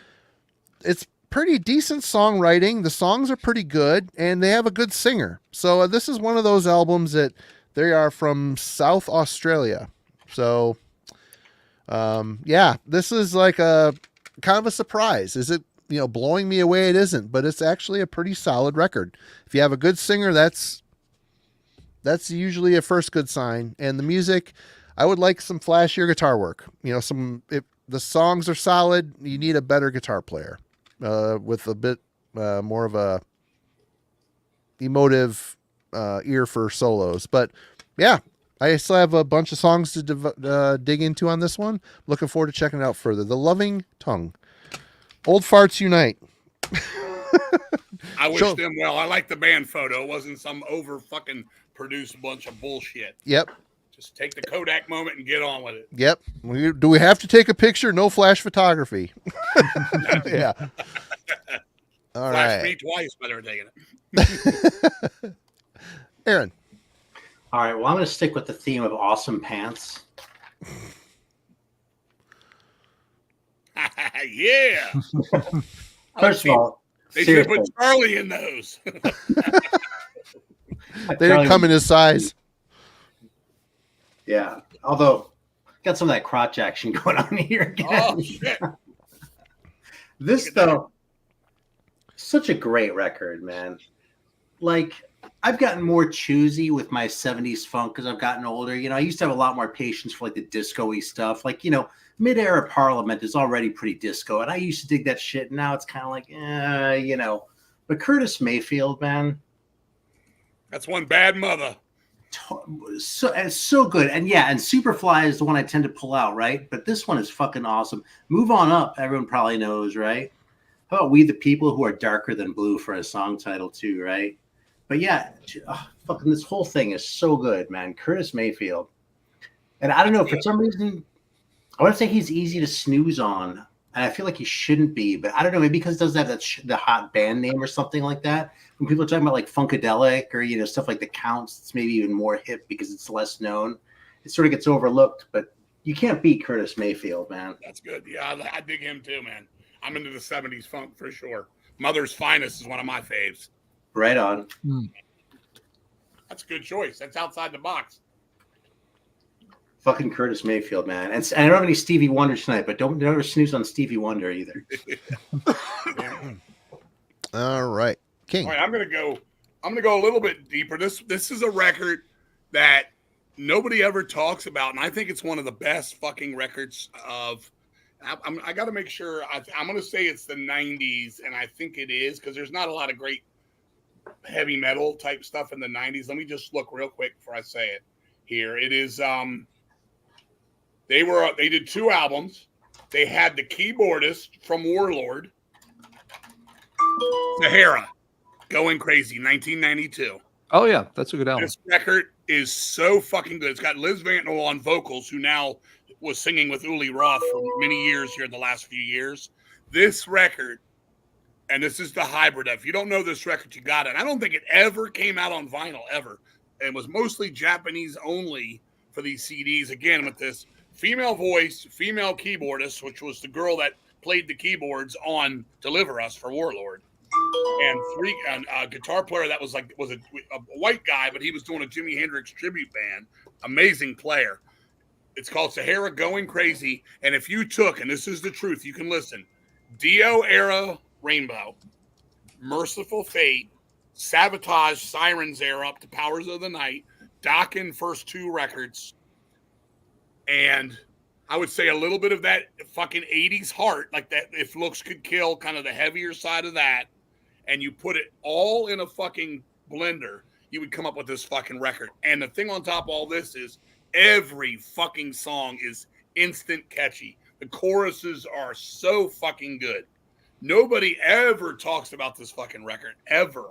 it's pretty decent songwriting. The songs are pretty good, and they have a good singer. So this is one of those albums that they are from South Australia. So this is like a kind of a surprise. Is it blowing me away? It isn't, but it's actually a pretty solid record. If you have a good singer, that's usually a first good sign. And the music, I would like some flashier guitar work. If the songs are solid, you need a better guitar player with a bit more of a emotive ear for solos. But yeah, I still have a bunch of songs to dig into on this one. Looking forward to checking it out further. The Loving Tongue. Old Farts Unite. I wish them well. I like the band photo. It wasn't some over fucking produced bunch of bullshit. Yep. Just take the Kodak moment and get on with it. Yep. Do we have to take a picture? No flash photography. Yeah. All Flash right. me twice, but they're taking it. Aaron. All right. Well, I'm going to stick with the theme of awesome pants. Yeah. First of all, They should seriously, put Charlie in those. They didn't come in his size. Yeah. Although, got some of that crotch action going on here again. Oh, shit. This, though, such a great record, man. Like, I've gotten more choosy with my 70s funk as I've gotten older. You know, I used to have a lot more patience for, like, the disco-y stuff. Like, you know, Mid-Era Parliament is already pretty disco, and I used to dig that shit. And now it's kind of like, you know. But Curtis Mayfield, man. That's one bad mother. So good. And yeah, and Superfly is the one I tend to pull out, right? But this one is fucking awesome. Move On Up, everyone probably knows, right? How about We the People, who are darker than blue for a song title too, right? But yeah, fucking this whole thing is so good, man. Curtis Mayfield. And I don't know, for some reason, I want to say he's easy to snooze on. And I feel like he shouldn't be, but I don't know, maybe because it doesn't have the hot band name or something like that. When people are talking about like Funkadelic or, you know, stuff like The Counts, it's maybe even more hip because it's less known. It sort of gets overlooked, but you can't beat Curtis Mayfield, man. That's good. Yeah, I dig him too, man. I'm into the 70s funk for sure. Mother's Finest is one of my faves. Right on. That's a good choice. That's outside the box. Fucking Curtis Mayfield, man. And I don't have any Stevie Wonder tonight, but don't ever snooze on Stevie Wonder either. All right. King. All right, I'm gonna go a little bit deeper. This is a record that nobody ever talks about, and I think it's one of the best fucking records of. I got to make sure. I'm gonna say it's the '90s, and I think it is because there's not a lot of great heavy metal type stuff in the '90s. Let me just look real quick before I say it. Here it is. They did 2 albums. They had the keyboardist from Warlord, Sahara, Going Crazy, 1992. Oh yeah, that's a good album. This record is so fucking good. It's got Liz Vantnell on vocals, who now was singing with Uli Roth for many years here in the last few years. This record, and this is the hybrid. If you don't know this record, you got it. I don't think it ever came out on vinyl, ever. It was mostly Japanese only for these CDs. Again, with this female voice, female keyboardist, which was the girl that played the keyboards on Deliver Us for Warlord. And a guitar player that was a white guy, but he was doing a Jimi Hendrix tribute band. Amazing player. It's called Sahara Going Crazy. And if you took, and this is the truth, you can listen, Dio era Rainbow, Merciful Fate, Sabotage, Sirens era up to Powers of the Night, Dokken first 2 records, and I would say a little bit of that fucking 80s heart, like that If Looks Could Kill, kind of the heavier side of that, and you put it all in a fucking blender, you would come up with this fucking record. And the thing on top of all this is every fucking song is instant catchy. The choruses are so fucking good. Nobody ever talks about this fucking record, ever.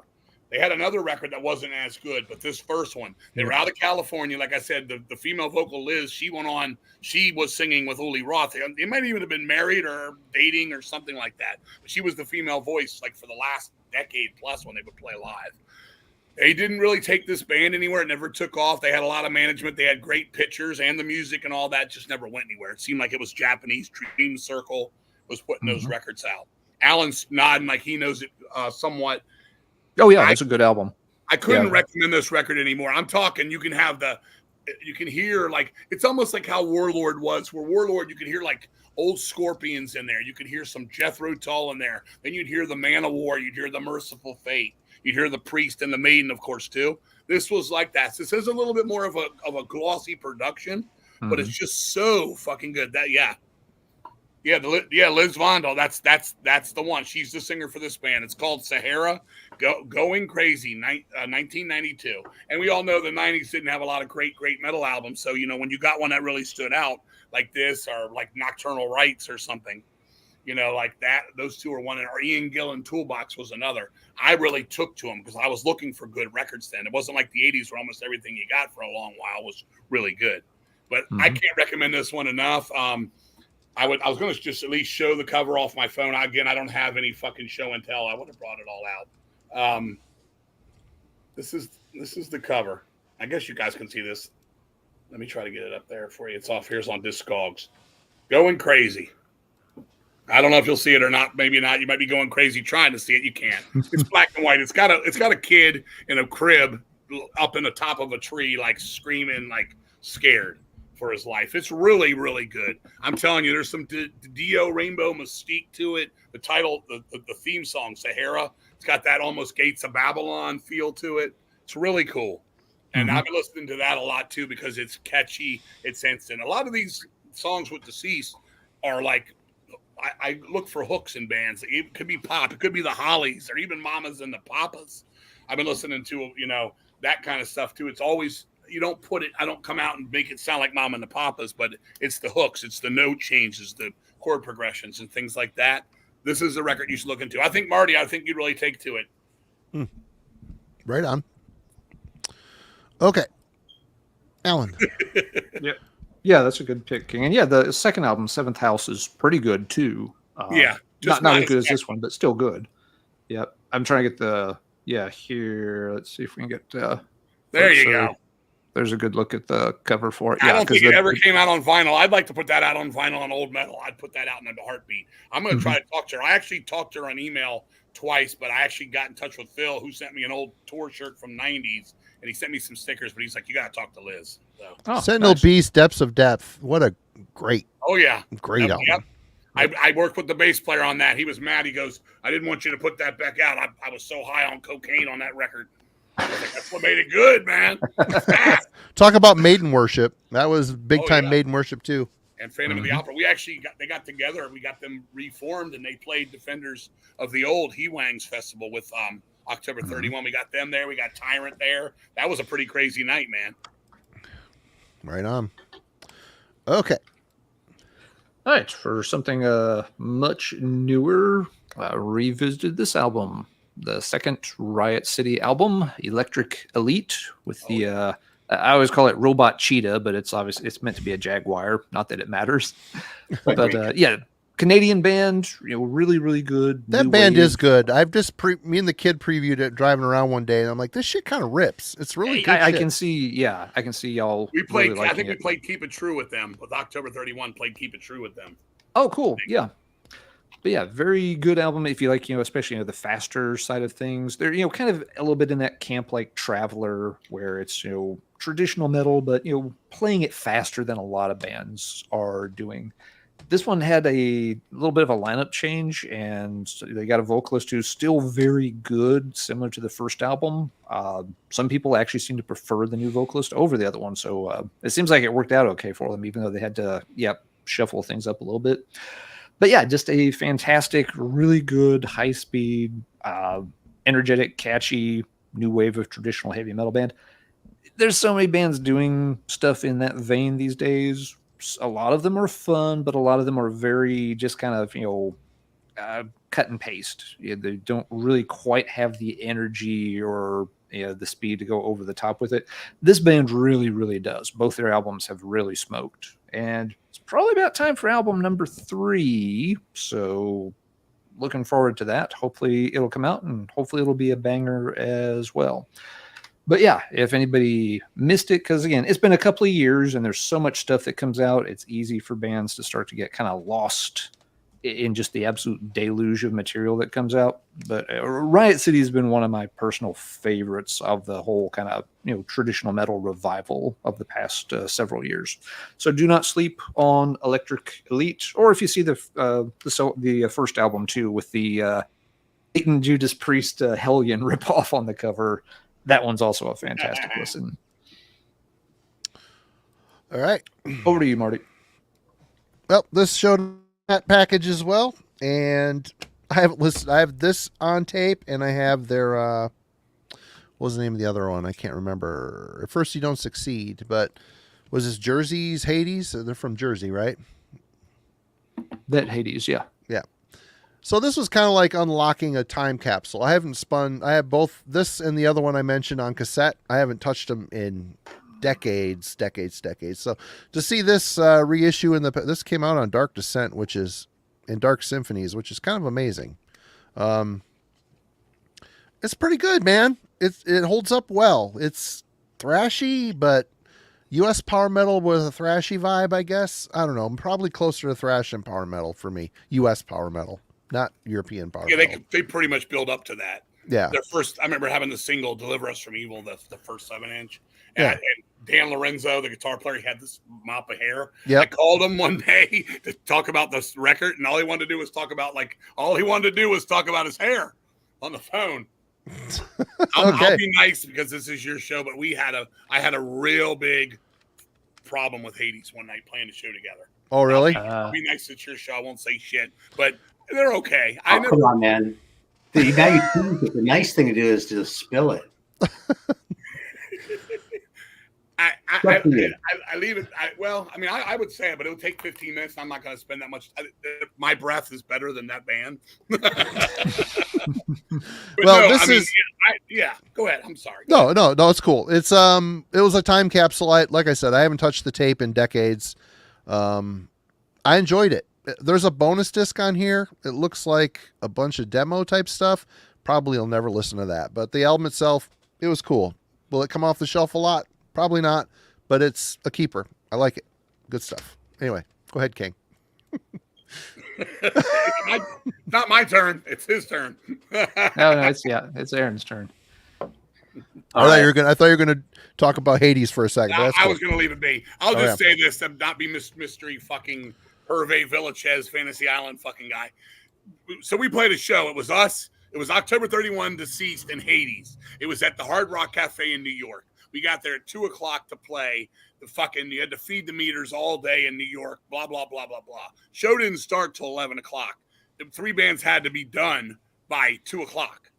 They had another record that wasn't as good, but this first one, they were out of California. Like I said, the female vocal Liz, she went on, she was singing with Uli Roth. They might even have been married or dating or something like that. But she was the female voice like for the last decade plus when they would play live. They didn't really take this band anywhere. It never took off. They had a lot of management. They had great pictures, and the music and all that just never went anywhere. It seemed like it was Japanese. Dream Circle was putting those records out. Alan's nodding like he knows it somewhat. Oh yeah, that's a good album. I couldn't recommend this record anymore. I'm talking, you can hear like, it's almost like how Warlord was, where Warlord, you could hear like old Scorpions in there. You could hear some Jethro Tull in there. Then you'd hear the Man of War. You'd hear the Merciful Fate. You'd hear the Priest and the Maiden, of course, too. This was like that. So this is a little bit more of a glossy production, but it's just so fucking good. Yeah, Liz Vondel. That's the one. She's the singer for this band. It's called Sahara. Going Crazy, 1992. And we all know the 90s didn't have a lot of great metal albums. So, when you got one that really stood out like this, or like Nocturnal Rites or something, like that, those two are one. Or Ian Gillan Toolbox was another. I really took to them because I was looking for good records then. It wasn't like the 80s where almost everything you got for a long while was really good. But I can't recommend this one enough. I was going to just at least show the cover off my phone. Again, I don't have any fucking show and tell. I would have brought it all out. This is the cover. I guess you guys can see this. Let me try to get it up there for you. It's off here. It's on Discogs. Going Crazy. I don't know if you'll see it or not. Maybe not. You might be going crazy trying to see it. You can't. It's black and white. It's got a kid in a crib up in the top of a tree, like screaming, like scared for his life. It's really, really good. I'm telling you, there's some Dio Rainbow mystique to it. The title, the theme song, Sahara, it's got that almost Gates of Babylon feel to it. It's really cool. And I've been listening to that a lot too because it's catchy. It's instant. A lot of these songs with Deceased are like, I look for hooks in bands. It could be pop. It could be the Hollies or even Mamas and the Papas. I've been listening to, that kind of stuff too. It's always, I don't come out and make it sound like Mama and the Papas, but it's the hooks, it's the note changes, the chord progressions and things like that. This is a record you should look into. I think, Marty, you'd really take to it. Right on. Okay. Alan. Yeah, that's a good pick, King. And yeah, the second album, Seventh House, is pretty good too. Just not as good as this one, but still good. Yep. I'm trying to get here. Let's see if we can get there you go. There's a good look at the cover for it. I don't think it ever came out on vinyl. I'd like to put that out on vinyl on Old Metal. I'd put that out in a heartbeat. I'm going to try to talk to her. I actually talked to her on email twice, but I actually got in touch with Phil, who sent me an old tour shirt from 90s, and he sent me some stickers, but he's like, you got to talk to Liz. So. Sentinel Beast, Depths of Depth. What a great album. Yep. I worked with the bass player on that. He was mad. He goes, I didn't want you to put that back out. I was so high on cocaine on that record. I was like, that's what made it good, man. Talk about Maiden Worship. That was big time Maiden Worship too. And Phantom of the Opera. We actually got together. We got them reformed, and they played Defenders of the Old He Wangs Festival with October 31. We got them there. We got Tyrant there. That was a pretty crazy night, man. Right on. Okay. All right, for something much newer, revisited this album, the second Riot City album, Electric Elite, with I always call it Robot Cheetah, but it's meant to be a Jaguar. Not that it matters, but Canadian band, really, really good. That band is good. I've just me and the kid previewed it driving around one day, and I'm like, this shit kind of rips. It's really good. I can see y'all. We played. Really I think we played Keep It True with them. With October 31, played Keep It True with them. Oh, cool. Yeah. But yeah, very good album if you like, especially the faster side of things. They're kind of a little bit in that camp like Traveler, where it's traditional metal, but playing it faster than a lot of bands are doing. This one had a little bit of a lineup change, and they got a vocalist who's still very good, similar to the first album. Some people actually seem to prefer the new vocalist over the other one, so it seems like it worked out okay for them, even though they had to shuffle things up a little bit. But yeah, just a fantastic, really good, high-speed, energetic, catchy, new wave of traditional heavy metal band. There's so many bands doing stuff in that vein these days. A lot of them are fun, but a lot of them are very just kind of, cut and paste. They don't really quite have the energy or the speed to go over the top with it. This band really, really does. Both their albums have really smoked. And it's probably about time for album number 3. So looking forward to that. Hopefully it'll come out, and hopefully it'll be a banger as well. But yeah, if anybody missed it, because again, it's been a couple of years and there's so much stuff that comes out, it's easy for bands to start to get kind of lost in just the absolute deluge of material that comes out. But Riot City has been one of my personal favorites of the whole kind of traditional metal revival of the past several years. So do not sleep on Electric Elite, or if you see the first album too, with the Satan Judas Priest Hellion ripoff on the cover. That one's also a fantastic listen. All right. Over to you, Marty. Well, this show that package as well, and I haven't listened. I have this on tape, and I have their what was the name of the other one? I can't remember. At First You Don't Succeed, but was this Jersey's Hades? They're from Jersey, right? That Hades, yeah. Yeah. So this was kind of like unlocking a time capsule. I haven't spun. I have both this and the other one I mentioned on cassette. I haven't touched them in decades. So to see this reissue this came out on Dark Descent, which is in Dark Symphonies, which is kind of amazing. It's pretty good, man. It holds up well. It's thrashy, but U.S. power metal with a thrashy vibe, I guess. I don't know. I'm probably closer to thrash than power metal for me. U.S. power metal, not European power metal. They pretty much build up to that. Yeah. Their first, I remember having the single "Deliver Us from Evil," the first 7-inch. Yeah. And Dan Lorenzo, the guitar player, he had this mop of hair. Yep. I called him one day to talk about this record, and all he wanted to do was talk about his hair on the phone. I'll be nice because this is your show, but I had a real big problem with Hades one night playing the show together. Oh, really? I'll be nice, it's your show. I won't say shit, but they're okay. Come on, man. The nice thing to do is to just spill it. I leave it. I would say it, but it would take 15 minutes. I'm not going to spend that much. My breath is better than that band. Go ahead. I'm sorry. No, it's cool. It's it was a time capsule. Like I said, I haven't touched the tape in decades. I enjoyed it. There's a bonus disc on here. It looks like a bunch of demo type stuff. Probably I'll never listen to that, but the album itself, it was cool. Will it come off the shelf a lot? Probably not, but it's a keeper. I like it. Good stuff. Anyway, go ahead, King. Not my turn. It's his turn. No, it's Aaron's turn. I thought you were gonna talk about Hades for a second. No, I was gonna leave it be. I'll just say this and not be mystery fucking Hervé Villachez Fantasy Island fucking guy. So we played a show. It was us. It was October 31, Deceased, and Hades. It was at the Hard Rock Cafe in New York. We got there at 2:00 to play. You had to feed the meters all day in New York, blah, blah, blah, blah, blah. Show didn't start till 11:00. The 3 bands had to be done by 2:00.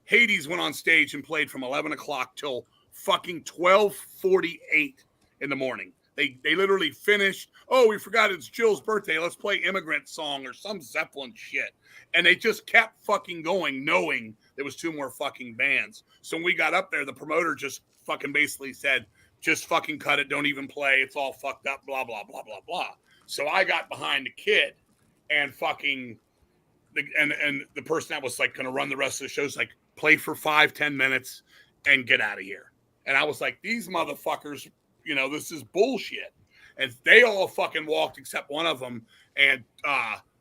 Hades went on stage and played from 11:00 till fucking 12:48 in the morning. They literally finished. Oh, we forgot it's Jill's birthday. Let's play Immigrant Song or some Zeppelin shit. And they just kept fucking going, knowing there was 2 more fucking bands. So when we got up there, the promoter just fucking basically said, just fucking cut it. Don't even play. It's all fucked up, blah, blah, blah, blah, blah. So I got behind the kid and fucking, and the person that was like going to run the rest of the show was like, play for 5-10 minutes and get out of here. And I was like, these motherfuckers, this is bullshit. And they all fucking walked except one of them. And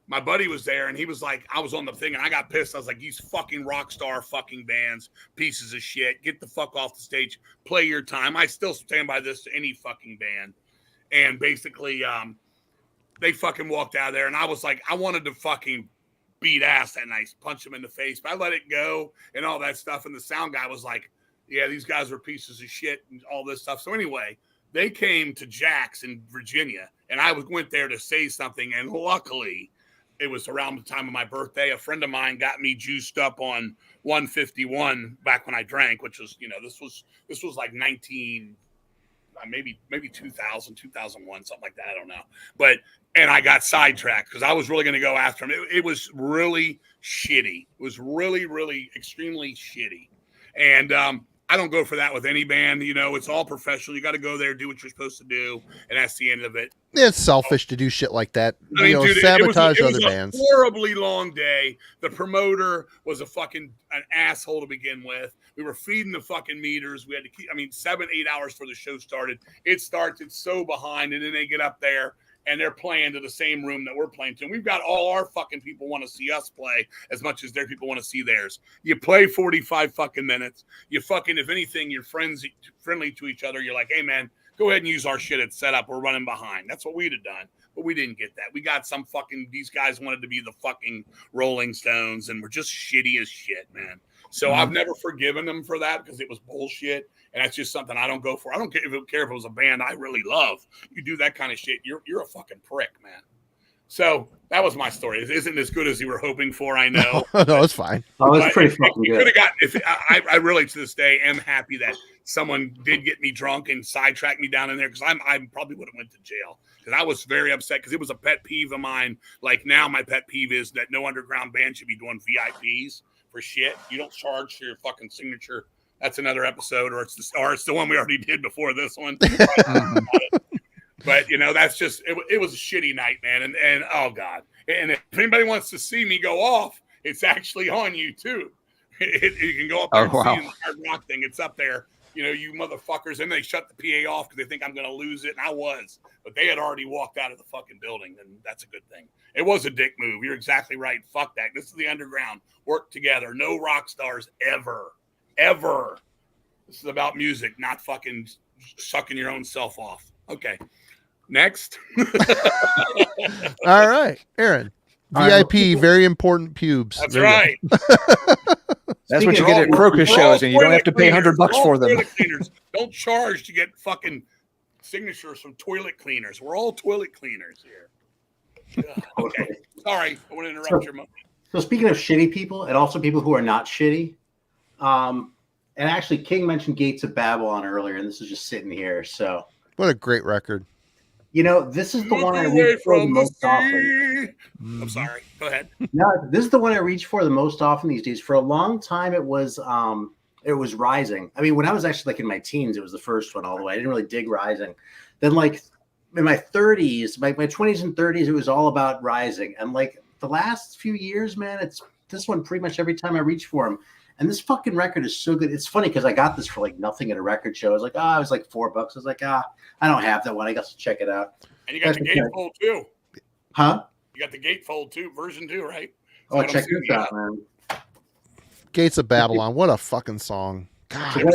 my buddy was there and he was like, I was on the thing and I got pissed. I was like, these fucking rock star fucking bands, pieces of shit, get the fuck off the stage, play your time. I still stand by this to any fucking band. And basically, they fucking walked out of there and I was like, I wanted to fucking beat ass that night, punch them in the face, but I let it go and all that stuff. And the sound guy was like, yeah, these guys were pieces of shit and all this stuff. So anyway, they came to Jack's in Virginia and I went there to say something. And luckily, it was around the time of my birthday. A friend of mine got me juiced up on 151 back when I drank, which was, this was like 19, maybe 2000, 2001, something like that. I don't know. And I got sidetracked because I was really going to go after him. It was really shitty. It was really, really extremely shitty. And I don't go for that with any band. It's all professional. You got to go there, do what you're supposed to do, and that's the end of it. It's selfish to do shit like that. Dude, sabotage it was other bands. Horribly long day. The promoter was an asshole to begin with. We were feeding the fucking meters. We had to keep. 7-8 hours before the show started. It starts. It's so behind, and then they get up there. And they're playing to the same room that we're playing to. And we've got all our fucking people want to see us play as much as their people want to see theirs. You play 45 fucking minutes. You fucking, if anything, you're friendly to each other. You're like, hey, man, go ahead and use our shit at setup. We're running behind. That's what we'd have done. But we didn't get that. We got these guys wanted to be the fucking Rolling Stones. And we're just shitty as shit, man. So I've never forgiven them for that because it was bullshit. And that's just something I don't go for. I don't care if it was a band I really love. You do that kind of shit, you're a fucking prick, man. So that was my story. It isn't as good as you were hoping for, I know. No, it's fine. Oh, it's pretty fucking Could good. have gotten. I really to this day am happy that someone did get me drunk and sidetracked me down in there, because I probably would have went to jail, because I was very upset, because it was a pet peeve of mine. Like now, my pet peeve is that no underground band should be doing VIPs for shit. You don't charge for your fucking signature. That's another episode, or it's the one we already did before this one. But that's just it was a shitty night, man. And oh god. And if anybody wants to see me go off, it's actually on YouTube. You can go up there and see the hard rock thing. It's up there. You motherfuckers. And they shut the PA off because they think I'm going to lose it. And I was. But they had already walked out of the fucking building. And that's a good thing. It was a dick move. You're exactly right. Fuck that. This is the underground. Work together. No rock stars ever. Ever. This is about music, not fucking sucking your own self off. Okay. Next. All right, Aaron. VIP, very important pubes. That's There right. That's what you get at Crocus shows, and you don't have to pay $100 for them. Toilet cleaners. Don't charge to get fucking signatures from toilet cleaners. We're all toilet cleaners here. Okay. Sorry, I want to interrupt your moment. So speaking of shitty people, and also people who are not shitty, and actually King mentioned Gates of Babylon earlier, and this is just sitting here. So What a great record. This is the one I reach for the most often. I'm sorry. Go ahead. No, this is the one I reach for the most often these days. For a long time, it was Rising. I mean, when I was actually like in my teens, it was the first one all the way. I didn't really dig Rising. Then like in my 30s, my 20s and 30s, it was all about Rising. And like the last few years, man, it's this one pretty much every time I reach for him. And this fucking record is so good. It's funny because I got this for like nothing at a record show. I was like, it was like $4. I was like, I don't have that one. I guess I'll check it out. And you got the gatefold too. Huh? You got the gatefold too, version 2, right? Check this out, man. Gates of Babylon. What a fucking song. God. You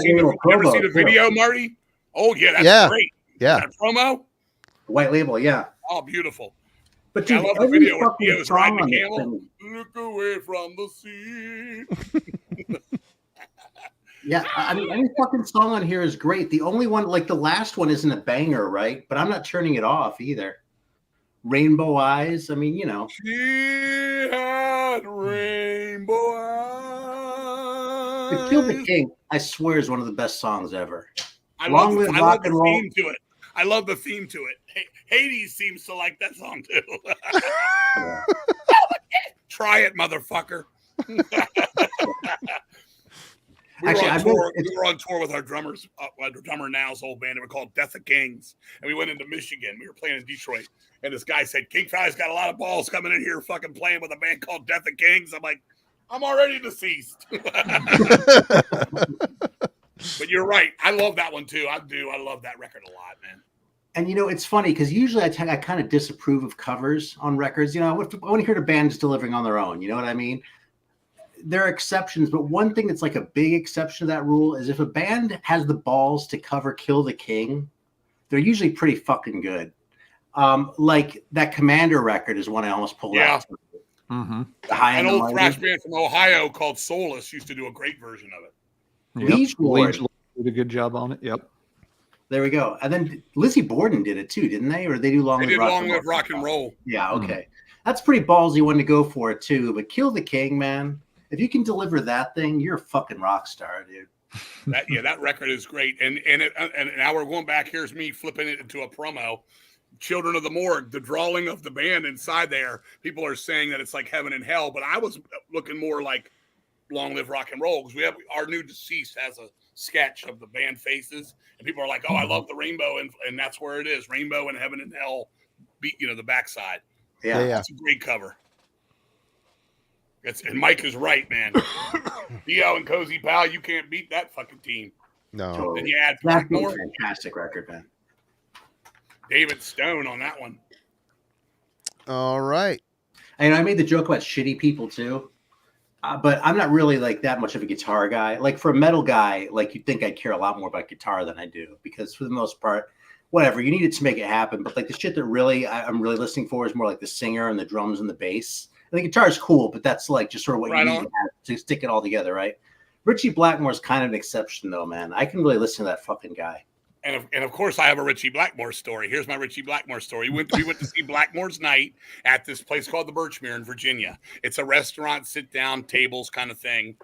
ever see the video, Marty? Oh yeah, that's great. Yeah. That promo? White label, yeah. Oh, beautiful. But dude, I love the video where Theo's riding the on this camel. thing- Look away from the sea. Yeah, I mean, any fucking song on here is great. The only one, like the last one, isn't a banger, right? But I'm not turning it off either. Rainbow Eyes. I mean, She had rainbow eyes. But Kill the King, I swear, is one of the best songs ever. I Long love live the rock and roll. theme to it. I love the theme to it. Hades seems to like that song too. Try it, motherfucker. We were on tour with our drummers, our drummer now's old band. They were called Death of Kings. And we went into Michigan. We were playing in Detroit. And this guy said, King Fry's got a lot of balls coming in here fucking playing with a band called Death of Kings. I'm like, I'm already deceased. But you're right. I love that one too. I do. I love that record a lot, man. And it's funny because usually I kind of disapprove of covers on records. I want to hear the bands delivering on their own. You know what I mean? There are exceptions, but one thing that's like a big exception to that rule is if a band has the balls to cover Kill the King, they're usually pretty fucking good. Like that Commander record is one I almost pulled out. Mm-hmm. An old thrash band from Ohio called Solus used to do a great version of it. Liege Lord did a good job on it. Yep. There we go. And then Lizzie Borden did it too, didn't they? Or they do Long Live Rock and Roll. Yeah, okay. That's pretty ballsy one to go for it too. But Kill the King, man. If you can deliver that thing, you're a fucking rock star, dude. That record is great. And now we're going back. Here's me flipping it into a promo. Children of the Morgue, the drawing of the band inside there. People are saying that it's like heaven and hell, but I was looking more like Long Live Rock and Roll, because we have our new deceased has a sketch of the band faces, and people are like, "Oh, I love the rainbow," and that's where it is. Rainbow and heaven and hell, beat the backside. Yeah, It's a great cover. And Mike is right, man. Theo and Cozy Pal, you can't beat that fucking team. No. Totally. Then you add That's more. a fantastic record, man. David Stone on that one. All right. And I made the joke about shitty people too, but I'm not really like that much of a guitar guy. Like for a metal guy, like you'd think I'd care a lot more about guitar than I do, because for the most part, whatever, you need it to make it happen. But like the shit that I'm really listening for is more like the singer and the drums and the bass. And the guitar is cool, but that's like just sort of what you need to stick it all together, right? Richie Blackmore's kind of an exception though, man. I can really listen to that fucking guy. And of course, I have a Richie Blackmore story. Here's my Richie Blackmore story. We went to see Blackmore's Night at this place called the Birchmere in Virginia. It's a restaurant, sit down, tables kind of thing.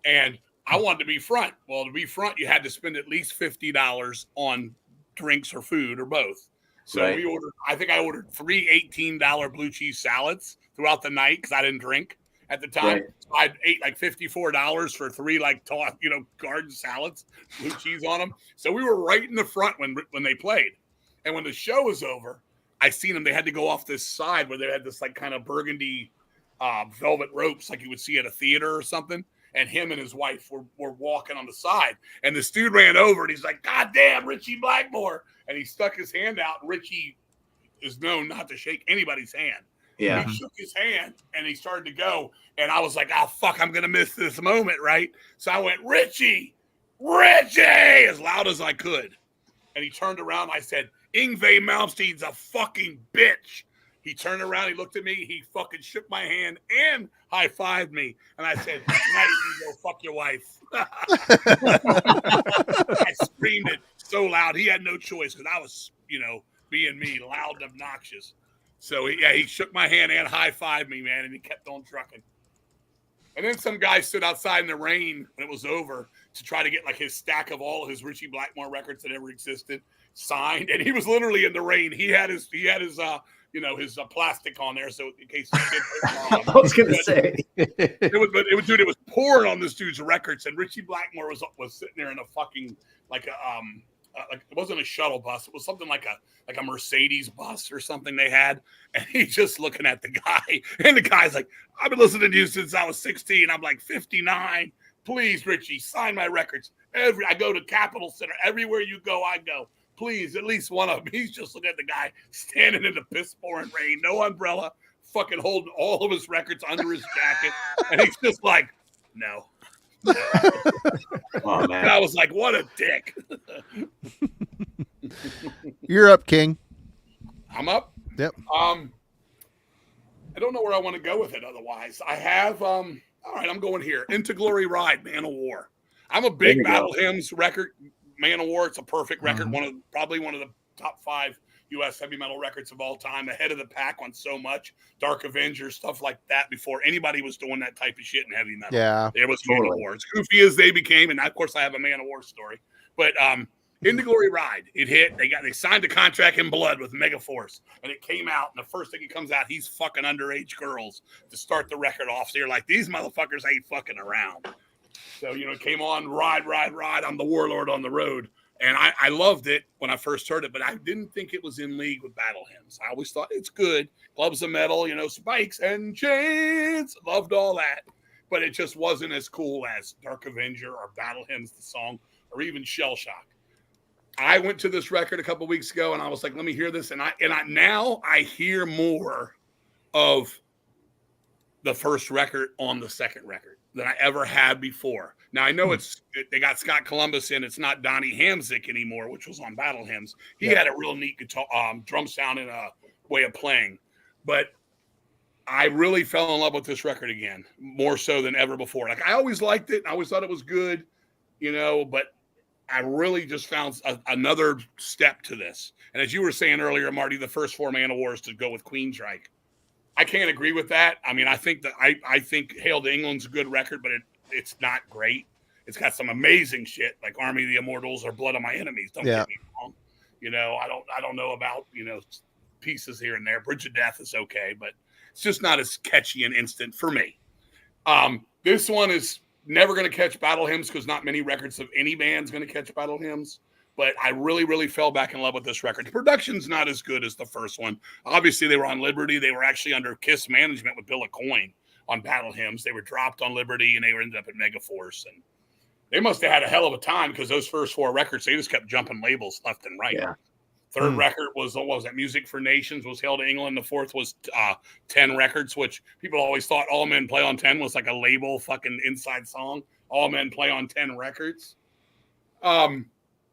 And I wanted to be front. Well, to be front, you had to spend at least $50 on drinks or food or both. So Right. we ordered, I think I ordered 3 $18 blue cheese salads throughout the night because I didn't drink at the time. Right. So I ate like $54 for 3 garden salads, blue cheese on them. So we were right in the front when they played. And when the show was over, I seen them. They had to go off this side where they had this like kind of burgundy velvet ropes like you would see at a theater or something. And him and his wife were walking on the side. And this dude ran over and he's like, God damn, Richie Blackmore. And he stuck his hand out. Richie is known not to shake anybody's hand. Yeah. He shook his hand and he started to go. And I was like, oh, fuck, I'm going to miss this moment, right? So I went, Richie, as loud as I could. And he turned around. I said, Yngwie Malmsteen's a fucking bitch. He turned around, he looked at me, he fucking shook my hand and high-fived me. And I said, now you can go fuck your wife. I screamed it so loud. He had no choice because I was, being me, loud and obnoxious. So, he shook my hand and high-fived me, man, and he kept on trucking. And then some guy stood outside in the rain when it was over to try to get like his stack of all his Richie Blackmore records that ever existed signed. And he was literally in the rain. He had his his plastic on there, so in case I was going to say it was pouring on this dude's records, and Richie Blackmore was sitting there in a fucking like it wasn't a shuttle bus, it was something like a Mercedes bus or something they had, and he's just looking at the guy, and the guy's like, I've been listening to you since I was 16. I'm like 59. Please, Richie, sign my records. I go to Capitol Center. Everywhere you go, I go. Please, at least one of them. He's just looking at the guy standing in the piss-pouring rain, no umbrella, fucking holding all of his records under his jacket. And he's just like, no. Oh, man. And I was like, what a dick. You're up, King. I'm up? Yep. I don't know where I want to go with it otherwise. I have, all right, I'm going here. Into Glory Ride, Man of War. I'm a big Battle Hymns record. Man of War, it's a perfect record. Probably one of the top 5 U.S. heavy metal records of all time. Ahead of the pack on so much. Dark Avenger, stuff like that before anybody was doing that type of shit in heavy metal. Yeah. It was Man of War. As goofy as they became, and of course I have a Man of War story. But Into Glory Ride, it hit. They signed a contract in blood with Megaforce, and it came out. And the first thing it comes out, he's fucking underage girls to start the record off. So you're like, these motherfuckers ain't fucking around. So, it came on, ride, I'm the warlord on the road. And I loved it when I first heard it, but I didn't think it was in league with Battle Hymns. I always thought it's good. Gloves of metal, spikes and chains. Loved all that. But it just wasn't as cool as Dark Avenger or Battle Hymns, the song, or even Shell Shock. I went to this record a couple weeks ago, and I was like, let me hear this. And now I hear more of the first record on the second record than I ever had before. Now I know they got Scott Columbus in. It's not Donnie Hamzik anymore, which was on Battle Hymns. He had a real neat guitar, drum sound and a way of playing. But I really fell in love with this record again, more so than ever before. Like I always liked it. I always thought it was good, but I really just found another step to this. And as you were saying earlier, Marty, the first 4 Man of Wars to go with Queensryche. I can't agree with that. I mean, I think Hail to England's a good record, but it's not great. It's got some amazing shit like Army of the Immortals or Blood of My Enemies. Don't get me wrong. I don't know about, pieces here and there. Bridge of Death is okay, but it's just not as catchy and instant for me. This one is never going to catch Battle Hymns because not many records of any band's going to catch Battle Hymns. But I really, really fell back in love with this record. The production's not as good as the first one. Obviously, they were on Liberty. They were actually under Kiss management with Bill Aucoin on Battle Hymns. They were dropped on Liberty, and they ended up at Megaforce. And they must have had a hell of a time because those first 4 records, they just kept jumping labels left and right. Yeah. Third record was that Music for Nations was Hail to England. The fourth was 10 Records, which people always thought All Men Play on 10 was like a label fucking inside song. All Men Play on 10 Records.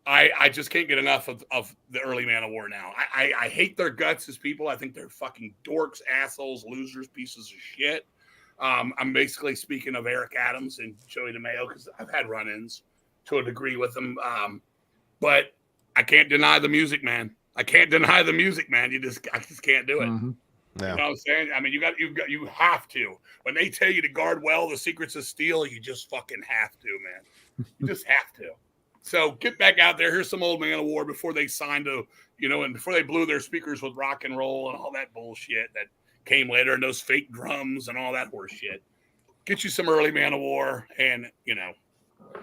I just can't get enough of the early Man of War now. I hate their guts as people. I think they're fucking dorks, assholes, losers, pieces of shit. I'm basically speaking of Eric Adams and Joey DeMeo because I've had run-ins to a degree with them. But I can't deny the music, man. I just can't do it. Mm-hmm. Yeah. You know what I'm saying? I mean, you have to. When they tell you to guard well the secrets of steel, you just fucking have to, man. You just have to. So get back out there. Here's some old man of war before they signed to, and before they blew their speakers with rock and roll and all that bullshit that came later, and those fake drums and all that horse shit. Get you some early man of war and,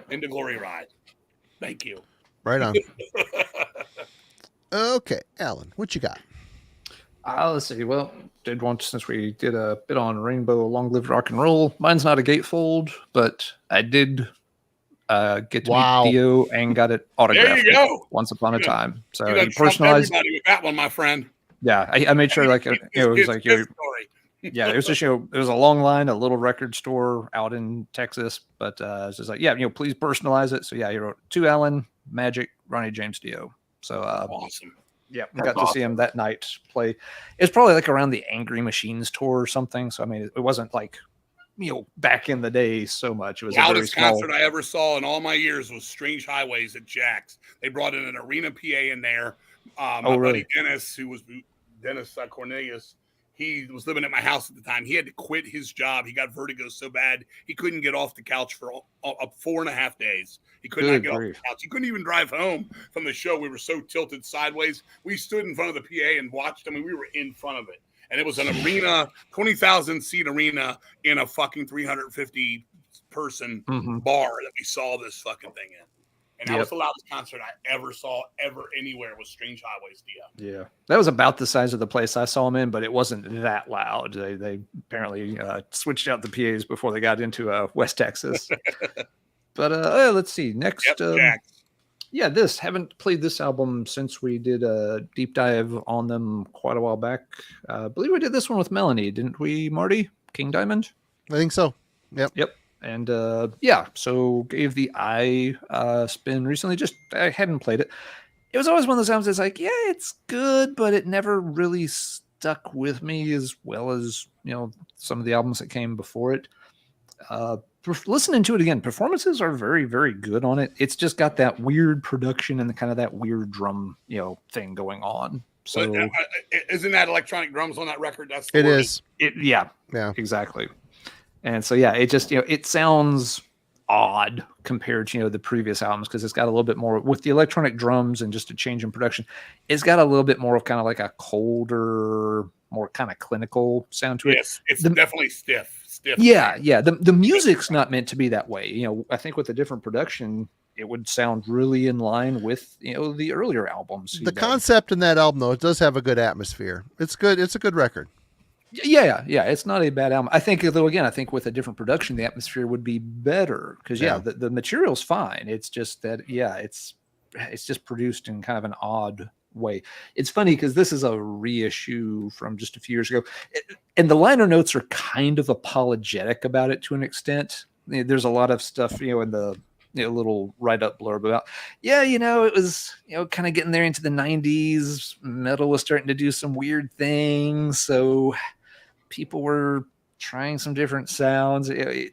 into glory ride. Thank you. Right on. Okay, Alan, what you got? Let's see. Well, did one since we did a bit on Rainbow Long Live Rock and Roll. Mine's not a gatefold, but I did get to meet Dio and got it autographed. There you go. Once upon a time. So you personalized everybody with that one, my friend. Yeah, I made sure it was like your story. Yeah, it was just it was a long line, a little record store out in Texas, but it's just like please personalize it. So yeah, he wrote to Alan, Magic, Ronnie James Dio. So awesome. Yeah, we got to see him that night play. It's probably like around the Angry Machines tour or something. So I mean, it wasn't like back in the day so much. It was the a loudest very small concert I ever saw in all my years was Strange Highways at Jack's. They brought in an arena PA in there. My buddy Dennis, who was Dennis Cornelius, he was living at my house at the time. He had to quit his job. He got vertigo so bad he couldn't get off the couch for 4.5 days. He could not get off the couch. He couldn't even drive home from the show. We were so tilted sideways. We stood in front of the PA and watched him, and we were in front of it. And it was an arena, 20,000 seat arena in a fucking 350 person bar that we saw this fucking thing in. And that was the loudest concert I ever saw anywhere was Strange Highways Dio. Yeah. That was about the size of the place I saw him in, but it wasn't that loud. They apparently switched out the PAs before they got into West Texas. But let's see. Next. Haven't played this album since we did a deep dive on them quite a while back. I believe we did this one with Melanie, didn't we, Marty? King Diamond? I think so. Yep. And so gave the eye spin recently. Just I hadn't played it. It was always one of those albums that's like, yeah, it's good, but it never really stuck with me as well as some of the albums that came before it. Listening to it again, performances are very, very good on it. It's just got that weird production and kind of that weird drum thing going on. So isn't that electronic drums on that record? That's it is. Yeah, exactly. And so, it just, it sounds odd compared to, the previous albums because it's got a little bit more with the electronic drums and just a change in production. It's got a little bit more of kind of like a colder, more kind of clinical sound to it. Yes, it's definitely stiff. Yeah. The music's not meant to be that way. I think with a different production, it would sound really in line with, the earlier albums. The concept in that album, though, it does have a good atmosphere. It's good. It's a good record. Yeah. It's not a bad album. I think, though, again, with a different production, the atmosphere would be better because, the material's fine. It's just that, it's just produced in kind of an odd way. It's funny because this is a reissue from just a few years ago, and the liner notes are kind of apologetic about it to an extent. There's a lot of stuff, in the little write-up blurb about, it was, kind of getting there into the 90s. Metal was starting to do some weird things, so people were trying some different sounds.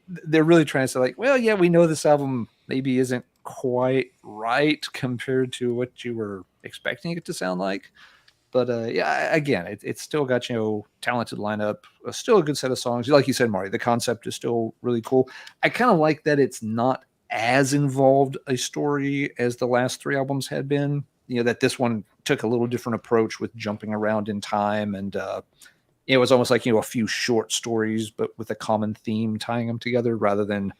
They're really trying to say, we know this album maybe isn't quite right compared to what you were expecting it to sound like. But again, it's still got, talented lineup, still a good set of songs. Like you said, Marty, the concept is still really cool. I kind of like that it's not as involved a story as the last three albums had been. That this one took a little different approach with jumping around in time. And it was almost like, a few short stories, but with a common theme tying them together rather than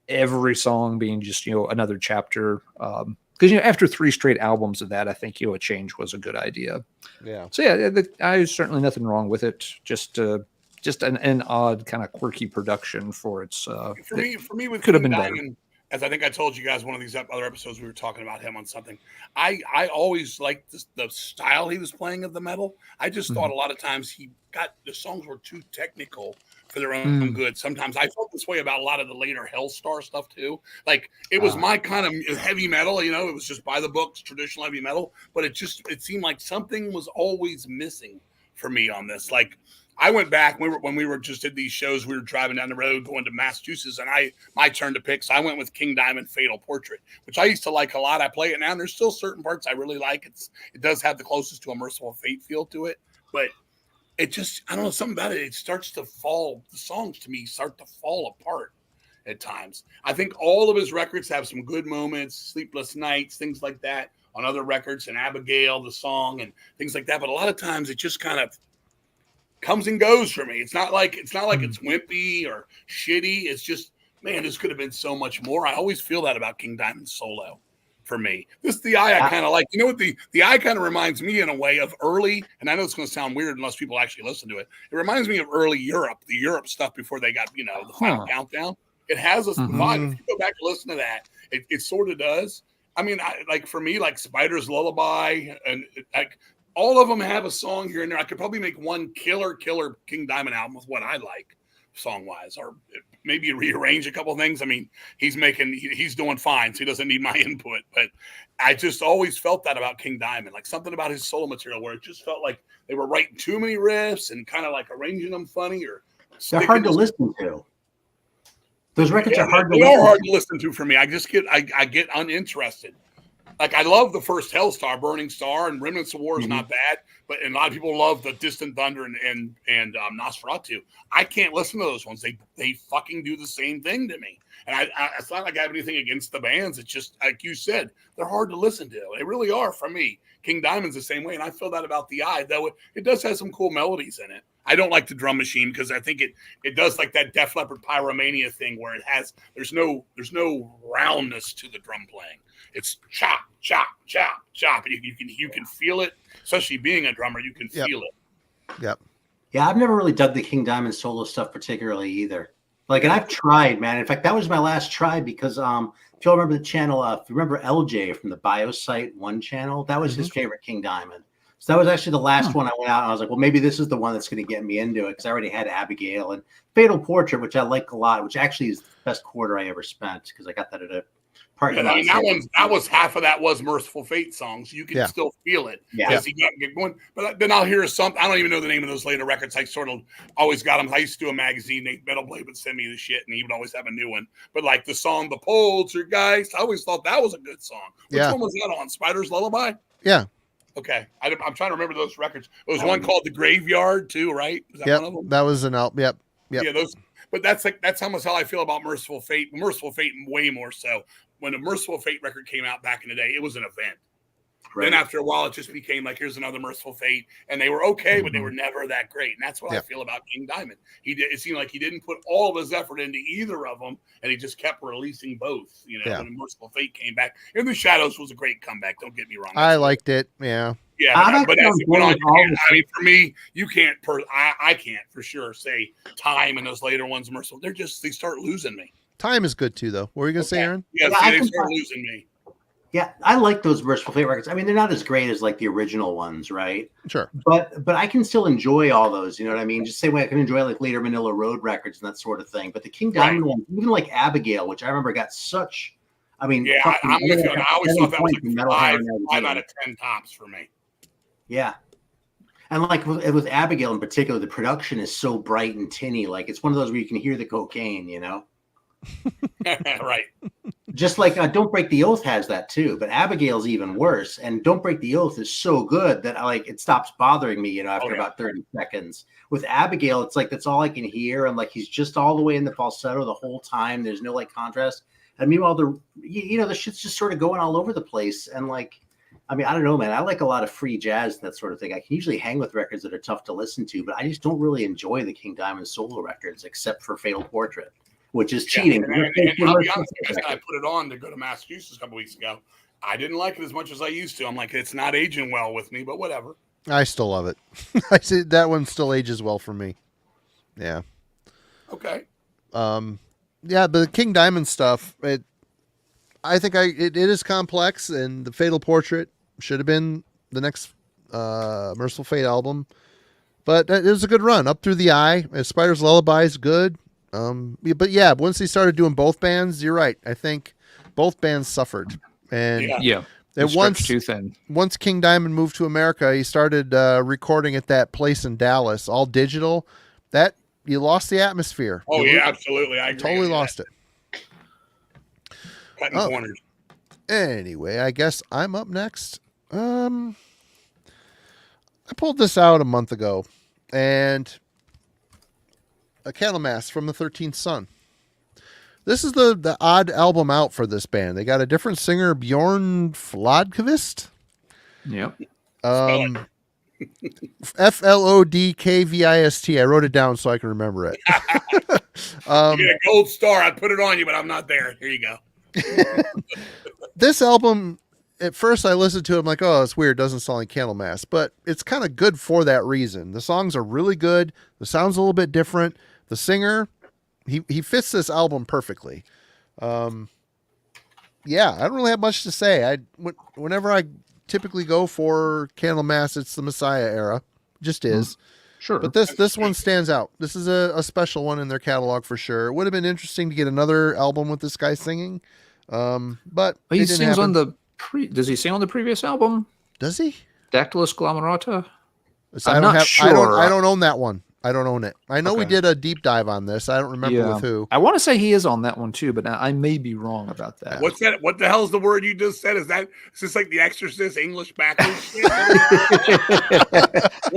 every song being just, another chapter. Because, after three straight albums of that, I think, a change was a good idea. Yeah. So, there's certainly nothing wrong with it. Just an odd kind of quirky production for its. For me, with could have been better. As I think I told you guys, one of these other episodes, we were talking about him on something. I always liked the style he was playing of the metal. I just thought a lot of times the songs were too technical for their own good. Sometimes I felt this way about a lot of the later Hellstar stuff too. Like it was my kind of heavy metal, it was just by the books, traditional heavy metal, but it seemed like something was always missing for me on this. Like, I went back when we were just at these shows. We were driving down the road going to Massachusetts, and my turn to pick. So I went with King Diamond, Fatal Portrait, which I used to like a lot. I play it now, and there's still certain parts I really like. It does have the closest to a Merciful Fate feel to it, but it just, I don't know, something about it. It starts to fall. The songs to me start to fall apart at times. I think all of his records have some good moments, Sleepless Nights, things like that on other records, and Abigail, the song, and things like that. But a lot of times it just kind of comes and goes for me. It's not like it's wimpy or shitty. It's just, man, this could have been so much more. I always feel that about King Diamond solo for me. This The Eye I kind of like. You know what, the Eye kind of reminds me in a way of early, and I know it's going to sound weird unless people actually listen to it. It reminds me of early Europe, the Europe stuff before they got, the Final Countdown. It has a vibe. If you go back and listen to that, it sort of does. I mean, for me, like Spider's Lullaby, and like all of them have a song here and there. I could probably make one killer King Diamond album with what I like song wise, or maybe rearrange a couple of things. I mean, he's doing fine, so he doesn't need my input. But I just always felt that about King Diamond, like something about his solo material where it just felt like they were writing too many riffs and kind of like arranging them funny, or they're hard to listen to. Those records are hard to listen to for me. I just get uninterested. Like, I love the first Hellstar, Burning Star, and Remnants of War is not bad, but a lot of people love the Distant Thunder and Nosferatu. I can't listen to those ones. They fucking do the same thing to me. And it's not like I have anything against the bands. It's just, like you said, they're hard to listen to. They really are for me. King Diamond's the same way, and I feel that about The Eye, though it does have some cool melodies in it. I don't like the drum machine because I think it does like that Def Leppard Pyromania thing where there's no roundness to the drum playing. It's chop, chop, chop, chop. And you can feel it, especially being a drummer. You can feel it. Yep. Yeah, I've never really dug the King Diamond solo stuff particularly either. Like, and I've tried, man. In fact, that was my last try because if you all remember the channel, if you remember LJ from the Biosite One channel, that was his favorite King Diamond. So that was actually the last one I went out and I was like, well, maybe this is the one that's going to get me into it because I already had Abigail and Fatal Portrait, which I like a lot, which actually is the best quarter I ever spent because I got that at a party. Yeah, I mean, that was half of that was Merciful Fate songs. You can still feel it as he got going. But then I'll hear something. I don't even know the name of those later records. I sort of always got them. I used to do a magazine. Metal Blade would send me the shit, and he would always have a new one. But like the song "The Poltergeist," I always thought that was a good song. Which one was that on? Spider's Lullaby? Yeah. Okay, I'm trying to remember those records. There was one called "The Graveyard" too, right? Was that one of them? That was an album. Yep. Yeah, those. But that's almost how I feel about Merciful Fate. Merciful Fate way more so. When a Merciful Fate record came out back in the day, it was an event. Right. Then after a while, it just became like, here's another Merciful Fate, and they were okay, but they were never that great. And that's what I feel about King Diamond. It seemed like he didn't put all of his effort into either of them, and he just kept releasing both. When Merciful Fate came back, In the Shadows was a great comeback. Don't get me wrong. I liked it. Yeah. Yeah, but as it went on, I mean, for me, you can't. I can't for sure say Time and those later ones Merciful. They start losing me. Time is good too, though. What were you gonna say, Aaron? Yeah, they start losing me. Yeah, I like those Merciful Fate records. I mean, they're not as great as like the original ones, right? Sure. But I can still enjoy all those. You know what I mean? Just the same way I can enjoy like later Manila Road records and that sort of thing. But the King Diamond one, even like Abigail, which I remember got such. I mean, yeah, I'm with you. I always thought that was like 5 out of 10 tops for me. Yeah. And like with Abigail in particular, the production is so bright and tinny. Like it's one of those where you can hear the cocaine, Right. Just like Don't Break the Oath has that too, but Abigail's even worse. And Don't Break the Oath is so good that it stops bothering me, after about 30 seconds. With Abigail, it's like that's all I can hear, and like he's just all the way in the falsetto the whole time. There's no like contrast. And meanwhile, the shit's just sort of going all over the place. And like, I mean, I don't know, man. I like a lot of free jazz and that sort of thing. I can usually hang with records that are tough to listen to, but I just don't really enjoy the King Diamond solo records except for Fatal Portrait, which is cheating. And I'll be honest, I put it on to go to Massachusetts a couple weeks ago. I didn't like it as much as I used to. I'm like, it's not aging well with me, but whatever. I still love it. I see that one still ages well for me. Yeah. Okay. Yeah, but the King Diamond stuff, I think it is complex, and the Fatal Portrait should have been the next Merciful Fate album. But it was a good run up through the Eye. Spider's Lullaby is good. But yeah, once they started doing both bands, you're right. I think both bands suffered, and And Stretched too thin. once King Diamond moved to America, he started recording at that place in Dallas, all digital. That you lost the atmosphere. Oh You yeah, absolutely. I agree. totally lost it. Cutting corners. Anyway, I guess I'm up next. I pulled this out a month ago, and a Candlemass from the 13th Sun. This is the odd album out for this band. They got a different singer, Bjorn Flodkvist. Yep. Flodkvist. I wrote it down so I can remember it. You get a gold star. I'd put it on you, but I'm not there. Here you go. This album, at first I listened to it, I'm like, oh, it's weird. It doesn't sound like Candlemass, but it's kind of good for that reason. The songs are really good. The sound's a little bit different. The singer, he fits this album perfectly. Yeah, I don't really have much to say. Whenever I typically go for Candlemass, it's the Messiah era. Just is. Sure. But this one stands out. This is a special one in their catalog for sure. It would have been interesting to get another album with this guy singing. But he it didn't sings on happen. does he sing on the previous album? Does he? Dactylus Glomerata? So I'm not sure. I don't own that one. I don't own it. I know we Okay. did a deep dive on this. I don't remember with who. I want to say he is on that one too, but I may be wrong about that. What's that? What the hell's the word you just said? Is this like The Exorcist English backwards shit? What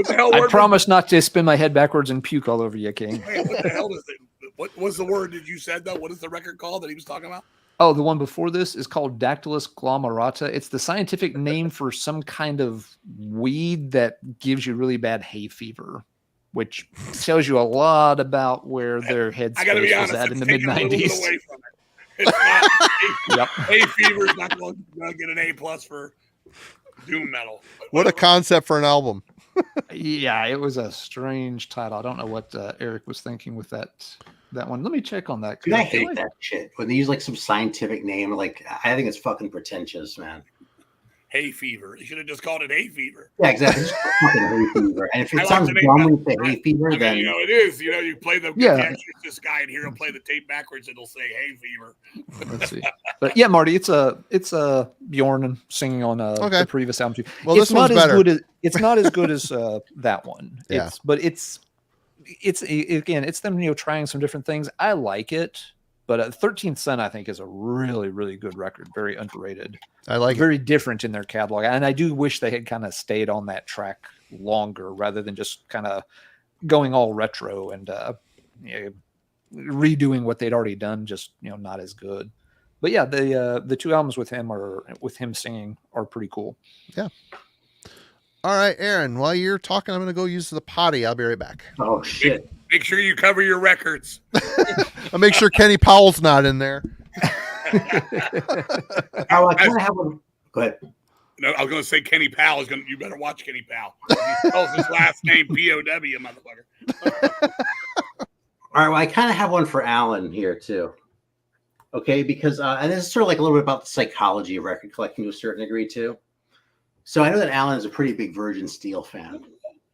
the hell? I promise not to spin my head backwards and puke all over you, King. Wait, what the hell is it? What was the word that you said though? What is the record called that he was talking about? Oh, the one before this is called Dactylus glomerata. It's the scientific name for some kind of weed that gives you really bad hay fever, which tells you a lot about where their headspace was at in the mid-90s. Yep. Hay fever is not going to get an A+ for doom metal. What a concept for an album. Yeah, it was a strange title. I don't know what Eric was thinking with that one. Let me check on that. Dude, I hate that shit when they use like some scientific name. Like, I think it's fucking pretentious, man. Hay fever. You should have just called it hay fever. Yeah, exactly. It's fucking hay fever. And if it sounds dumb when you say hay fever, then it is. You play the Exorcist guy, and here he'll play the tape backwards. It'll say hay fever. Let's see. But yeah, Marty, it's a Bjorn singing on the previous album too. Well, this one's better. It's not as good as that one. Yeah. But it's them trying some different things. I like it. But 13th Sun, I think, is a really, really good record. Very underrated. I like very different in their catalog. And I do wish they had kind of stayed on that track longer rather than just kind of going all retro and redoing what they'd already done, just not as good. But yeah, the two albums with him singing are pretty cool. Yeah. All right, Aaron, while you're talking, I'm going to go use the potty. I'll be right back. Oh, shit. Make sure you cover your records. I'll make sure Kenny Powell's not in there. I kind of have one. Go ahead. No, I was going to say Kenny Powell is going to. You better watch Kenny Powell. He spells his last name P-O-W, motherfucker. All right, well, I kind of have one for Alan here, too. Okay, because, and this is sort of like a little bit about the psychology of record collecting to a certain degree, too. So I know that Alan is a pretty big Virgin Steel fan.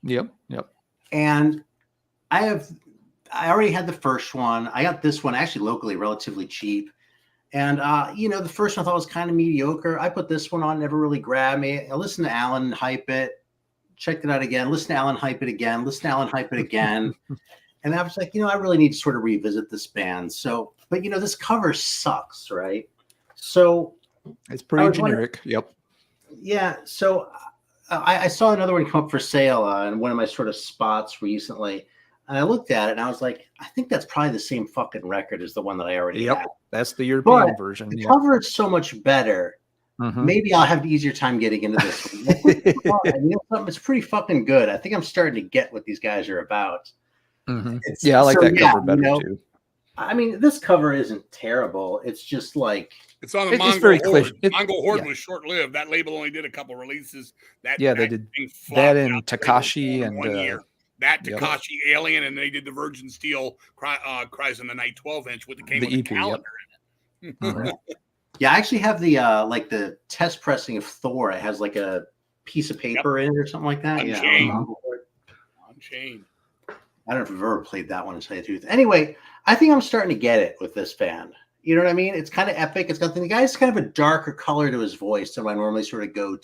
Yep. And I already had the first one. I got this one actually locally relatively cheap. And, the first one I thought was kind of mediocre. I put this one on, never really grabbed me. I listened to Alan hype it, checked it out again, listened to Alan hype it again, listened to Alan hype it again. And I was like, I really need to sort of revisit this band. So, but, this cover sucks, right? So it's pretty generic. Yep. Yeah. So I saw another one come up for sale in one of my sort of spots recently. And I looked at it and I was like, I think that's probably the same fucking record as the one that I already had. That's the European version. The cover is so much better. Mm-hmm. Maybe I'll have an easier time getting into this one. It's pretty fucking good. I think I'm starting to get what these guys are about. Mm-hmm. I like that cover better too. I mean, this cover isn't terrible. It's just like it's on the Mongol Horde. Mongol Horde was short-lived. That label only did a couple releases. They did that in Takashi and 1 year. That Takashi Alien, and they did the Virgin Steel Cries in the Night 12-inch with the EP, calendar in it. Mm-hmm. Yeah, I actually have the test pressing of Thor. It has like a piece of paper in it or something like that. Unchained. Unchained. I don't know if I've ever played that one, to tell you the truth. Anyway, I think I'm starting to get it with this band. You know what I mean? It's kind of epic. It's got the guy's kind of a darker color to his voice than I normally sort of go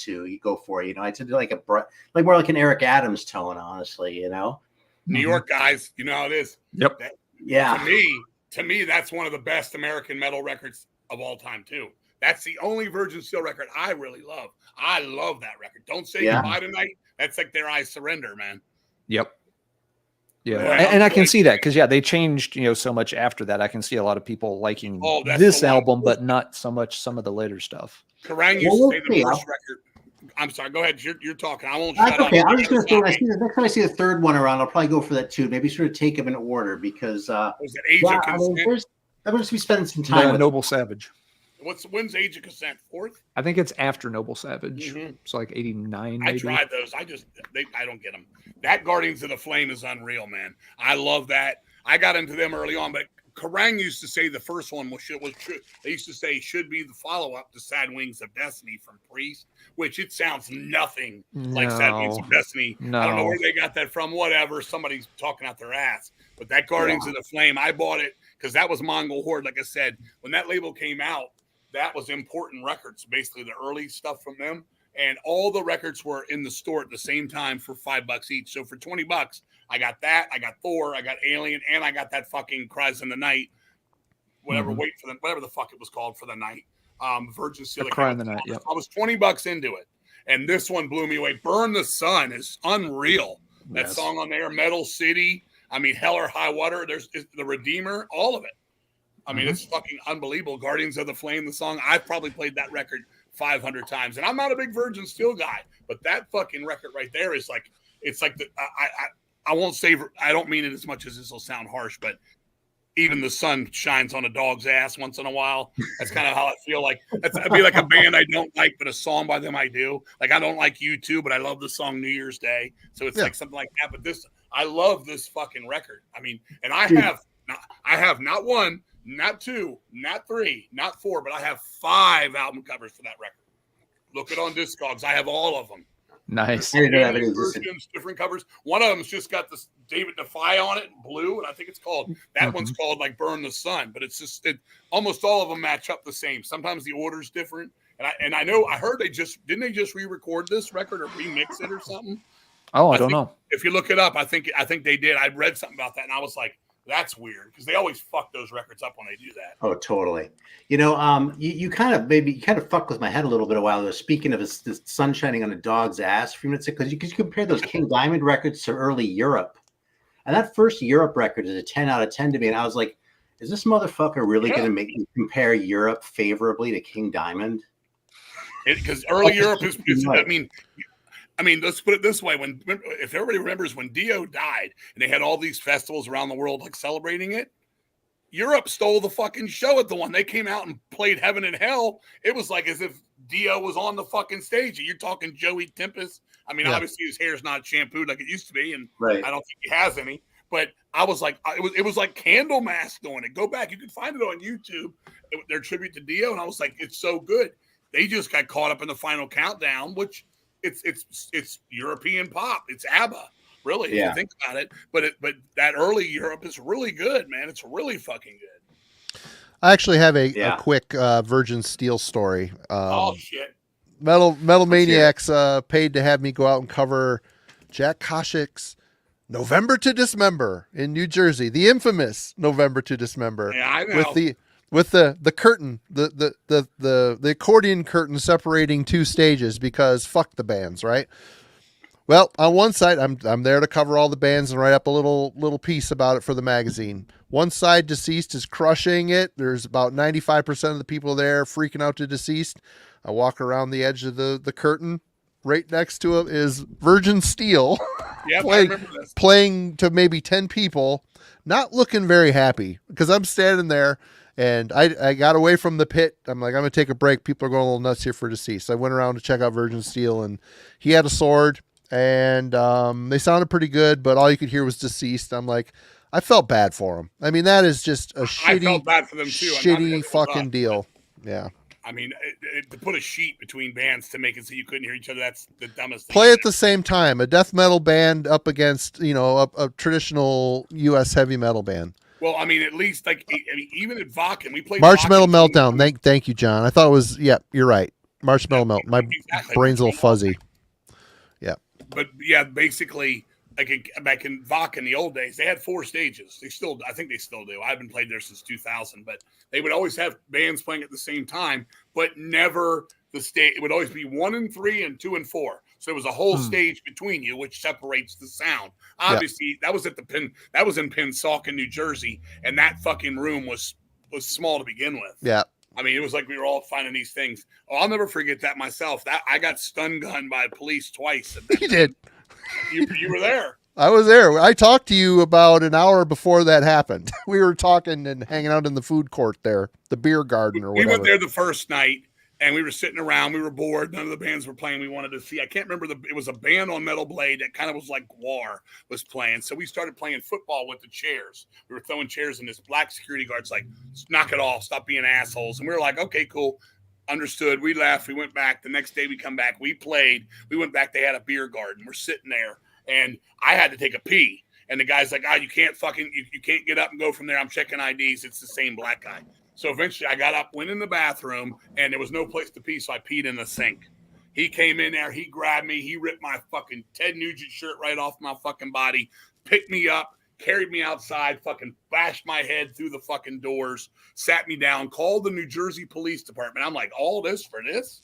for. You know, I tend to like more like an Eric Adams tone, honestly. You know, New York guys, you know how it is. Yep. Yeah. To me, that's one of the best American metal records of all time too. That's the only Virgin Steel record I really love. I love that record. Don't Say Goodbye Tonight. That's like their I Surrender, man. Yep. Yeah, and I can see that because they changed so much after that. I can see a lot of people liking this album, but not so much some of the later stuff. Kerrang used to say the first record. I'm sorry. Go ahead. You're talking. I won't. That's okay. I'm just going to say next time I see the third one around, I'll probably go for that too. Maybe sort of take them in order because was it Age of Consent? I'm going to be spending some time with Noble Savage. When's Age of Consent? 4th? I think it's after Noble Savage. It's like 89. Maybe. I tried those. I don't get them. That Guardians of the Flame is unreal, man. I love that. I got into them early on, but Kerrang used to say the first one was they used to say should be the follow-up to Sad Wings of Destiny from Priest, which it sounds nothing like Sad Wings of Destiny. No. I don't know where they got that from. Whatever. Somebody's talking out their ass. But that Guardians of the Flame, I bought it because that was Mongol Horde. Like I said, when that label came out, that was Important Records, basically the early stuff from them. And all the records were in the store at the same time for $5 each. So for $20, I got that, I got Thor, I got Alien, and I got that fucking Cries in the Night, whatever the fuck it was called for the night. Virgin Steel. Cry in the Night. Yeah. I was $20 into it, and this one blew me away. Burn the Sun is unreal. That song on there, Metal City. I mean, Hell or High Water. There's the Redeemer, all of it. I mean, it's fucking unbelievable. Guardians of the Flame, the song. I've probably played that record 500 times, and I'm not a big Virgin Steel guy, but that fucking record right there is like, it's like I won't say, I don't mean it as much as this will sound harsh, but even the sun shines on a dog's ass once in a while. That's kind of how I feel like. I'd be like a band I don't like, but a song by them I do. Like, I don't like U2, but I love the song New Year's Day. So it's like something like that. But I love this fucking record. I mean, and I have not one, not two, not three, not four, but I have 5 album covers for that record. Look it on Discogs. I have all of them. Nice. I didn't know that versions, different covers. One of them's just got this David Defy on it, blue, and I think it's called one's called like Burn the Sun. But it's just almost all of them match up the same. Sometimes the order's different. And I heard they just re-record this record or remix it or something. Oh, I don't know. If you look it up, I think they did. I read something about that, and I was like, that's weird because they always fuck those records up when they do that. Oh, totally. You know, you kind of fucked with my head a little bit a while ago. Speaking of the sun shining on a dog's ass, a few minutes ago, because you compare those King Diamond records to early Europe, and that first Europe record is a 10 out of 10 to me. And I was like, is this motherfucker really going to make me compare Europe favorably to King Diamond? Because early Europe is I mean, let's put it this way: if everybody remembers when Dio died, and they had all these festivals around the world like celebrating it, Europe stole the fucking show at the one. They came out and played Heaven and Hell. It was like as if Dio was on the fucking stage. You're talking Joey Tempest. I mean, obviously his hair's not shampooed like it used to be, and I don't think he has any. But I was like, it was like Candlemass doing it. Go back, you can find it on YouTube. Their tribute to Dio, and I was like, it's so good. They just got caught up in the final countdown, which. It's European pop. It's ABBA, really, if you think about it. But that early Europe is really good, man. It's really fucking good. I actually have a quick Virgin Steel story. Oh shit! Metal Maniacs paid to have me go out and cover Jack Koshik's November to Dismember in New Jersey, the infamous November to Dismember. Yeah, I know. With the curtain, the accordion curtain separating 2 stages because fuck the bands, right? Well, on one side, I'm there to cover all the bands and write up a little piece about it for the magazine. One side, Deceased is crushing it. There's about 95% of the people there freaking out to Deceased. I walk around the edge of the curtain. Right next to it is Virgin Steel. Yeah, I remember this. Playing to maybe 10 people, not looking very happy because I'm standing there. And I got away from the pit. I'm like, I'm going to take a break. People are going a little nuts here for Deceased. I went around to check out Virgin Steel, and he had a sword, and they sounded pretty good, but all you could hear was Deceased. I'm like, I felt bad for him. I mean, that is just a I felt bad for them too. Shitty fucking deal. Yeah. I mean, to put a sheet between bands to make it so you couldn't hear each other, that's the dumbest thing. Play at the same time. A death metal band up against, a traditional U.S. heavy metal band. Well, I mean, at least like even at Vakken, we played Marshmallow Vakken Meltdown. Thank you, John. I thought it was. Yep, you're right. Marshmallow Melt. My Exactly, brain's a little Marshmallow fuzzy. Yeah. But yeah, basically, like back in Vakken in the old days, they had 4 stages. I think they still do. I haven't played there since 2000, but they would always have bands playing at the same time, but never the stage. It would always be 1 and 3 and 2 and 4. So there was a whole stage between you, which separates the sound. Obviously, that was at that was in Pennsauken, New Jersey, and that fucking room was small to begin with. Yeah. I mean, it was like we were all finding these things. Oh, I'll never forget that myself. That I got stun gunned by police twice. You did. You were there. I was there. I talked to you about an hour before that happened. We were talking and hanging out in the food court there, the beer garden or whatever. We went there the first night, and we were sitting around. We were bored. None of the bands were playing. We wanted to see. I can't remember. It was a band on Metal Blade that kind of was like Guar was playing. So we started playing football with the chairs. We were throwing chairs, and this black security guard's like, knock it off. Stop being assholes. And we were like, okay, cool. Understood. We left. We went back. The next day we come back. We played. We went back. They had a beer garden. We're sitting there. And I had to take a pee. And the guy's like, you can't you can't get up and go from there. I'm checking IDs. It's the same black guy. So eventually I got up, went in the bathroom, and there was no place to pee. So I peed in the sink. He came in there. He grabbed me. He ripped my fucking Ted Nugent shirt right off my fucking body, picked me up, carried me outside, fucking bashed my head through the fucking doors, sat me down, called the New Jersey Police Department. I'm like, all this for this?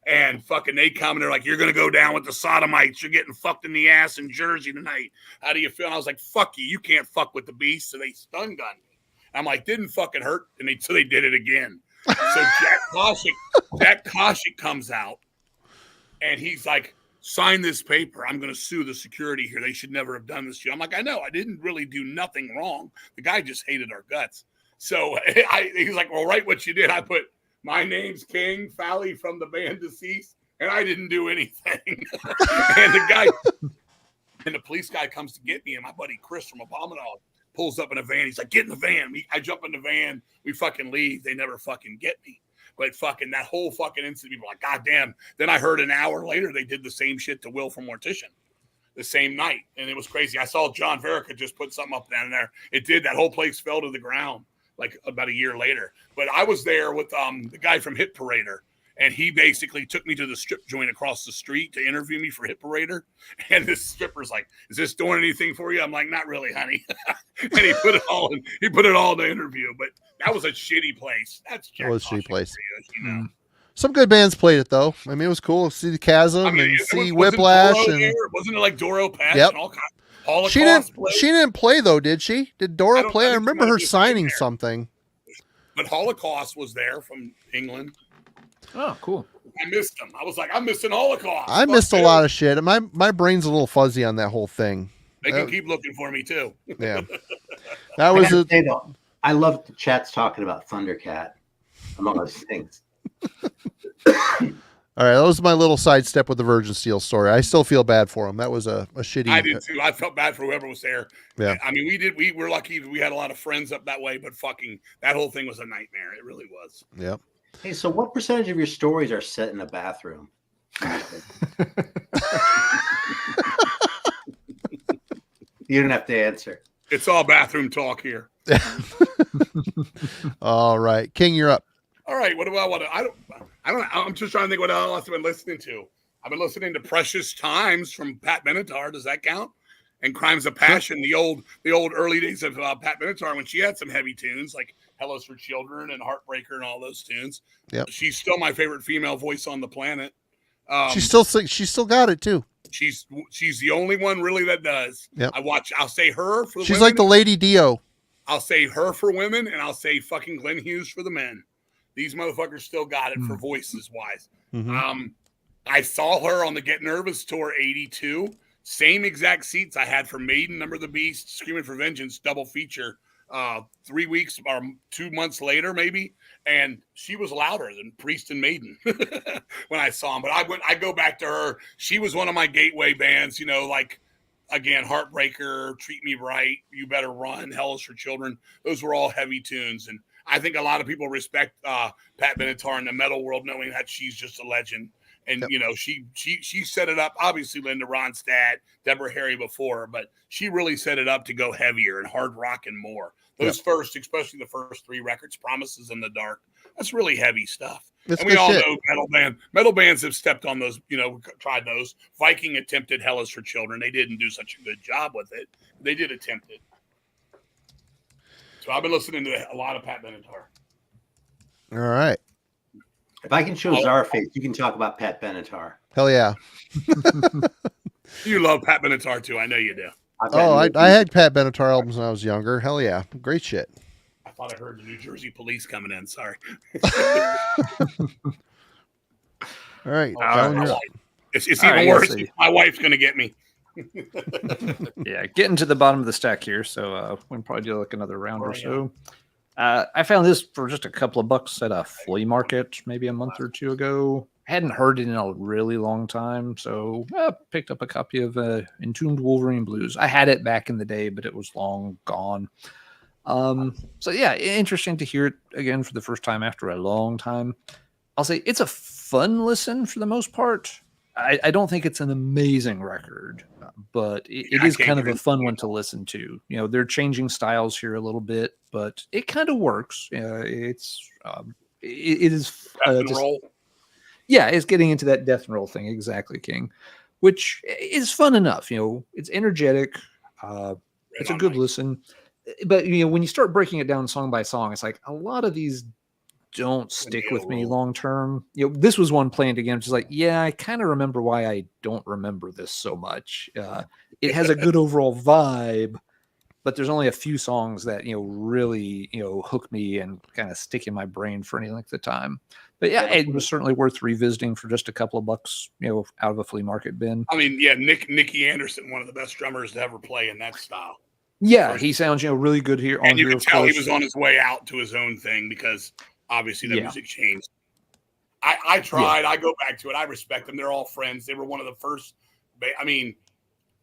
And fucking they come and they're like, you're going to go down with the sodomites. You're getting fucked in the ass in Jersey tonight. How do you feel? And I was like, fuck you. You can't fuck with the beast. So they stun gunned me. I'm like, didn't fucking hurt. And so they did it again. So Jack Koshik comes out and he's like, sign this paper. I'm going to sue the security here. They should never have done this to you. I'm like, I know. I didn't really do nothing wrong. The guy just hated our guts. So he's like, well, write what you did. I put, my name's King Fally from the band Deceased, and I didn't do anything. And the police guy comes to get me, and my buddy Chris from Abominable pulls up in a van. He's like, get in the van. I jump in the van. We fucking leave. They never fucking get me. But fucking that whole fucking incident, people were like, God damn. Then I heard an hour later they did the same shit to Will from Mortician the same night, and it was crazy. I saw John Verica just put something up down there. It did. That whole place fell to the ground. Like about a year later. But I was there with the guy from Hit Parader, and he basically took me to the strip joint across the street to interview me for Hit Parader. And this stripper's like, is this doing anything for you? I'm like, not really, honey. And he put it all in the interview. But that was a shitty place. That was a shitty place. You know? Some good bands played it though. I mean, it was cool to see the Chasm and see Whiplash. Wasn't it like Doro Patch and all kinds? Holocaust she didn't play though, did she? Did Dora play? I remember her signing something. But Holocaust was there from England. Oh, cool. I missed them. I was like, I'm missing Holocaust. I missed a lot of shit. My brain's a little fuzzy on that whole thing. They can keep looking for me too. Yeah. That was I love the chat's talking about Thundercat, among other things. All right, that was my little sidestep with the Virgin Steel story. I still feel bad for him. That was a shitty. I did too. I felt bad for whoever was there. Yeah. I mean, we were lucky. We had a lot of friends up that way, but fucking that whole thing was a nightmare. It really was. Yep. Hey, so what percentage of your stories are set in a bathroom? You don't have to answer. It's all bathroom talk here. All right, King, you're up. All right. What do I want to? I don't. I'm just trying to think what else I've been listening to. I've been listening to Precious Times from Pat Benatar. Does that count? And Crimes of Passion, the old early days of Pat Benatar when she had some heavy tunes like Hellas for Children and Heartbreaker and all those tunes. Yep. She's still my favorite female voice on the planet. She still got it too. She's the only one really that does. Yep. I'll say her for She's women. like the Lady Dio. I'll say her for women, and I'll say fucking Glenn Hughes for the men. These motherfuckers still got it for voices wise. Mm-hmm. I saw her on the Get Nervous tour 82. Same exact seats I had for Maiden, Number of the Beast, Screaming for Vengeance, double feature 3 weeks or 2 months later, maybe. And she was louder than Priest and Maiden when I saw them. But I go back to her. She was one of my gateway bands, like, again, Heartbreaker, Treat Me Right, You Better Run, Hell is for Children. Those were all heavy tunes. And I think a lot of people respect Pat Benatar in the metal world, knowing that she's just a legend. And Yep. you know, she set it up. Obviously, Linda Ronstadt, Deborah Harry before, but she really set it up to go heavier and hard rock and more. Those first, especially the first 3 records, Promises in the Dark, that's really heavy stuff. It's And we good all shit. know metal bands have stepped on those, you know, tried those. Viking attempted Hell is for Children. They didn't do such a good job with it. They did attempt it. So I've been listening to a lot of Pat Benatar. All right. If I can show Czarface, you can talk about Pat Benatar. Hell yeah. You love Pat Benatar too. I know you do. I had Pat Benatar albums when I was younger. Hell yeah. Great shit. I thought I heard the New Jersey police coming in. Sorry. All right. All Colin, you're up. It's All even right, worse. let's see. My wife's going to get me. Yeah, getting to the bottom of the stack here, so we can probably do like another round or yeah. so. I found this for just a couple of bucks at a flea market maybe a month or 2 ago. Hadn't heard it in a really long time, so picked up a copy of Entombed Wolverine Blues. I had it back in the day, but it was long gone. So yeah, interesting to hear it again for the first time after a long time. I'll say it's a fun listen for the most part. I don't think it's an amazing record, but it is kind of a fun one to listen to. You know, they're changing styles here a little bit, but it kind of works. It is Roll. yeah, it's getting into that death and roll thing exactly, King, which is fun enough. You know, it's energetic. It's a good listen, but you know, when you start breaking it down song by song, it's like a lot of these don't stick with me long term. You know, this was one playing again, just like, yeah, I kind of remember why I don't remember this so much. It has a good overall vibe, but there's only a few songs that, you know, really, you know, hook me and kind of stick in my brain for any length of time. But yeah, it was certainly worth revisiting for just a couple of bucks, you know, out of a flea market bin. I mean, yeah, Nicky Anderson, one of the best drummers to ever play in that style. Yeah, he sounds, you know, really good here. And you can tell he was on his way out to his own thing because obviously the music changed. I tried. I go back to it. I respect them. They're all friends. They were one of the first. I mean,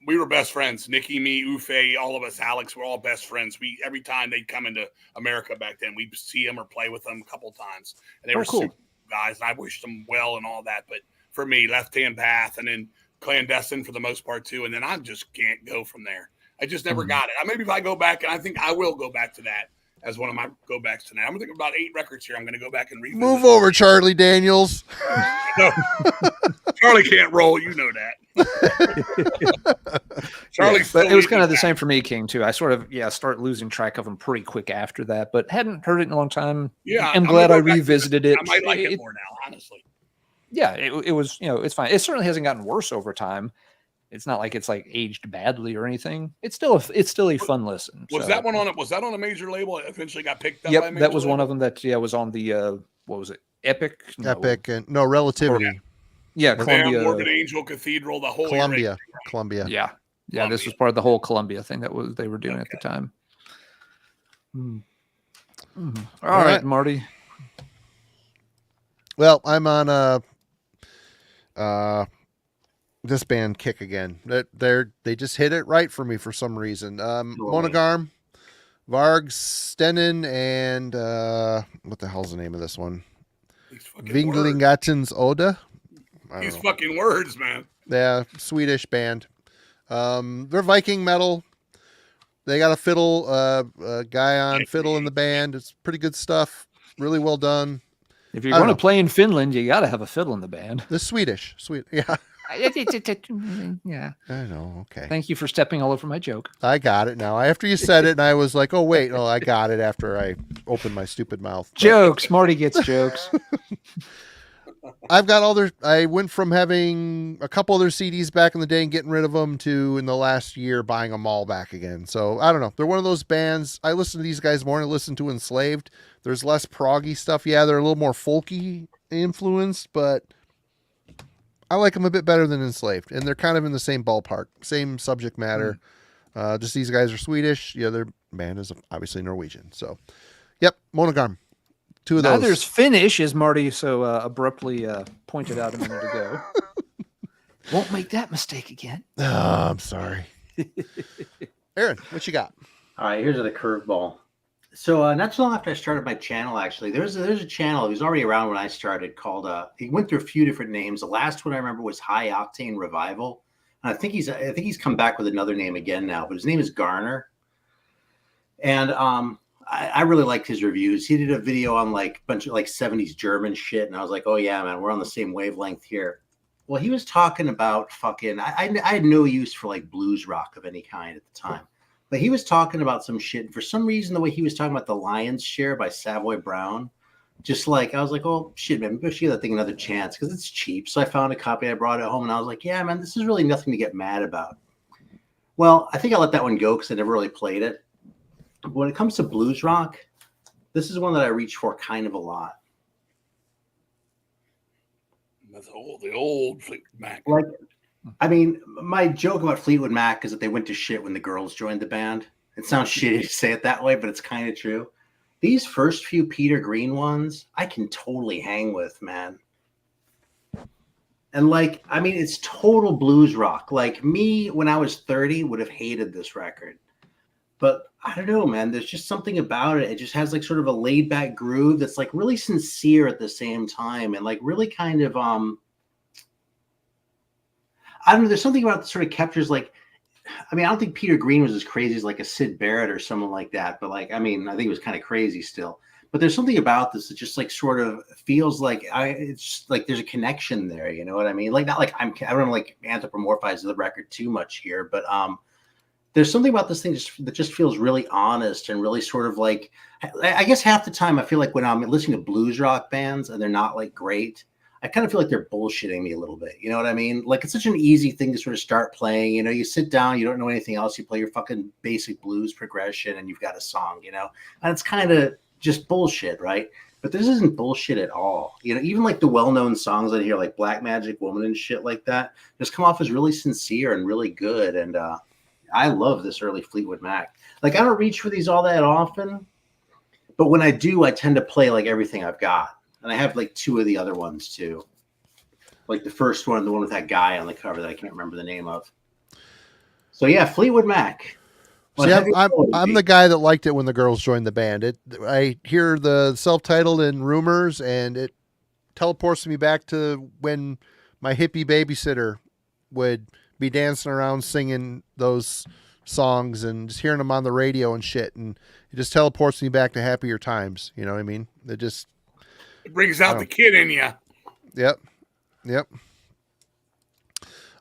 we were best friends. Nikki, me, Ufe, all of us, Alex, we're all best friends. Every time they'd come into America back then, we'd see them or play with them a couple times. And they were cool super guys, and I wished them well and all that. But for me, Left Hand Path and then Clandestine for the most part too. And then I just can't go from there. I just never got it. Maybe if I go back, and I think I will go back to that as one of my go backs tonight. I'm going to think about 8 records here. I'm going to go back and revisit. Move over, Charlie Daniels. No. Charlie can't roll. You know that. Charlie, but it was kind of the same for me, King, too. I sort of, start losing track of them pretty quick after that, but hadn't heard it in a long time. Yeah. I'm glad I revisited it. I might like it more now, honestly. Yeah, it was, it's fine. It certainly hasn't gotten worse over time. It's not like it's like aged badly or anything. It's still a fun listen. Was that one on it? Was that on a major label? It eventually got picked up. Yep, by a major that was label? one of them that was on the what was it? Epic. Epic and Relativity. Columbia. Morgan Angel Cathedral. The whole Columbia. Yeah. This was part of the whole Columbia thing that they were doing at the time. All right, Marty. Well, I'm on this band kick again. They just hit it right for me for some reason. Monogarm, Varg Stennen, and what the hell's the name of this one? Vinglingatens Oda. These fucking words, man. Yeah, Swedish band. They're Viking metal. They got a fiddle, guy on fiddle in the band. It's pretty good stuff. Really well done. If you're going to play in Finland, you got to have a fiddle in the band. The Swedish. Yeah. Yeah. I know. Okay. Thank you for stepping all over my joke. I got it now. After you said it, and I was like, oh, wait. Oh, I got it after I opened my stupid mouth. Jokes. Marty gets jokes. I've got I went from having a couple of their CDs back in the day and getting rid of them to in the last year buying them all back again. So I don't know. They're one of those bands. I listen to these guys more than I listen to Enslaved. There's less proggy stuff. Yeah, they're a little more folky influenced, but I like them a bit better than Enslaved. And they're kind of in the same ballpark, same subject matter. Just these guys are Swedish. The other band is obviously Norwegian. So, yep, Monogarm. Two of those. There's Finnish, as Marty so abruptly pointed out a minute ago. Won't make that mistake again. Oh, I'm sorry. Aaron, what you got? All right, here's the curveball. So not too long after I started my channel, actually, there's a channel. He was already around when I started. Called he went through a few different names. The last one I remember was High Octane Revival, and I think he's come back with another name again now. But his name is Garner, and I really liked his reviews. He did a video on like a bunch of like 70s German shit, and I was like, oh yeah, man, we're on the same wavelength here. Well, he was talking about fucking. I had no use for like blues rock of any kind at the time. But he was talking about some shit. And for some reason, the way he was talking about The Lion's Share by Savoy Brown, just like, I was like, oh, shit, man, maybe I should give that thing another chance because it's cheap. So I found a copy. I brought it home and I was like, yeah, man, this is really nothing to get mad about. Well, I think I let that one go because I never really played it. But when it comes to blues rock, this is one that I reach for kind of a lot. That's the old Fleetwood Mac. Like, I mean, my joke about Fleetwood Mac is that they went to shit when the girls joined the band. It sounds shitty to say it that way, but it's kind of true. These first few Peter Green ones, I can totally hang with, man. And like, I mean, it's total blues rock. Like me, when I was 30, would have hated this record. But I don't know, man. There's just something about it. It just has like sort of a laid back groove that's like really sincere at the same time. And like really kind of, I don't know. There's something about it that sort of captures like, I mean, I don't think Peter Green was as crazy as like a Syd Barrett or someone like that. But like, I mean, I think he was kind of crazy still. But there's something about this that just like sort of feels like it's just like there's a connection there. You know what I mean? Like not like I don't want to like anthropomorphize the record too much here, but there's something about this thing that just feels really honest and really sort of like, I guess half the time I feel like when I'm listening to blues rock bands and they're not like great, I kind of feel like they're bullshitting me a little bit. You know what I mean? Like it's such an easy thing to sort of start playing. You know, you sit down, you don't know anything else. You play your fucking basic blues progression and you've got a song, you know, and it's kind of just bullshit, right? But this isn't bullshit at all. You know, even like the well-known songs on here, like Black Magic Woman and shit like that, just come off as really sincere and really good. And I love this early Fleetwood Mac. Like I don't reach for these all that often, but when I do, I tend to play like everything I've got. And I have like two of the other ones too. Like the first one, the one with that guy on the cover that I can't remember the name of. So yeah, Fleetwood Mac. See, I'm the guy that liked it when the girls joined the band. I hear the self-titled and Rumors, and it teleports me back to when my hippie babysitter would be dancing around singing those songs and just hearing them on the radio and shit. And it just teleports me back to happier times. You know what I mean? It brings out the kid in you. Yep.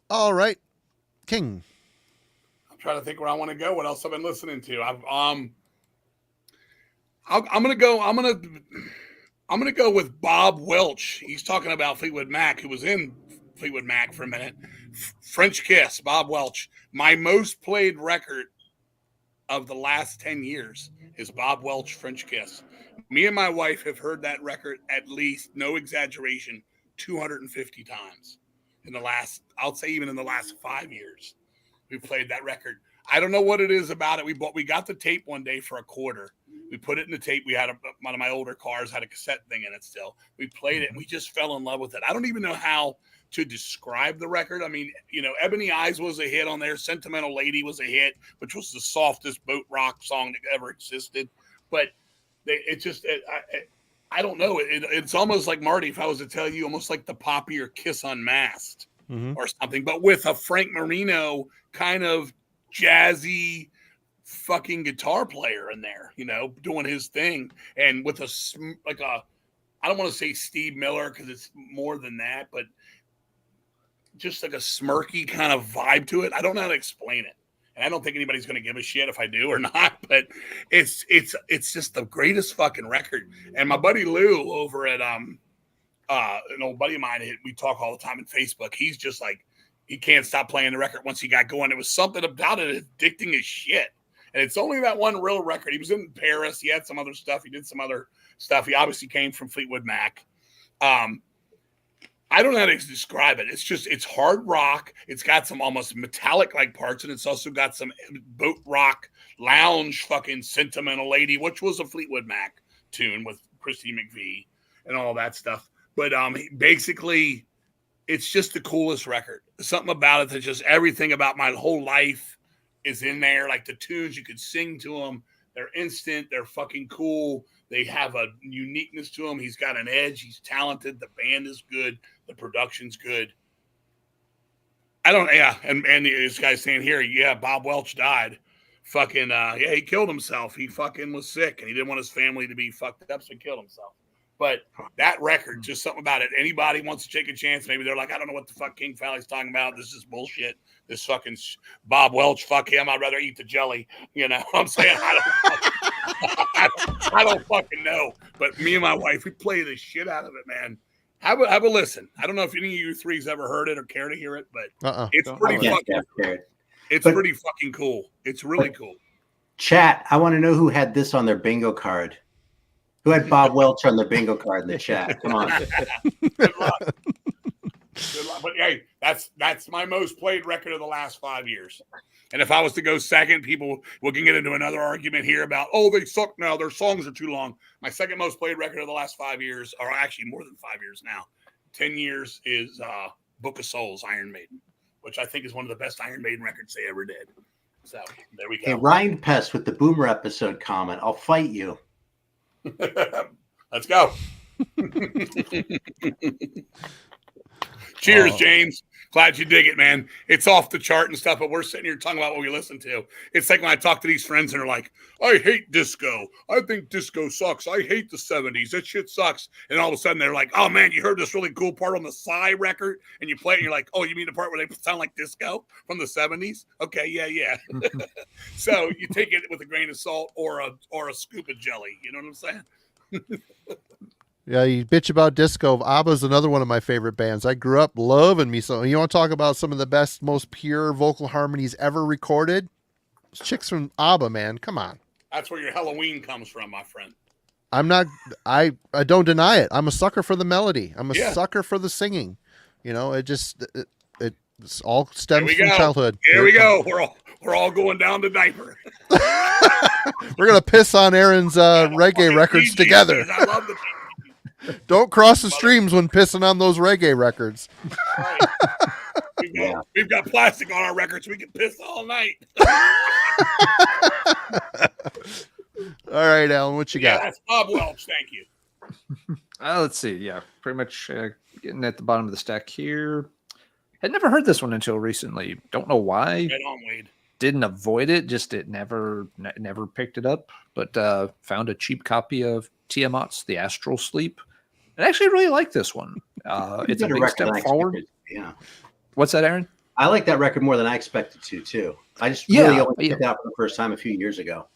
All right, King. I'm trying to think where I want to go. What else I've been listening to? I'm gonna go with Bob Welch. He's talking about Fleetwood Mac, who was in Fleetwood Mac for a minute. French Kiss, Bob Welch. My most played record of the last 10 years is Bob Welch, French Kiss. Me and my wife have heard that record at least, no exaggeration, 250 times in the last, I'll say even in the last 5 years, we played that record. I don't know what it is about it. We got the tape one day for $0.25. We put it in the tape. We had one of my older cars had a cassette thing in it still. We played it and we just fell in love with it. I don't even know how to describe the record. I mean, you know, Ebony Eyes was a hit on there. Sentimental Lady was a hit, which was the softest boat rock song that ever existed. But I don't know. It's almost like, Marty, if I was to tell you, almost like the poppier Kiss Unmasked or something, but with a Frank Marino kind of jazzy fucking guitar player in there, you know, doing his thing. And with I don't want to say Steve Miller because it's more than that, but just like a smirky kind of vibe to it. I don't know how to explain it. And I don't think anybody's going to give a shit if I do or not, but it's just the greatest fucking record. And my buddy Lou over at an old buddy of mine, we talk all the time on Facebook. He's just like, he can't stop playing the record once he got going. It was something about it addicting as shit. And it's only that one real record. He was in Paris. He had some other stuff. He did some other stuff. He obviously came from Fleetwood Mac. I don't know how to describe it. It's hard rock. It's got some almost metallic-like parts, and it's also got some boat rock, lounge fucking Sentimental Lady, which was a Fleetwood Mac tune with Christy McVie and all that stuff. But basically, it's just the coolest record. Something about it that just everything about my whole life is in there. Like the tunes, you could sing to them. They're instant. They're fucking cool. They have a uniqueness to them. He's got an edge. He's talented. The band is good. The production's good. And this guy's saying here, yeah, Bob Welch died. Fucking, he killed himself. He fucking was sick and he didn't want his family to be fucked up, so he killed himself. But that record, just something about it. Anybody wants to take a chance, maybe they're like, I don't know what the fuck King Valley's talking about. This is bullshit. This fucking Bob Welch, fuck him. I'd rather eat the jelly. You know what I'm saying? I don't fucking know. But me and my wife, we play the shit out of it, man. Have a listen. I don't know if any of you three's ever heard it or care to hear it, but it's pretty fucking cool. It's pretty fucking cool. It's really cool. Chat, I want to know who had this on their bingo card. Who had Bob Welch on their bingo card in the chat? Come on. Good luck. Good luck. But hey, that's my most played record of the last 5 years. And if I was to go second, people we can get into another argument here about, they suck now. Their songs are too long. My second most played record of the last 5 years, or actually more than 5 years now, 10 years is Book of Souls, Iron Maiden, which I think is one of the best Iron Maiden records they ever did. So there we go. Hey, Ryan Pest with the Boomer episode comment. I'll fight you. Let's go. Cheers, James. Glad you dig it, man. It's off the chart and stuff, but we're sitting here talking about what we listen to. It's like when I talk to these friends and they're like, I hate disco. I think disco sucks. I hate the 70s. That shit sucks. And all of a sudden they're like, oh, man, you heard this really cool part on the Psy record? And you play it and you're like, oh, you mean the part where they sound like disco from the 70s? Okay, yeah. So you take it with a grain of salt or a scoop of jelly. You know what I'm saying? Yeah, you bitch about disco. ABBA's another one of my favorite bands. I grew up loving me some. You want to talk about some of the best, most pure vocal harmonies ever recorded? Those chicks from ABBA, man. Come on. That's where your Halloween comes from, my friend. I'm not. I don't deny it. I'm a sucker for the melody. I'm a sucker for the singing. You know, it's all stems from childhood. Here we go. We're all going down to diaper. We're gonna piss on Aaron's reggae records together. I love the. Don't cross the streams when pissing on those reggae records. Right. We've got plastic on our records. We can piss all night. All right, Alan, what you got? That's Bob Welch. Thank you. Let's see. Yeah, pretty much getting at the bottom of the stack here. Had never heard this one until recently. Don't know why. Right on, Wade. Didn't avoid it. Just it never picked it up. But found a cheap copy of Tiamat's The Astral Sleep. I actually really like this one. It's a big step forward. Yeah. What's that, Aaron? I like that record more than I expected to, too. I just really only picked it out for the first time a few years ago.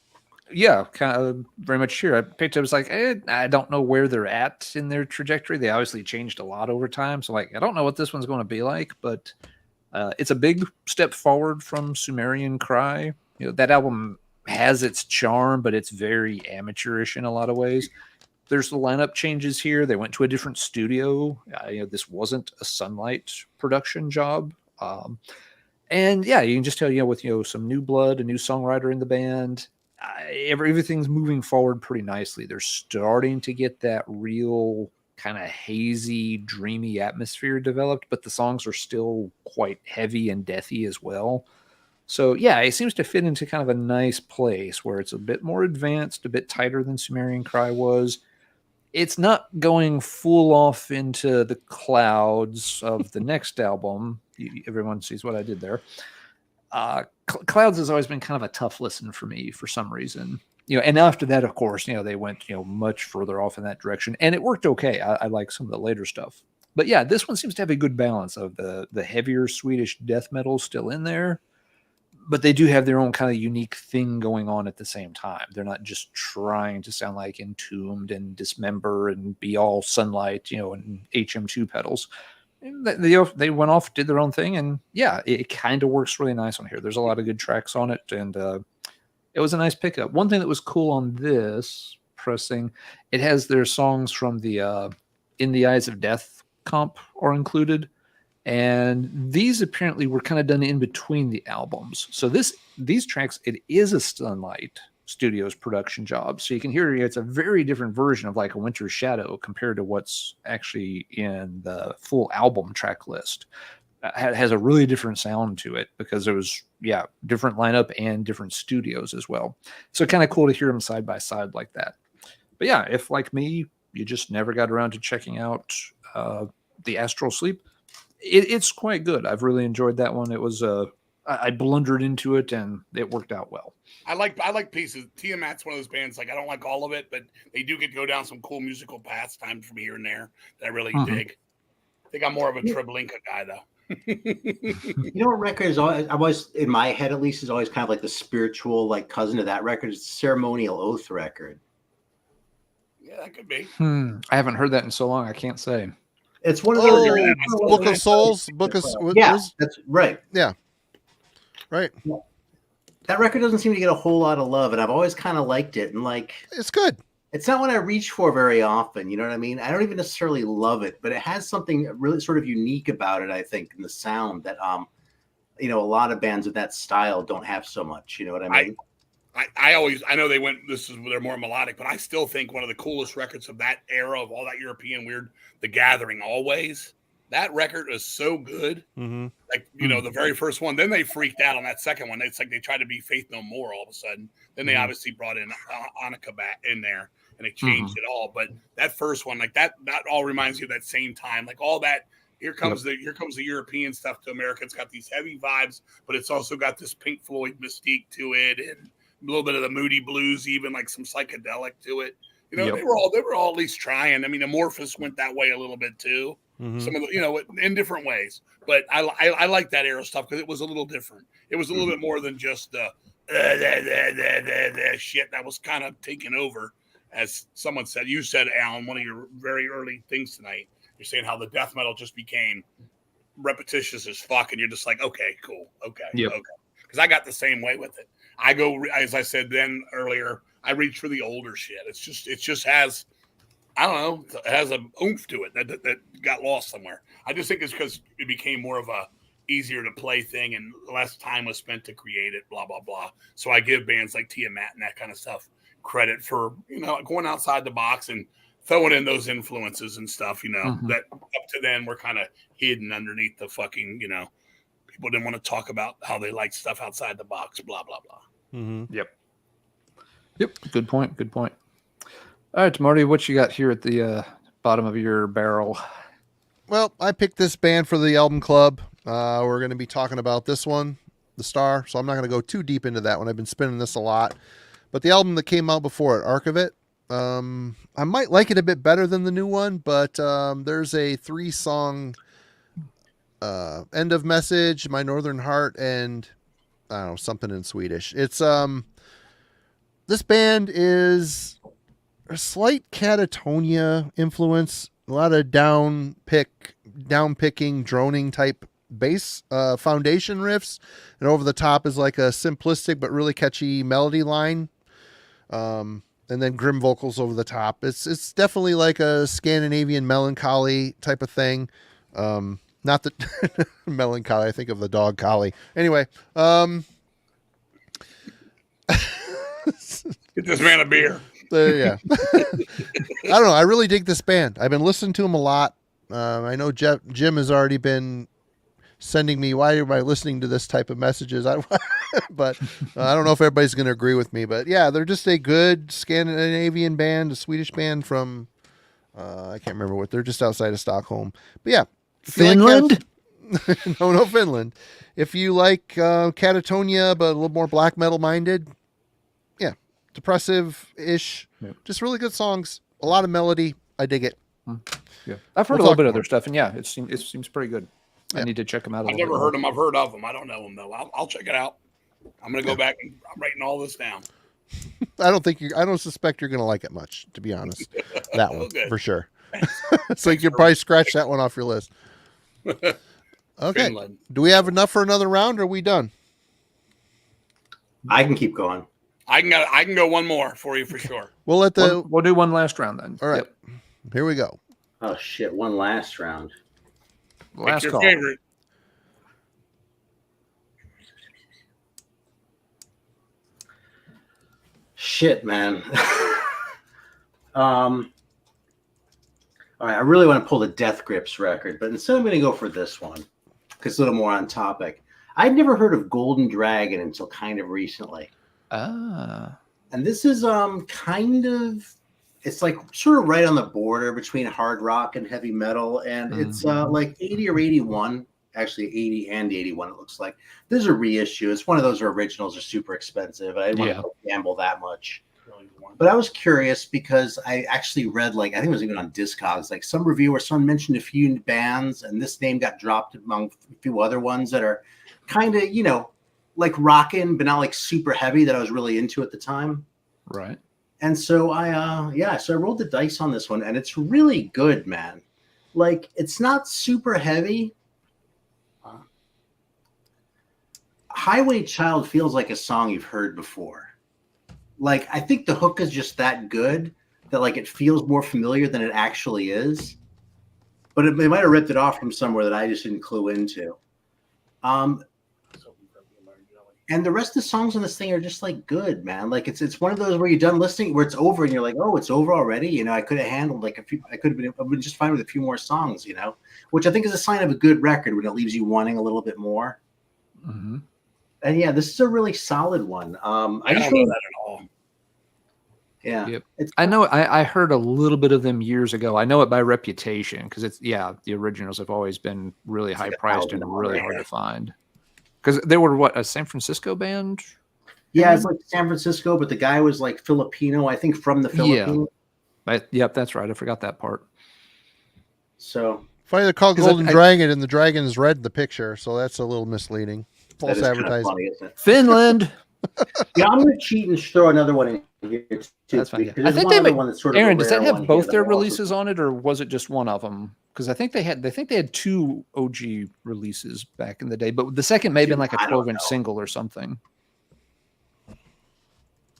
Yeah, kind of very much here. I picked it. I was like, I don't know where they're at in their trajectory. They obviously changed a lot over time. So, I don't know what this one's going to be like, but it's a big step forward from Sumerian Cry. That album has its charm, but it's very amateurish in a lot of ways. There's the lineup changes here. They went to a different studio. This wasn't a Sunlight production job. And yeah, you can just tell, with, some new blood, a new songwriter in the band, everything's moving forward pretty nicely. They're starting to get that real kind of hazy, dreamy atmosphere developed, but the songs are still quite heavy and deathy as well. So yeah, it seems to fit into kind of a nice place where it's a bit more advanced, a bit tighter than Sumerian Cry was. It's not going full off into the clouds of the next album. Everyone sees what I did there. Clouds has always been kind of a tough listen for me for some reason. And after that, of course, they went, much further off in that direction, and it worked okay. I like some of the later stuff. But yeah, this one seems to have a good balance of the heavier Swedish death metal still in there, but they do have their own kind of unique thing going on at the same time. They're not just trying to sound like Entombed and Dismember and be all Sunlight, and HM2 pedals. They went off, did their own thing, and yeah, it kind of works really nice on here. There's a lot of good tracks on it, and it was a nice pickup. One thing that was cool on this pressing, it has their songs from the In the Eyes of Death comp are included. And these apparently were kind of done in between the albums. So these tracks, it is a Sunlight Studios production job. So you can hear it's a very different version of like a Winter's Shadow compared to what's actually in the full album track list. has a really different sound to it because it was different lineup and different studios as well. So kind of cool to hear them side by side like that. But yeah, if like me, you just never got around to checking out the Astral Sleep, it's quite good. I've really enjoyed that one. It was I blundered into it and it worked out well. I like pieces. Tiamat's one of those bands. Like I don't like all of it, but they do get to go down some cool musical pastimes from here and there that I really dig. I think I'm more of a Treblinka guy though. You know what record is always, I was in my head at least, is always kind of like the spiritual like cousin of that record. It's the Ceremonial Oath record. Yeah, that could be. I haven't heard that in so long. I can't say. It's one of those Book of Souls. That's right. Yeah. Right. That record doesn't seem to get a whole lot of love, and I've always kind of liked it. And like, it's good. It's not what I reach for very often. You know what I mean? I don't even necessarily love it, but it has something really sort of unique about it, I think, in the sound that, a lot of bands of that style don't have so much. You know what I mean? I know they're more melodic, but I still think one of the coolest records of that era of all that European weird, The Gathering, Always. That record is so good. Mm-hmm. Like, the very first one. Then they freaked out on that second one. It's like they tried to be Faith No More all of a sudden. Then they obviously brought in Annika back in there, and it changed it all. But that first one, like that all reminds you of that same time. Like all that, here comes the European stuff to America. It's got these heavy vibes, but it's also got this Pink Floyd mystique to it, and a little bit of the Moody Blues, even like some psychedelic to it. They were all at least trying. I mean, Amorphous went that way a little bit too. Mm-hmm. Some of the, in different ways. But I like that era stuff because it was a little different. It was a little bit more than just the shit that was kind of taken over. As someone said, you said, Alan, one of your very early things tonight, you're saying how the death metal just became repetitious as fuck. And you're just like, okay, cool. Okay. Okay. Because I got the same way with it. I go, as I said then earlier, I reach for the older shit. It just has, I don't know, it has an oomph to it that got lost somewhere. I just think it's because it became more of a easier to play thing and less time was spent to create it, blah, blah, blah. So I give bands like Tiamat and that kind of stuff credit for, going outside the box and throwing in those influences and stuff, that up to then were kind of hidden underneath the fucking, people didn't want to talk about how they like stuff outside the box, blah, blah, blah. Mm-hmm. Yep. Good point. All right, Marty, what you got here at the bottom of your barrel? Well, I picked this band for the album club. We're going to be talking about this one, The Star, so I'm not going to go too deep into that one. I've been spinning this a lot. But the album that came out before it, Arc of It, I might like it a bit better than the new one, but there's a 3-song End of Message, My Northern Heart, and I don't know, something in Swedish. It's this band is a slight Catatonia influence, a lot of down picking, droning type bass foundation riffs, and over the top is like a simplistic but really catchy melody line, and then grim vocals over the top. It's definitely like a Scandinavian melancholy type of thing. Not the melancholy, I think of the dog collie. Anyway, get this man a beer. Yeah. I don't know. I really dig this band. I've been listening to them a lot. I know Jim has already been sending me, why am I listening to this type of messages? But I don't know if everybody's going to agree with me. But yeah, they're just a good Scandinavian band, a Swedish band from, I can't remember what, they're just outside of Stockholm. But yeah. Finland? No, Finland. If you like Catatonia, but a little more black metal minded, yeah, depressive-ish, just really good songs. A lot of melody. I dig it. Yeah, I've heard a little bit of their stuff, and yeah, it seems pretty good. I need to check them out. I've never heard them. I've heard of them. I don't know them though. I'll check it out. I'm gonna go back and I'm writing all this down. I don't suspect you're gonna like it much, to be honest. That one for sure. So you could probably scratch that one off your list. Okay. Finland. Do we have enough for another round, or are we done? I can keep going. I can go one more for you for sure. We'll do one last round then. All right. Yep. Here we go. Oh shit! One last round. Last your call. Favorite. Shit, man. All right, I really want to pull the Death Grips record, but instead I'm going to go for this one. because it's a little more on topic. I'd never heard of Golden Dragon until kind of recently. Ah. And this is kind of, it's like sort of right on the border between hard rock and heavy metal, and it's like 80 or 81, actually 80 and 81 it looks like. This is a reissue. It's one of those originals are super expensive. I didn't want to gamble that much. But I was curious because I actually read, like, I think it was even on Discogs, like some reviewer, someone mentioned a few bands, and this name got dropped among a few other ones that are kind of, you know, like rockin', but not like super heavy that I was really into at the time. Right. And so so I rolled the dice on this one, and it's really good, man. Like, it's not super heavy. Highway Child feels like a song you've heard before. Like, I think the hook is just that good that, like, it feels more familiar than it actually is. But they might have ripped it off from somewhere that I just didn't clue into. And the rest of the songs on this thing are just, like, good, man. Like, it's one of those where you're done listening, where it's over, and you're like, oh, it's over already? You know, I could have handled, like, I've been just fine with a few more songs, you know? Which I think is a sign of a good record when it leaves you wanting a little bit more. Mm-hmm. And yeah, this is a really solid one. I don't know that at all. Yeah. Yep. I know. I heard a little bit of them years ago. I know it by reputation because it's the originals have always been really high priced and really hard to find. Because they were a San Francisco band. Yeah, it's like San Francisco, but the guy was like Filipino, I think, from the Philippines. Yep, that's right. I forgot that part. So funny they're called Golden Dragon, and the dragon's red in the picture, so that's a little misleading. False advertising. Funny, isn't it? Finland. Yeah, I'm going to cheat and throw another one in here too. That's fine. I think they one that's sort Aaron, of does that have both their releases releases on it, or was it just one of them? Because I think they had two OG releases back in the day, but the second may have been like a 12-inch single or something.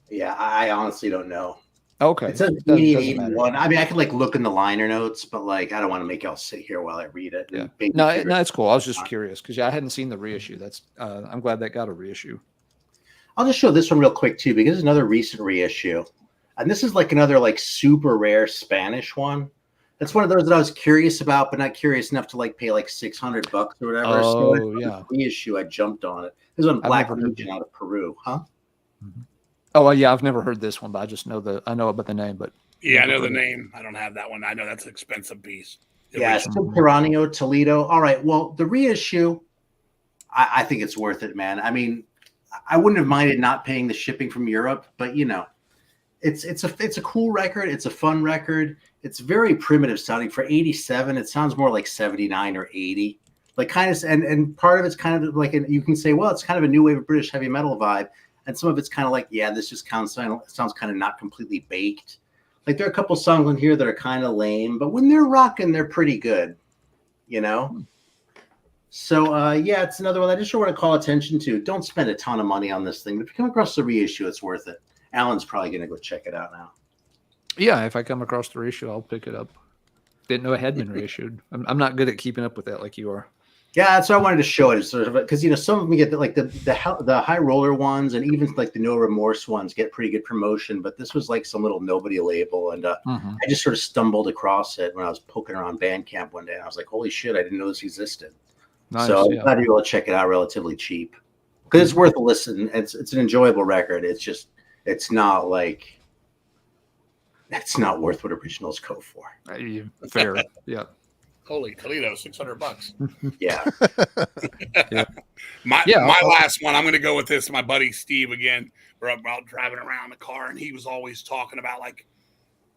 Yeah, I honestly don't know. Okay. It says 81. I mean, I could like look in the liner notes, but like I don't want to make y'all sit here while I read it. Yeah. No, it's cool. I was just curious because I hadn't seen the reissue. That's I'm glad that got a reissue. I'll just show this one real quick too, because it's another recent reissue. And this is like another like super rare Spanish one. That's one of those that I was curious about, but not curious enough to like pay like $600 or whatever. Oh, so yeah. Reissue, I jumped on it. This is on Black Legion out of Peru, huh? Mm-hmm. Oh, yeah, I've never heard this one, but I know about the name, but yeah, I know the name. I don't have that one. I know that's an expensive piece. Yeah, Subterraneo, Toledo. All right, well, the reissue, I think it's worth it, man. I mean, I wouldn't have minded not paying the shipping from Europe, but you know, it's a cool record. It's a fun record. It's very primitive sounding for 87. It sounds more like 79 or 80. Like kind of, and part of it's kind of like, you can say, well, it's kind of a new wave of British heavy metal vibe. And some of it's kind of like, yeah, this just sounds kind of not completely baked. Like there are a couple songs in here that are kind of lame, but when they're rocking, they're pretty good, you know? So, yeah, it's another one I just want to call attention to. Don't spend a ton of money on this thing. But if you come across the reissue, it's worth it. Alan's probably going to go check it out now. Yeah, if I come across the reissue, I'll pick it up. Didn't know it had been reissued. I'm not good at keeping up with that like you are. Yeah, that's why I wanted to show it. Sort of because you know some of them get like the high roller ones, and even like the No Remorse ones get pretty good promotion. But this was like some little nobody label, and I just sort of stumbled across it when I was poking around Bandcamp one day, and I was like, "Holy shit, I didn't know this existed." Nice, so I'm glad you're able to check it out relatively cheap because it's worth a listen. It's an enjoyable record. It's just it's not worth what originals go for. Fair, yeah. Holy Toledo, $600. Yeah. My last one, I'm going to go with this. My buddy Steve again. We're out driving around the car, and he was always talking about like,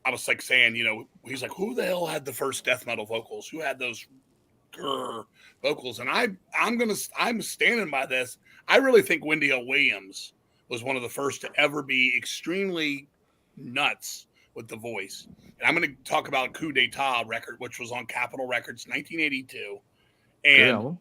I was like saying, you know, he's like, who the hell had the first death metal vocals? Who had those vocals? And I'm standing by this. I really think Wendy L. Williams was one of the first to ever be extremely nuts with the voice. And I'm going to talk about Coup d'Etat record, which was on Capitol Records, 1982. And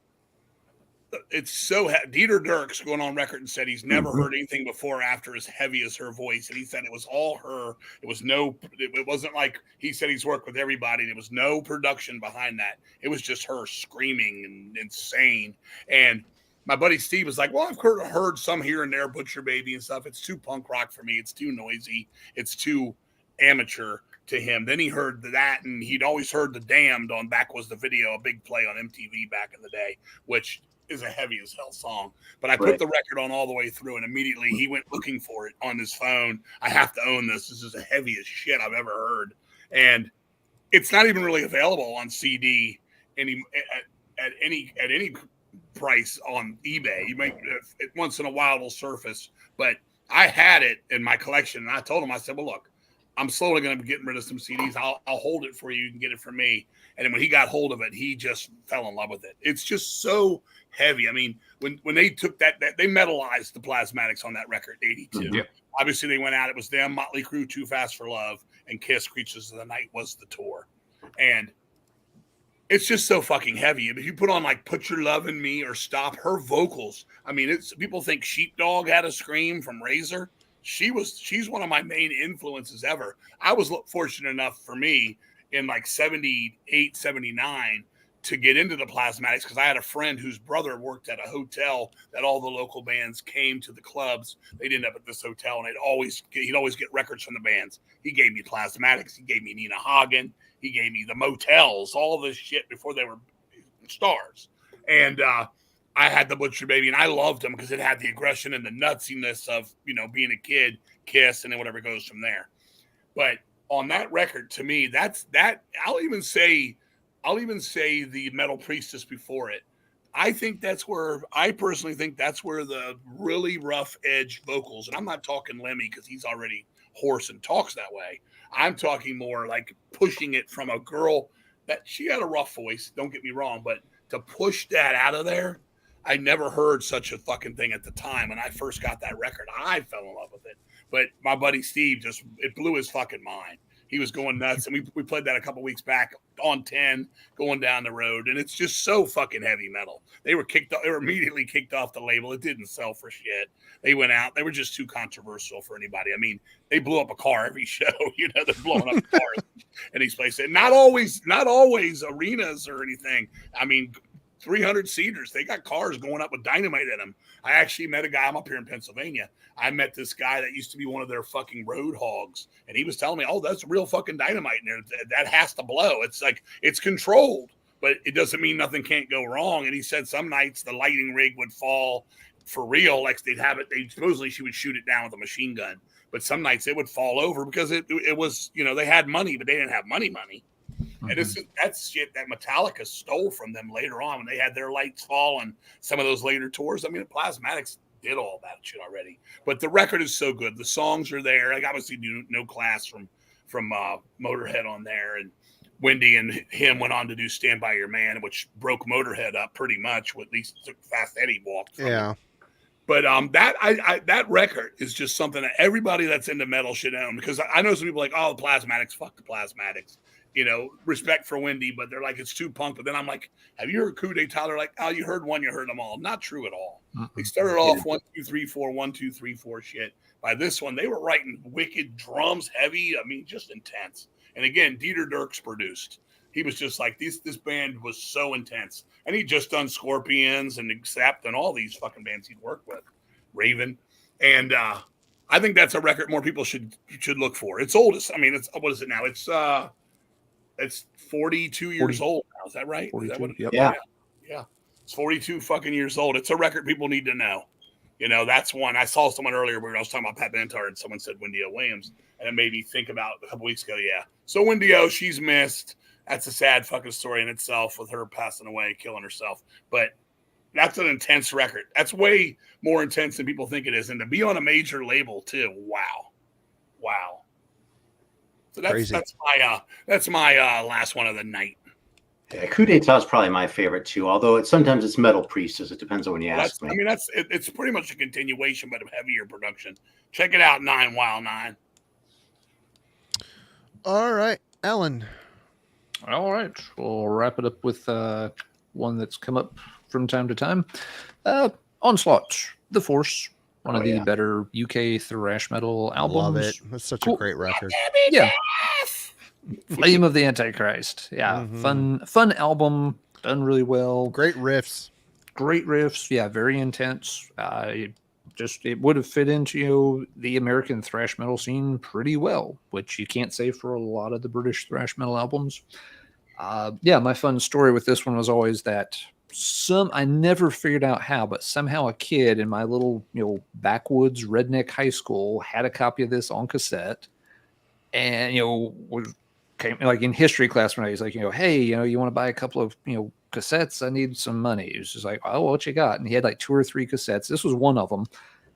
it's so Dieter Dirks going on record and said he's never heard anything before or after as heavy as her voice. And he said it was all her. It wasn't like he said he's worked with everybody. There was no production behind that. It was just her screaming and insane. And my buddy Steve was like, well, I've heard some here and there, Butcher Baby and stuff. It's too punk rock for me. It's too noisy. It's too amateur to him. Then he heard that, and he'd always heard The Damned on Back Was the Video, a big play on MTV back in the day, which is a heavy as hell song. But I put the record on all the way through, and immediately he went looking for it on his phone. I have to own this. This is the heaviest shit I've ever heard. And it's not even really available on CD at any price on eBay. You might once in a while it'll surface, but I had it in my collection, and I told him, I said, well, look, I'm slowly going to be getting rid of some CDs. I'll hold it for you. You can get it from me. And then when he got hold of it, he just fell in love with it. It's just so heavy. I mean, when they took that they metallized the Plasmatics on that record, 82. Yeah. Obviously, they went out. It was them, Motley Crue, Too Fast for Love, and Kiss, Creatures of the Night was the tour. And it's just so fucking heavy. If you put on like Put Your Love in Me or Stop, her vocals, I mean, people think Sheepdog had a scream from Razor. She's one of my main influences ever. I was fortunate enough for me in like 78, 79 to get into the Plasmatics because I had a friend whose brother worked at a hotel that all the local bands came to the clubs. They'd end up at this hotel, and he'd always get records from the bands. He gave me Plasmatics. He gave me Nina Hagen. He gave me the Motels, all this shit before they were stars. And I had the Butcher Baby, and I loved them because it had the aggression and the nutsiness of, being a kid, Kiss, and then whatever goes from there. But on that record, to me, that I'll even say the Metal Priestess before it. I personally think that's where the really rough edge vocals, and I'm not talking Lemmy because he's already hoarse and talks that way. I'm talking more like pushing it from a girl that she had a rough voice, don't get me wrong, but to push that out of there, I never heard such a fucking thing at the time. When I first got that record, I fell in love with it. But my buddy Steve it blew his fucking mind. He was going nuts, and we played that a couple weeks back on 10, going down the road, and it's just so fucking heavy metal. They were immediately kicked off the label. It didn't sell for shit. They went out. They were just too controversial for anybody. I mean, they blew up a car every show. They're blowing up cars in these places. Not always arenas or anything. I mean, 300 seaters. They got cars going up with dynamite in them. I actually met a guy. I'm up here in Pennsylvania. I met this guy that used to be one of their fucking road hogs. And he was telling me, oh, that's real fucking dynamite in there. That has to blow. It's like, it's controlled, but it doesn't mean nothing can't go wrong. And he said some nights the lighting rig would fall for real. Like supposedly she would shoot it down with a machine gun. But some nights it would fall over because it was, they had money, but they didn't have money. And that's shit that Metallica stole from them later on when they had their lights fall on some of those later tours. I mean, Plasmatics did all that shit already. But the record is so good. The songs are there. Like obviously No Class from Motorhead on there, and Wendy and him went on to do Stand By Your Man, which broke Motorhead up pretty much. At least Fast Eddie walked from it. But that record is just something that everybody that's into metal should own, because I know some people like, oh, the Plasmatics, fuck the Plasmatics. Respect for Wendy, but they're like, it's too punk. But then I'm like, have you heard Coup d'etat? They're like, oh, you heard one, you heard them all. Not true at all. They started off 1, 2, 3, 4, 1, 2, 3, 4 shit. By this one, they were writing wicked drums, heavy. I mean, just intense. And again, Dieter Dierks produced. He was just like, this band was so intense. And he'd just done Scorpions and Accept and all these fucking bands he'd worked with. Raven. And I think that's a record more people should look for. It's oldest. I mean, what is it now? It's 42 years old now. Is that right? 42, is that what, yeah. Yeah. It's 42 fucking years old. It's a record people need to know. That's one. I saw someone earlier when I was talking about Pat Benatar, and someone said Wendy O. Williams, and it made me think about a couple weeks ago. Yeah. So Wendy O, she's missed. That's a sad fucking story in itself with her passing away, killing herself. But that's an intense record. That's way more intense than people think it is. And to be on a major label too. Wow. So that's my last one of the night. Yeah, Coup d'etat is probably my favorite too. Although sometimes it's Metal Priestess. It depends on when you ask me. I mean, it's pretty much a continuation, but of heavier production. Check it out, 9 Wild 9. All right, Alan. All right, we'll wrap it up with one that's come up from time to time. Onslaught, The Force. One of the better UK thrash metal albums. Love it. That's such a great record. Yeah. Flame of the Antichrist. Yeah. Fun album. Done really well. Great riffs. Yeah. Very intense. it would have fit into the American thrash metal scene pretty well, which you can't say for a lot of the British thrash metal albums. My fun story with this one was always that I never figured out how, but somehow a kid in my little, backwoods redneck high school had a copy of this on cassette, and came like in history class when I was like, hey, you want to buy a couple of cassettes? I need some money. It was just like, oh, what you got? And he had like 2 or 3 cassettes. This was one of them,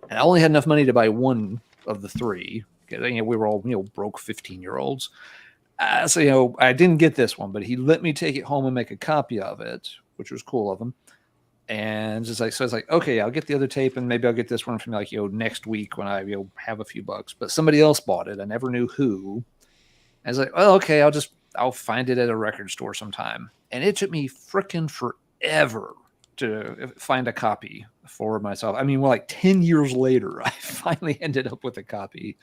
and I only had enough money to buy one of the 3. We were all broke 15-year-olds. So I didn't get this one, but he let me take it home and make a copy of it, which was cool of him. And just like, so I was like, okay, I'll get the other tape, and maybe I'll get this one from next week when I have a few bucks. But somebody else bought it. I never knew who. I was like, oh, okay, I'll find it at a record store sometime. And it took me freaking forever to find a copy for myself. I mean, like 10 years later, I finally ended up with a copy.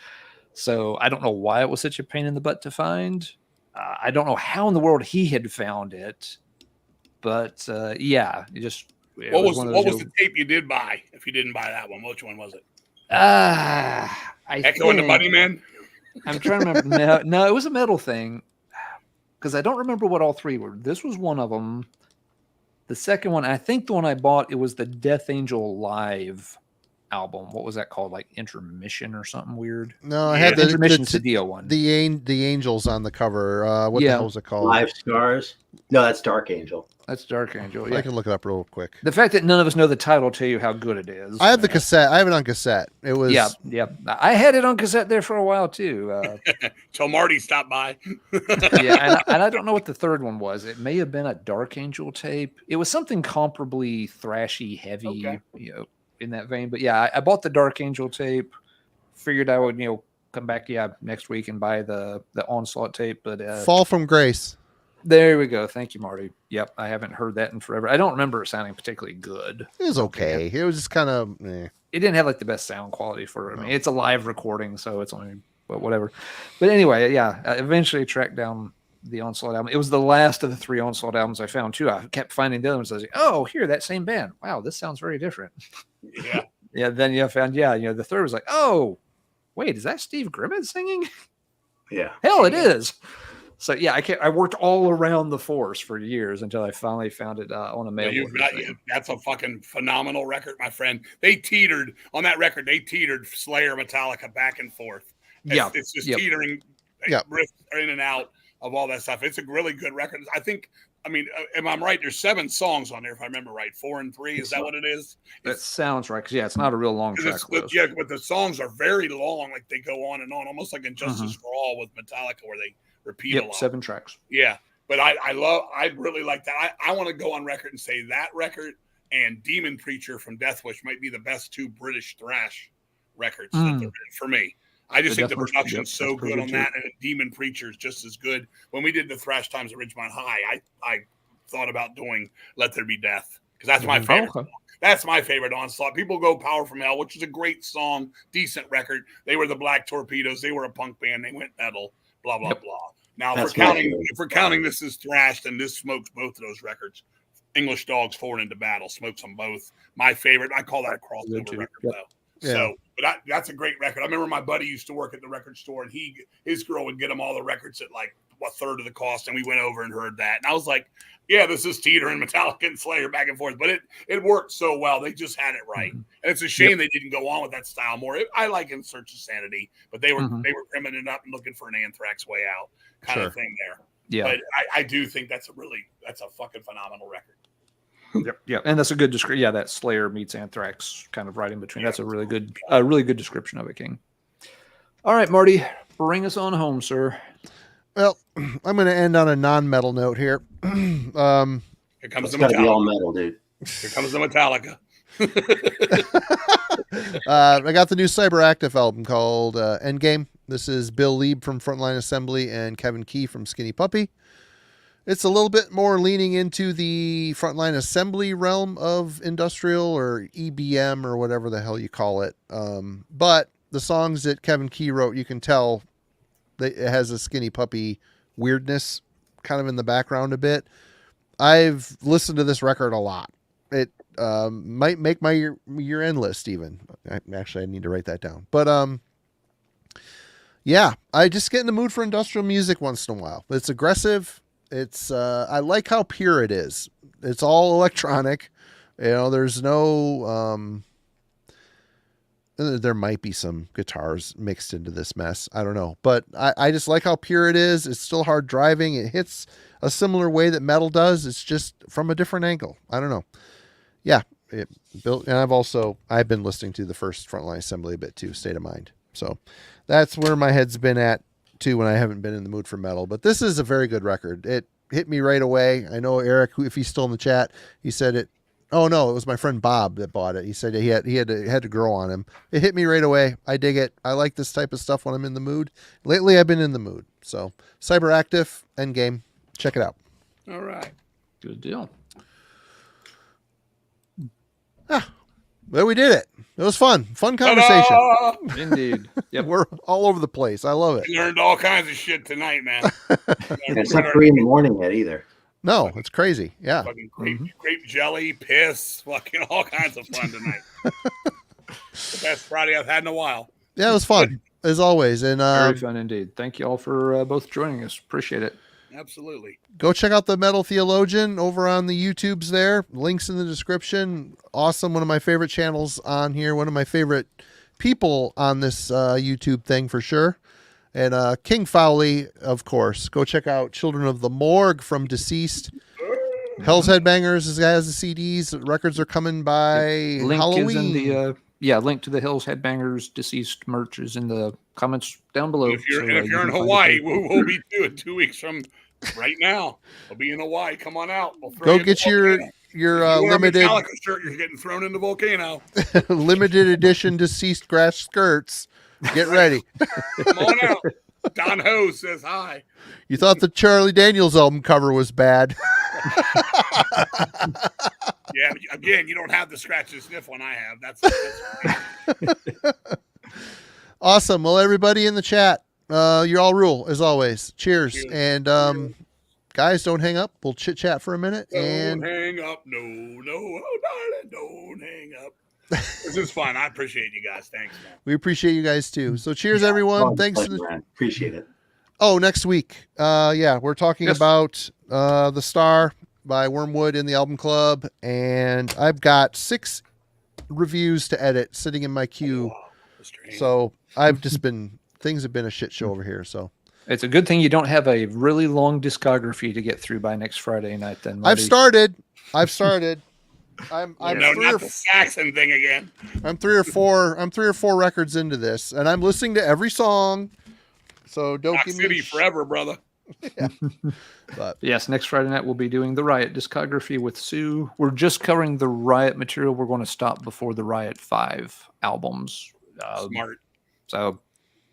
So I don't know why it was such a pain in the butt to find. I don't know how in the world he had found it, but what was the tape you did buy? If you didn't buy that one, which one was it? Echo and the Bunny Man. I'm trying to remember. No, it was a metal thing, because I don't remember what all 3 were. This was one of them. The second one, I think the one I bought, it was the Death Angel Live album. What was that called? Like Intermission or something weird? No, I had the Intermission Cedillo one. The angels on the cover. What the hell was it called? Live Scars? No, that's Dark Angel. That's Dark Angel. Yeah. I can look it up real quick. The fact that none of us know the title will tell you how good it is. I have the cassette. I have it on cassette. It was yeah. I had it on cassette there for a while too. Till Marty stopped by. Yeah, and I don't know what the third one was. It may have been a Dark Angel tape. It was something comparably thrashy, heavy, in that vein. But yeah, I bought the Dark Angel tape. Figured I would, come back, next week and buy the Onslaught tape. But Fall from Grace. There we go. Thank you, Marty. Yep, I haven't heard that in forever. I don't remember it sounding particularly good. It was okay. It was just kind of. It didn't have like the best sound quality for it. I mean, it's a live recording, so it's only, but whatever. But anyway, I eventually tracked down the Onslaught album. It was the last of the 3 Onslaught albums I found too. I kept finding the other ones. I was like, oh, here, that same band. Wow, this sounds very different. Yeah. Yeah. Then I found, the third was like, oh, wait, is that Steve Grimmett singing? Yeah. Hell, it is. So I worked all around the Force for years until I finally found it on a mail. That's a fucking phenomenal record, my friend. They teetered on that record. They teetered Slayer, Metallica back and forth. It's just teetering, riffs in and out of all that stuff. It's a really good record. Am I right? There's 7 songs on there, if I remember right. 4 and 3. Is that what it is? That sounds right. Because it's not a real long track list. Yeah, but the songs are very long. Like they go on and on, almost like Injustice for All with Metallica, where they repeat a lot. 7 tracks. Yeah, but I really like that. I want to go on record and say that record and Demon Preacher from Deathwish might be the best 2 British thrash records for me. I just think the production's so good on that, and Demon Preacher is just as good. When we did the Thrash Times at Ridgemont High, I thought about doing Let There Be Death, because that's my favorite song. That's my favorite Onslaught. People go Power from Hell, which is a great song, decent record. They were the Black Torpedoes. They were a punk band. They went metal, blah, blah, blah. Now, if we're counting this as thrash, then this smokes both of those records. English Dogs Forward into Battle smokes them both. My favorite. I call that a crossover record, though. Yeah. So, but that's a great record. I remember my buddy used to work at the record store, and his girl would get him all the records at like a third of the cost, and we went over and heard that. And I was like, yeah, this is Teeter and Metallica and Slayer back and forth, but it worked so well. They just had it right. And it's a shame they didn't go on with that style more. I like In Search of Sanity, but they were crimming it up and looking for an Anthrax way out kind of thing there. Yeah. But I do think that's a fucking phenomenal record. Yep. And that's a good description. Yeah, that Slayer meets Anthrax kind of right in between. That's a really good description of it, King. All right, Marty, bring us on home, sir. Well, I'm going to end on a non-metal note here. Here comes the Metallica. Be all metal, dude. Here comes the Metallica. I got the new Cyberactive album called Endgame. This is Bill Lieb from Frontline Assembly and Kevin Key from Skinny Puppy. It's a little bit more leaning into the Frontline Assembly realm of industrial or EBM or whatever the hell you call it. But the songs that Kevin Key wrote, you can tell that it has a Skinny Puppy weirdness kind of in the background a bit. I've listened to this record a lot. might make my year-end list even. Actually, I need to write that down. But yeah, I just get in the mood for industrial music once in a while. It's aggressive. It's I like how pure it is. It's all electronic. There's no there might be some guitars mixed into this mess. I don't know. But I just like how pure it is. It's still hard driving. It hits a similar way that metal does. It's just from a different angle. I don't know. Yeah. And I've been listening to the first Frontline Assembly a bit too, State of Mind. So that's where my head's been at too when I haven't been in the mood for metal. But this is a very good record. It hit me right away. I know Eric, if he's still in the chat, he said it. Oh no, it was my friend Bob that bought it. He said he had to grow on him. It hit me right away. I dig it. I like this type of stuff when I'm in the mood. Lately, I've been in the mood. So Cyberactive Endgame, check it out. All right, good deal. Well, we did it. It was fun conversation. Ta-da! Indeed. Yep. We're all over the place. I love it. We learned all kinds of shit tonight, man. It's not 3 a.m. yet either. No, it's crazy. Yeah. Fucking grape jelly, piss, fucking all kinds of fun tonight. The best Friday I've had in a while. Yeah, it was fun as always. And very fun indeed. Thank you all for both joining us. Appreciate it. Absolutely. Go check out the Metal Theologian over on the YouTubes there. Links in the description. Awesome. One of my favorite channels on here. One of my favorite people on this YouTube thing for sure. And King Fowley, of course. Go check out Children of the Morgue from Deceased. Hell's Headbangers has the CDs. Records are coming by Link Halloween. is in the link to the Hell's Headbangers Deceased merch is in the comments down below. If you're in Hawaii, we'll be doing 2 weeks from right now. We'll be in Hawaii. Come on out. We'll Go get your limited Metallica shirt. You're getting thrown in the volcano. limited edition Deceased grass skirts. Get ready. Come on out. Don Ho says hi. You thought the Charlie Daniels album cover was bad. Yeah, again, you don't have the scratch and sniff one I have. That's Awesome. Well, everybody in the chat, you all rule as always. Cheers. And guys, don't hang up. We'll chit chat for a minute. Don't hang up. No, oh, darling, don't hang up. This is fun. I appreciate you guys. Thanks, man. We appreciate you guys too. So cheers, everyone. Thanks. Appreciate it. Oh, next week. We're talking about The Star by Wormwood in the Album Club. And I've got 6 reviews to edit sitting in my queue. So I've just things have been a shit show over here. So it's a good thing you don't have a really long discography to get through by next Friday night. Then Marty. I've started. I'm no, not the Saxon thing again. I'm three or four records into this, and I'm listening to every song. So don't Rock give City me forever, brother. Yeah. But yes, next Friday night we'll be doing the Riot discography with Sue. We're just covering the Riot material. We're going to stop before the Riot 5 albums. Smart. So,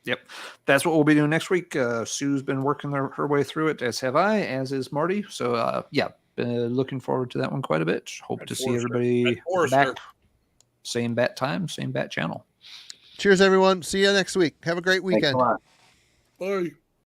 yep, that's what we'll be doing next week. Sue's been working her way through it, as have I, as is Marty. So, been looking forward to that one quite a bit. Hope to see everybody back. Same bat time, same bat channel. Cheers, everyone. See you next week. Have a great weekend. Thanks a lot. Bye.